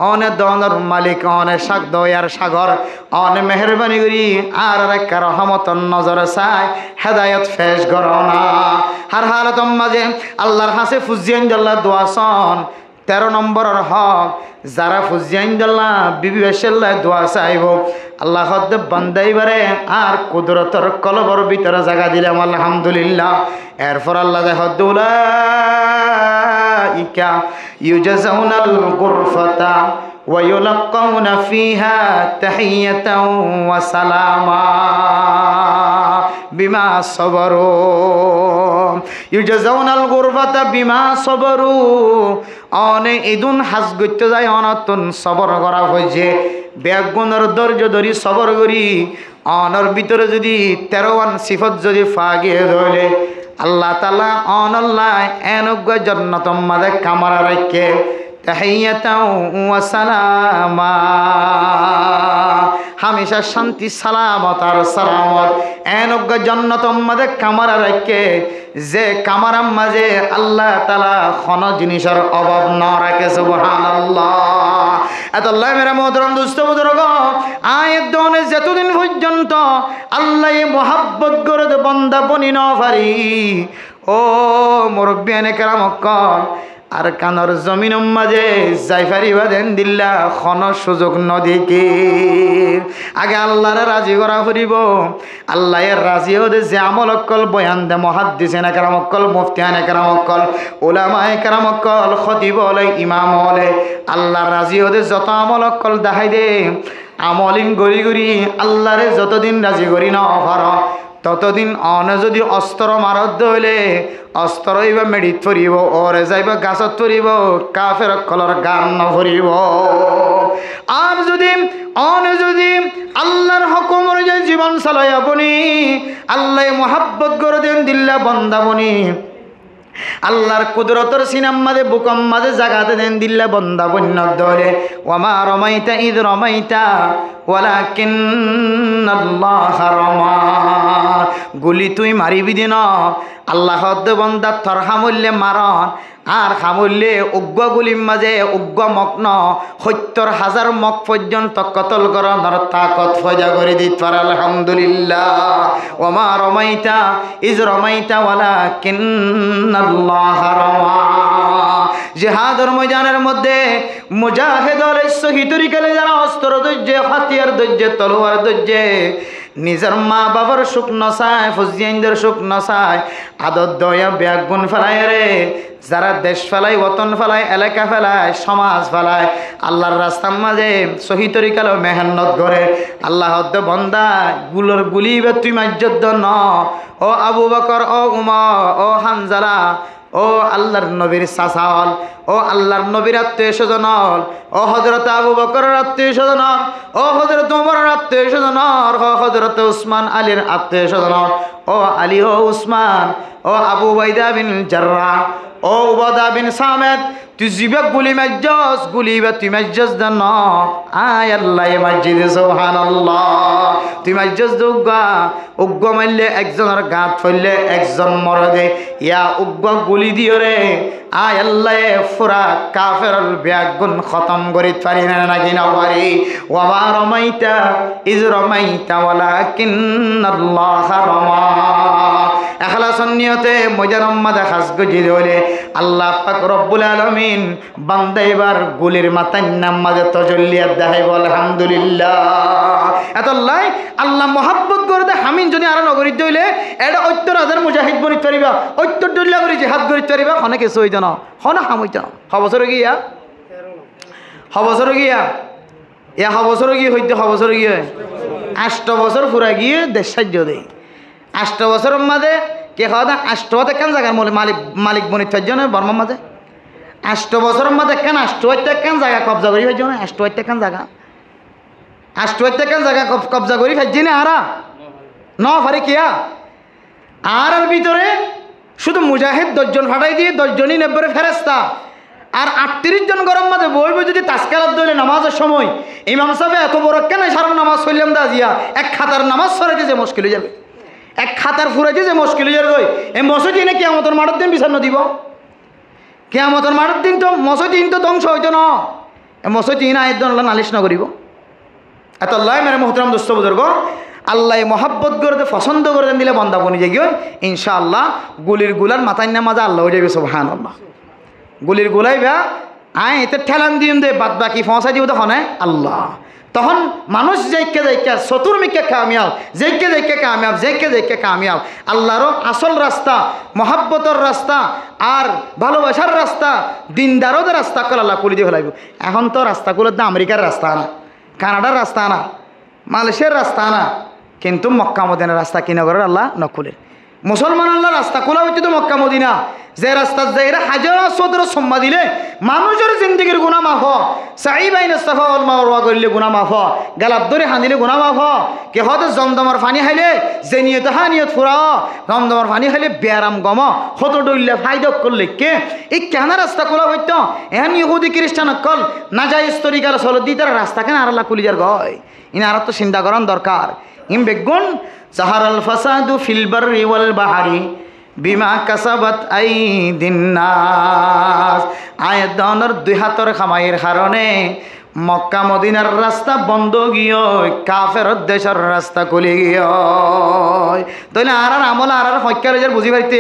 অনে দনর মালিক অনে সাগ দয়ার সাগর অনে মেহরবানি করি আর এক রহমতন নজর চাই হেদায়ত ফেস করনা হার হালত মাঝে আল্লাহর হাসে ফুজিয়ান জাল্লা দোয়াসন 13 নম্বরের হক যারা ফুজিয়ান জাল্লা বিবি বেশাল্লাহ দোয়া চাইব আল্লাহ হদ বান্দাইবারে আর কুদরতর কলবর ভিতরে জায়গা দিলাম আলহামদুলিল্লাহ। এরপর আল্লাহ হদ উলাইকা ইউজাজাউনাল গুরফাতা ওয়া ইউলাক্কাউনা ফিহা তাহিয়াতাও ওয়া সালামা বিমা সবরু ইউজাজাউনাল গুরফাতা বিমা সবরু অনে ইদুন হাজ গইতে যায় অনতন সবর করা হয়েছে বেগুনের ধৈর্য ধরি সবর করি অনর ভিতরে যদি 13 সিফত যদি ফাগিয়ে ধরে আল্লাহ তাআলা অনল্লাহ এনগ্য জান্নাতম মাঝে কামরা রাখে তাহিয়াতাও ওয়া সালামা হামেশা শান্তি সালামত আর সালামত এনগ্য জান্নাতম মাঝে কামরা রাখে যে কামারাম মাঝে আল্লাহ তাআলা কোন জিনিসের অভাব না রাখে সুবহানাল্লাহ। এত আল্লাহ মেরা মোহতরম দুস্থ বুজুর্গ আয়াত দনে যতদিন পর্যন্ত আল্লাহ মোহাব্বত করে বান্দা বনি না পারি ও মুরব্বিয়ানে কেরাম কল আর কানর জমিন মাঝে যাই পারিবা দেন দিল্লা খন সুযোগ নদীকে আগে আল্লাহরে রাজি করা ফুরিব আল্লাহ রাজি হতে যে আমল অকল বয়ান দে মুহাদ্দিসিনে কেরাম অকল মুফতিয়ানে কেরাম অকল উলামায়ে কেরাম অকল খতিব হলে ইমাম হলে আল্লাহ রাজি হতে যত আমল অকল দেখাই দে আমলিন গড়ি গড়ি আল্লাহরে যতদিন রাজি করি না পার ততদিন অনে যদি অস্ত্র মারত হইলে অস্ত্র হইবা মেডিত ফুরিব ওরে যাইবা গাছত ফুরিব কাফের কলর গান নফরিব আর যদি অনে যদি আল্লাহর হুকুম অনুযায়ী জীবন চালাই আপনি আল্লাহ মোহাব্বত করে দেন দিল্লা বন্দাবনি আল্লাহর কুদরতর সিনাম মাঝে বুকম মাঝে জাগাতে দেন দিল্লা বন্দা বন্য ধরে ওয়ামা রমাইতা ইদ রমাইতা ওয়ালাকিন্নাল্লাহ রমা গুলি তুই মারিবি দিন আল্লাহ বন্দা থর হামুল্যে মারন আর হামুল্যে উগ্র গুলির মাঝে উগ্র মগ্ন ৭০,০০০ মগ পর্যন্ত কতল করার তাকত ফয়দা করে দিত পারে আলহামদুলিল্লাহ। ওমা রমাইতা ইজ রমাইতা ওয়ালাকিন্নাল্লাহ রমা জিহাদের ময়দানের মধ্যে মুজাহিদ শহীদ তরিকালে যারা অস্ত্র ধৈর্যে হাতিয়ার ধৈর্যে তলোয়ার ধৈর্যে নিজের মা বাবার সুখ নসায় ফুজিয়ানদের সুখ নসায় আদর দয়া ব্যাগুন ফেলায় রে যারা দেশ ফেলায় ওতন ফেলায় এলাকা ফেলায় সমাজ ফেলায় আল্লাহর রাস্তার মাঝে সহি তরিকালো মেহনত করে আল্লাহ বন্দা গুলোর গুলিবে তুই মাজ্জত ন ও আবু বকর ও উমর ও হানজালা ও আল্লাহর নবীর সাসাল ও আল্লাহর নবীর আত্মীয় স্বজন ও হযরত আবু বকরের আত্মীয় স্বজন ও হযরত উমরের আত্মীয় স্বজন ও হযরত উসমান আলীর আত্মীয় স্বজন ও আলী ও উসমান ও আবু উবাইদা বিন জাররাহ ও উবাদা বিন সামিত তুই জিবে গুলি মাজ্জাস গুলিবে তুই মাজ্জাস দেন আয় আল্লাহ মসজিদ সুবহানাল্লাহ তুই মাজ্জাস দুগা উগ্র মারলে একজনের গাঁত ফেললে একজন মরদে ইয়া উগ্র গুলি দিও রে আয় আল্লাহ ফুরা কাফের ব্যাগুন খতম করিতে পারি না নাকি না পারি ওয়া রমাইতা ইজ রমাইতা ওয়ালাকিন্নাল্লাহ রমা ইখলাসন নিয়তে ময়দানের মাঝে খাস গজি হলে আল্লাহ পাক রব্বুল আলামিন বান্দা এবার গুলির মাথার নাম মাঝে তজল্লিয়াত দেখাইব আলহামদুলিল্লাহ। এত আল্লাহ মোহাব্বত করে দে হামিন যদি আর নগরীতে হইলে এটা ৭০,০০০ মুজাহিদ বনিত পারিবা ৭০ করে জিহাদ করিতে পারিবা হনে কিছু হইত না হনে হামইত না হবছর গিয়া হবছর গিয়া ইয়া হবছর গিয়ে হইতে হবছর গিয়ে ৮ বছর ফুরা গিয়ে দেশ সাহায্য দেয় ৮ বছরের মাঝে কে খাওয়া দেয় ৮ কেন জায়গার মালিক বনিত পাইজ না বর্মার মাঝে ৮ বছরের মাঝে কেন ৮ কেন জায়গা কবজা করি পাইজ না ৮ কেন জায়গা ৮ কেন জায়গা কবজা করি পাইছি না আরা ন পারি কিয়া আর ভিতরে শুধু মুজাহিদ ১০ জন ফাটাই দিয়ে ১০ জনই নেব্বরে ফেরেস্তা আর ৩৮ জন গরম মাঝে বইব যদি তাসকালাত দইলে নামাজের সময় ইমাম সাহেব এত বড় কেন সারা নামাজ হইলাম দা জিয়া এক খাতার নামাজ সরাইতে যে মুশকিল হয়ে যাবে এক খাতার ফুরাইছে যে মুশকিল হয়ে গই এই মসজিদ এনে কিয়ামতের মাঠের দিন বিচার দিব কিয়ামতের মাঠের দিন তো মসজিদ তো ধ্বংস হইতো না এই মসজিদ ইনা একজন আল্লাহ নালিশ না করিব এত আল্লাহ মেরে মোহতরম দোস্ত বুজুর্গ আল্লাহ মহাব্বত করে পছন্দ করে দিলে বন্দা বনি যে গিয়ে ইনশাআল্লাহ গুলির গুলার মাথায় নামাজে আল্লাহ হয়ে যাবে সুবহানাল্লাহ গুলির গুলাই ভা আয় এতে ঠেলান দিন দে বাদ বাকি ফসাই দিব তখন আল্লাহ তখন মানুষ যেকে যেকে চতুর্মিকে কামিয়াব যেকে কামিয়াব আল্লাহর আসল রাস্তা মহাব্বতর রাস্তা আর ভালোবাসার রাস্তা দিনদারদের রাস্তা কল আল্লাহ কুলি দিয়ে ফেলাইব এখন তো রাস্তাগুলোর তো আমেরিকার রাস্তা না কানাডার রাস্তা না মালয়েশিয়ার রাস্তা না কিন্তু মক্কা মদিনার রাস্তা কিনা করার আল্লাহ নকুলে মুসলমান আল্লাহ রাস্তা খোলা হইতে তো মক্কা মদিনা যে রাস্তা যাইরা হাজার সদর সম্মা দিলে মানুষের জিন্দগির গুনাহ মাফ সাইবাইন ইস্তাফা ওয়াল মারওয়া করলে গুনাহ মাফ গালাব ধরে হানিলে গুনাহ মাফ কে হতে জমদমর পানি খাইলে যে নিয়ত হানিয়ত ফুরা জমদমর পানি খাইলে বেয়ারাম গম হত ডইলে ফায়দা করলে কে এই কেন রাস্তা খোলা হইত এহান ইহুদি খ্রিস্টান কল নাজায়েজ তরিকার চলত দি তারা রাস্তা কেন আর আল্লাহ কুলিজার গয় ইনা আর তো চিন্তা করার দরকার ইম বেগুন জাহারাল ফাসাদু ফিল বাররি ওয়াল বাহরি বিমা কাসাবাত আইদিন নাস আয়াতর দুই হাতের খামাইয়ের কারণে মক্কা মদিনার রাস্তা বন্ধ গিয়ে কাফের দেশের রাস্তা খুলে গিয়ে তাইলে আর আমল আর হইকালে যার বুঝি পারিতে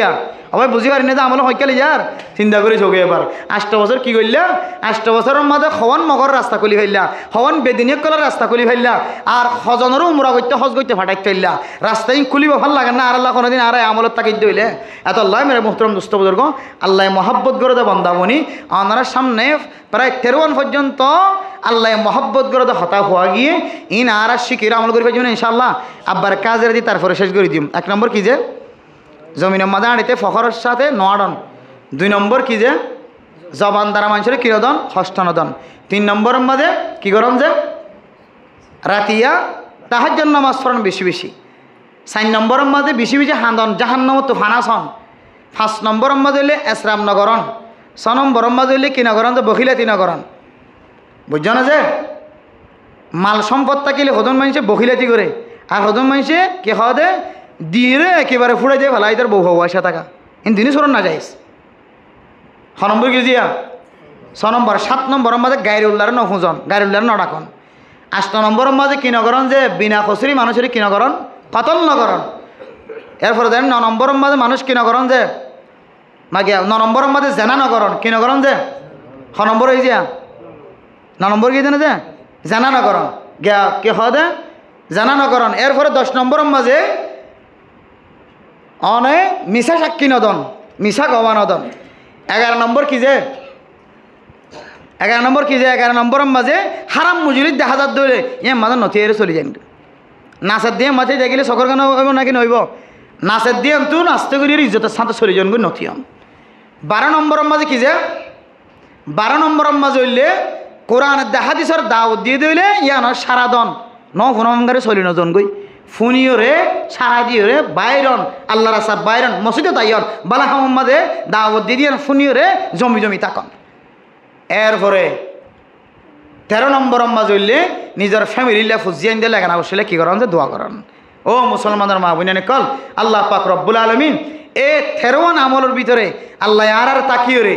আবার বুঝি পারি না যে আমল হইকালে যার চিন্তা করে চোখে এবার 8 বছর কি করলা 8 বছরের মধ্যে হওয়ান মগর রাস্তা খুলি ফেললা হওয়ান বেদিনীয় কলার রাস্তা খুলি ফেললা আর হজনেরও উমরা করতে হজ করতে ফাটাই ফেললা রাস্তায় খুলিব ভাল লাগে না আর আল্লাহ কোনোদিন আর আমলত তাকে দইলে এত আল্লাহ মেরে মুহতরম দুস্থ বুজুর্গ আল্লাহ মহাব্বত করে দে বন্দাবনি আপনার সামনে প্রায় 13 পর্যন্ত আল্লাহ মহব্বত করে হতা হওয়া গিয়ে ইন আর শিখির আমল করি পাইছি ইনশাআল্লাহ আব্বার কাজের দিয়ে তারপরে শেষ করে দিম 1 নম্বর কি যে জমিনের মাঝে আড়িতে ফখরের সাথে নোয়াডন 2 নম্বর কি যে জবান দ্বারা মানুষের কিরদন হস্তনদন 3 নম্বরের মাঝে কি করন যে রাতিয়া তাহাজ্জুদ নামাজ পড়ন বেশি বেশি 4 নম্বরের মাঝে বেশি বেশি হান্দন জাহান্নাম তো ফানাসন 5 নম্বরের মাঝে হইলে এসরাম নগরণ 6 নম্বরের মাঝে হইলে কি নগরণ যে বখিলাতি নগরণ বুঝছো না যে মাল সম্পদ থাকিলে হদন মানুষে বখিলাতি করে আর হদন মানুষে কে খাওয়া দে দিয়ে রে একেবারে ফুড়ে দিয়ে ভালো তার বউ হওয়া থাকা ইন দিনই সরণ না যাইস 6 নম্বর কি দিয়া 6 নম্বর 7 নম্বরের মাঝে গায়ের উল্লারে নফুজন গায়ের উল্লারে নডাকন 8 নম্বরের মাঝে কি নগরণ যে বিনা খসরি মানুষের কি নগরণ কতল নগরণ এরপরে দেন 9 নম্বরের মাঝে মানুষ কি নগরণ যে মাগে 9 নম্বরের মাঝে জেনা নগরণ কি নগরণ যে 6 নম্বর হয়ে যা 9 নম্বর কি জানে যে জানা নগরণ গিয়া কে হদে জানা নগরণ এরপরে 10 নম্বরের মাঝে অনে মিশা সাক্ষী নদন মিশা গবা নদন 11 নম্বর কি যে 11 নম্বর কি যে 11 নম্বরের মাঝে হারাম মুজুরির দেখা যাত ধরে মাঝে নথি এর চলে যান নাচের দিয়ে মাঝে দেখিলে চকর গান হইব নাকি নইব নাচের দিয়ে তো নাচতে করি ইজ্জতের সাথে চলে যান গই নথি 12 নম্বরের মাঝে কি যে 12 নম্বরের মাঝে হইলে কোরআনের হাদিসের দাওয়াত দিয়ে দিলে ইয়ান সারা দন ফোনগারে চলি নজন গই ফুনিওরে সারা দিয়ে বাইরন আল্লাহ রাস্তা বাইরন মসজিদে তাইয়ন বালা মোহাম্মদে দাওয়াত দিয়ে দিয়েন ফুনিওরে জমি জমি তাকন এরপরে 13 নম্বর মাঝে হইলে নিজের ফ্যামিলিলে ফুজিয়ান দিয়ে লেখানা বসলে কী করেন যে দোয়া করেন ও মুসলমানের মা বোনে কল আল্লাহ পাক রব্বুল আলমিন এ 13 আমলের ভিতরে আল্লাহ আর তাকিয়ে রে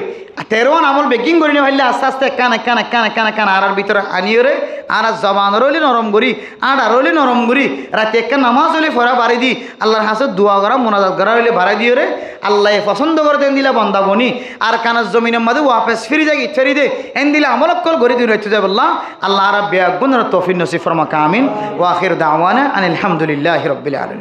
13 আমল বেকিং করে নিয়ে ভাইলে আস্তে আস্তে কানা আর ভিতরে আনিয়ে রে আর জবান রইলে নরম করি আর রইলে নরম করি রাতে একটা নামাজ হইলে ফরা বাড়ি দি আল্লাহর হাসে দোয়া করা মোনাজাত করা হইলে বাড়াই দিয়ে রে আল্লাহ পছন্দ করে দেন দিলা বন্দা বনি আর কানার জমিনের মাঝে ওয়াপেস ফিরি যাই ফেরি দে এন দিলে আমলকল ঘরে দিয়ে রইতে যাবে আল্লাহ আর বেয়াগুন তৌফিক নসিব ফরমা কামিন ওয়া আখির দাওয়ানা আনিল হামদুলিল্লাহি রাব্বিল আলামিন।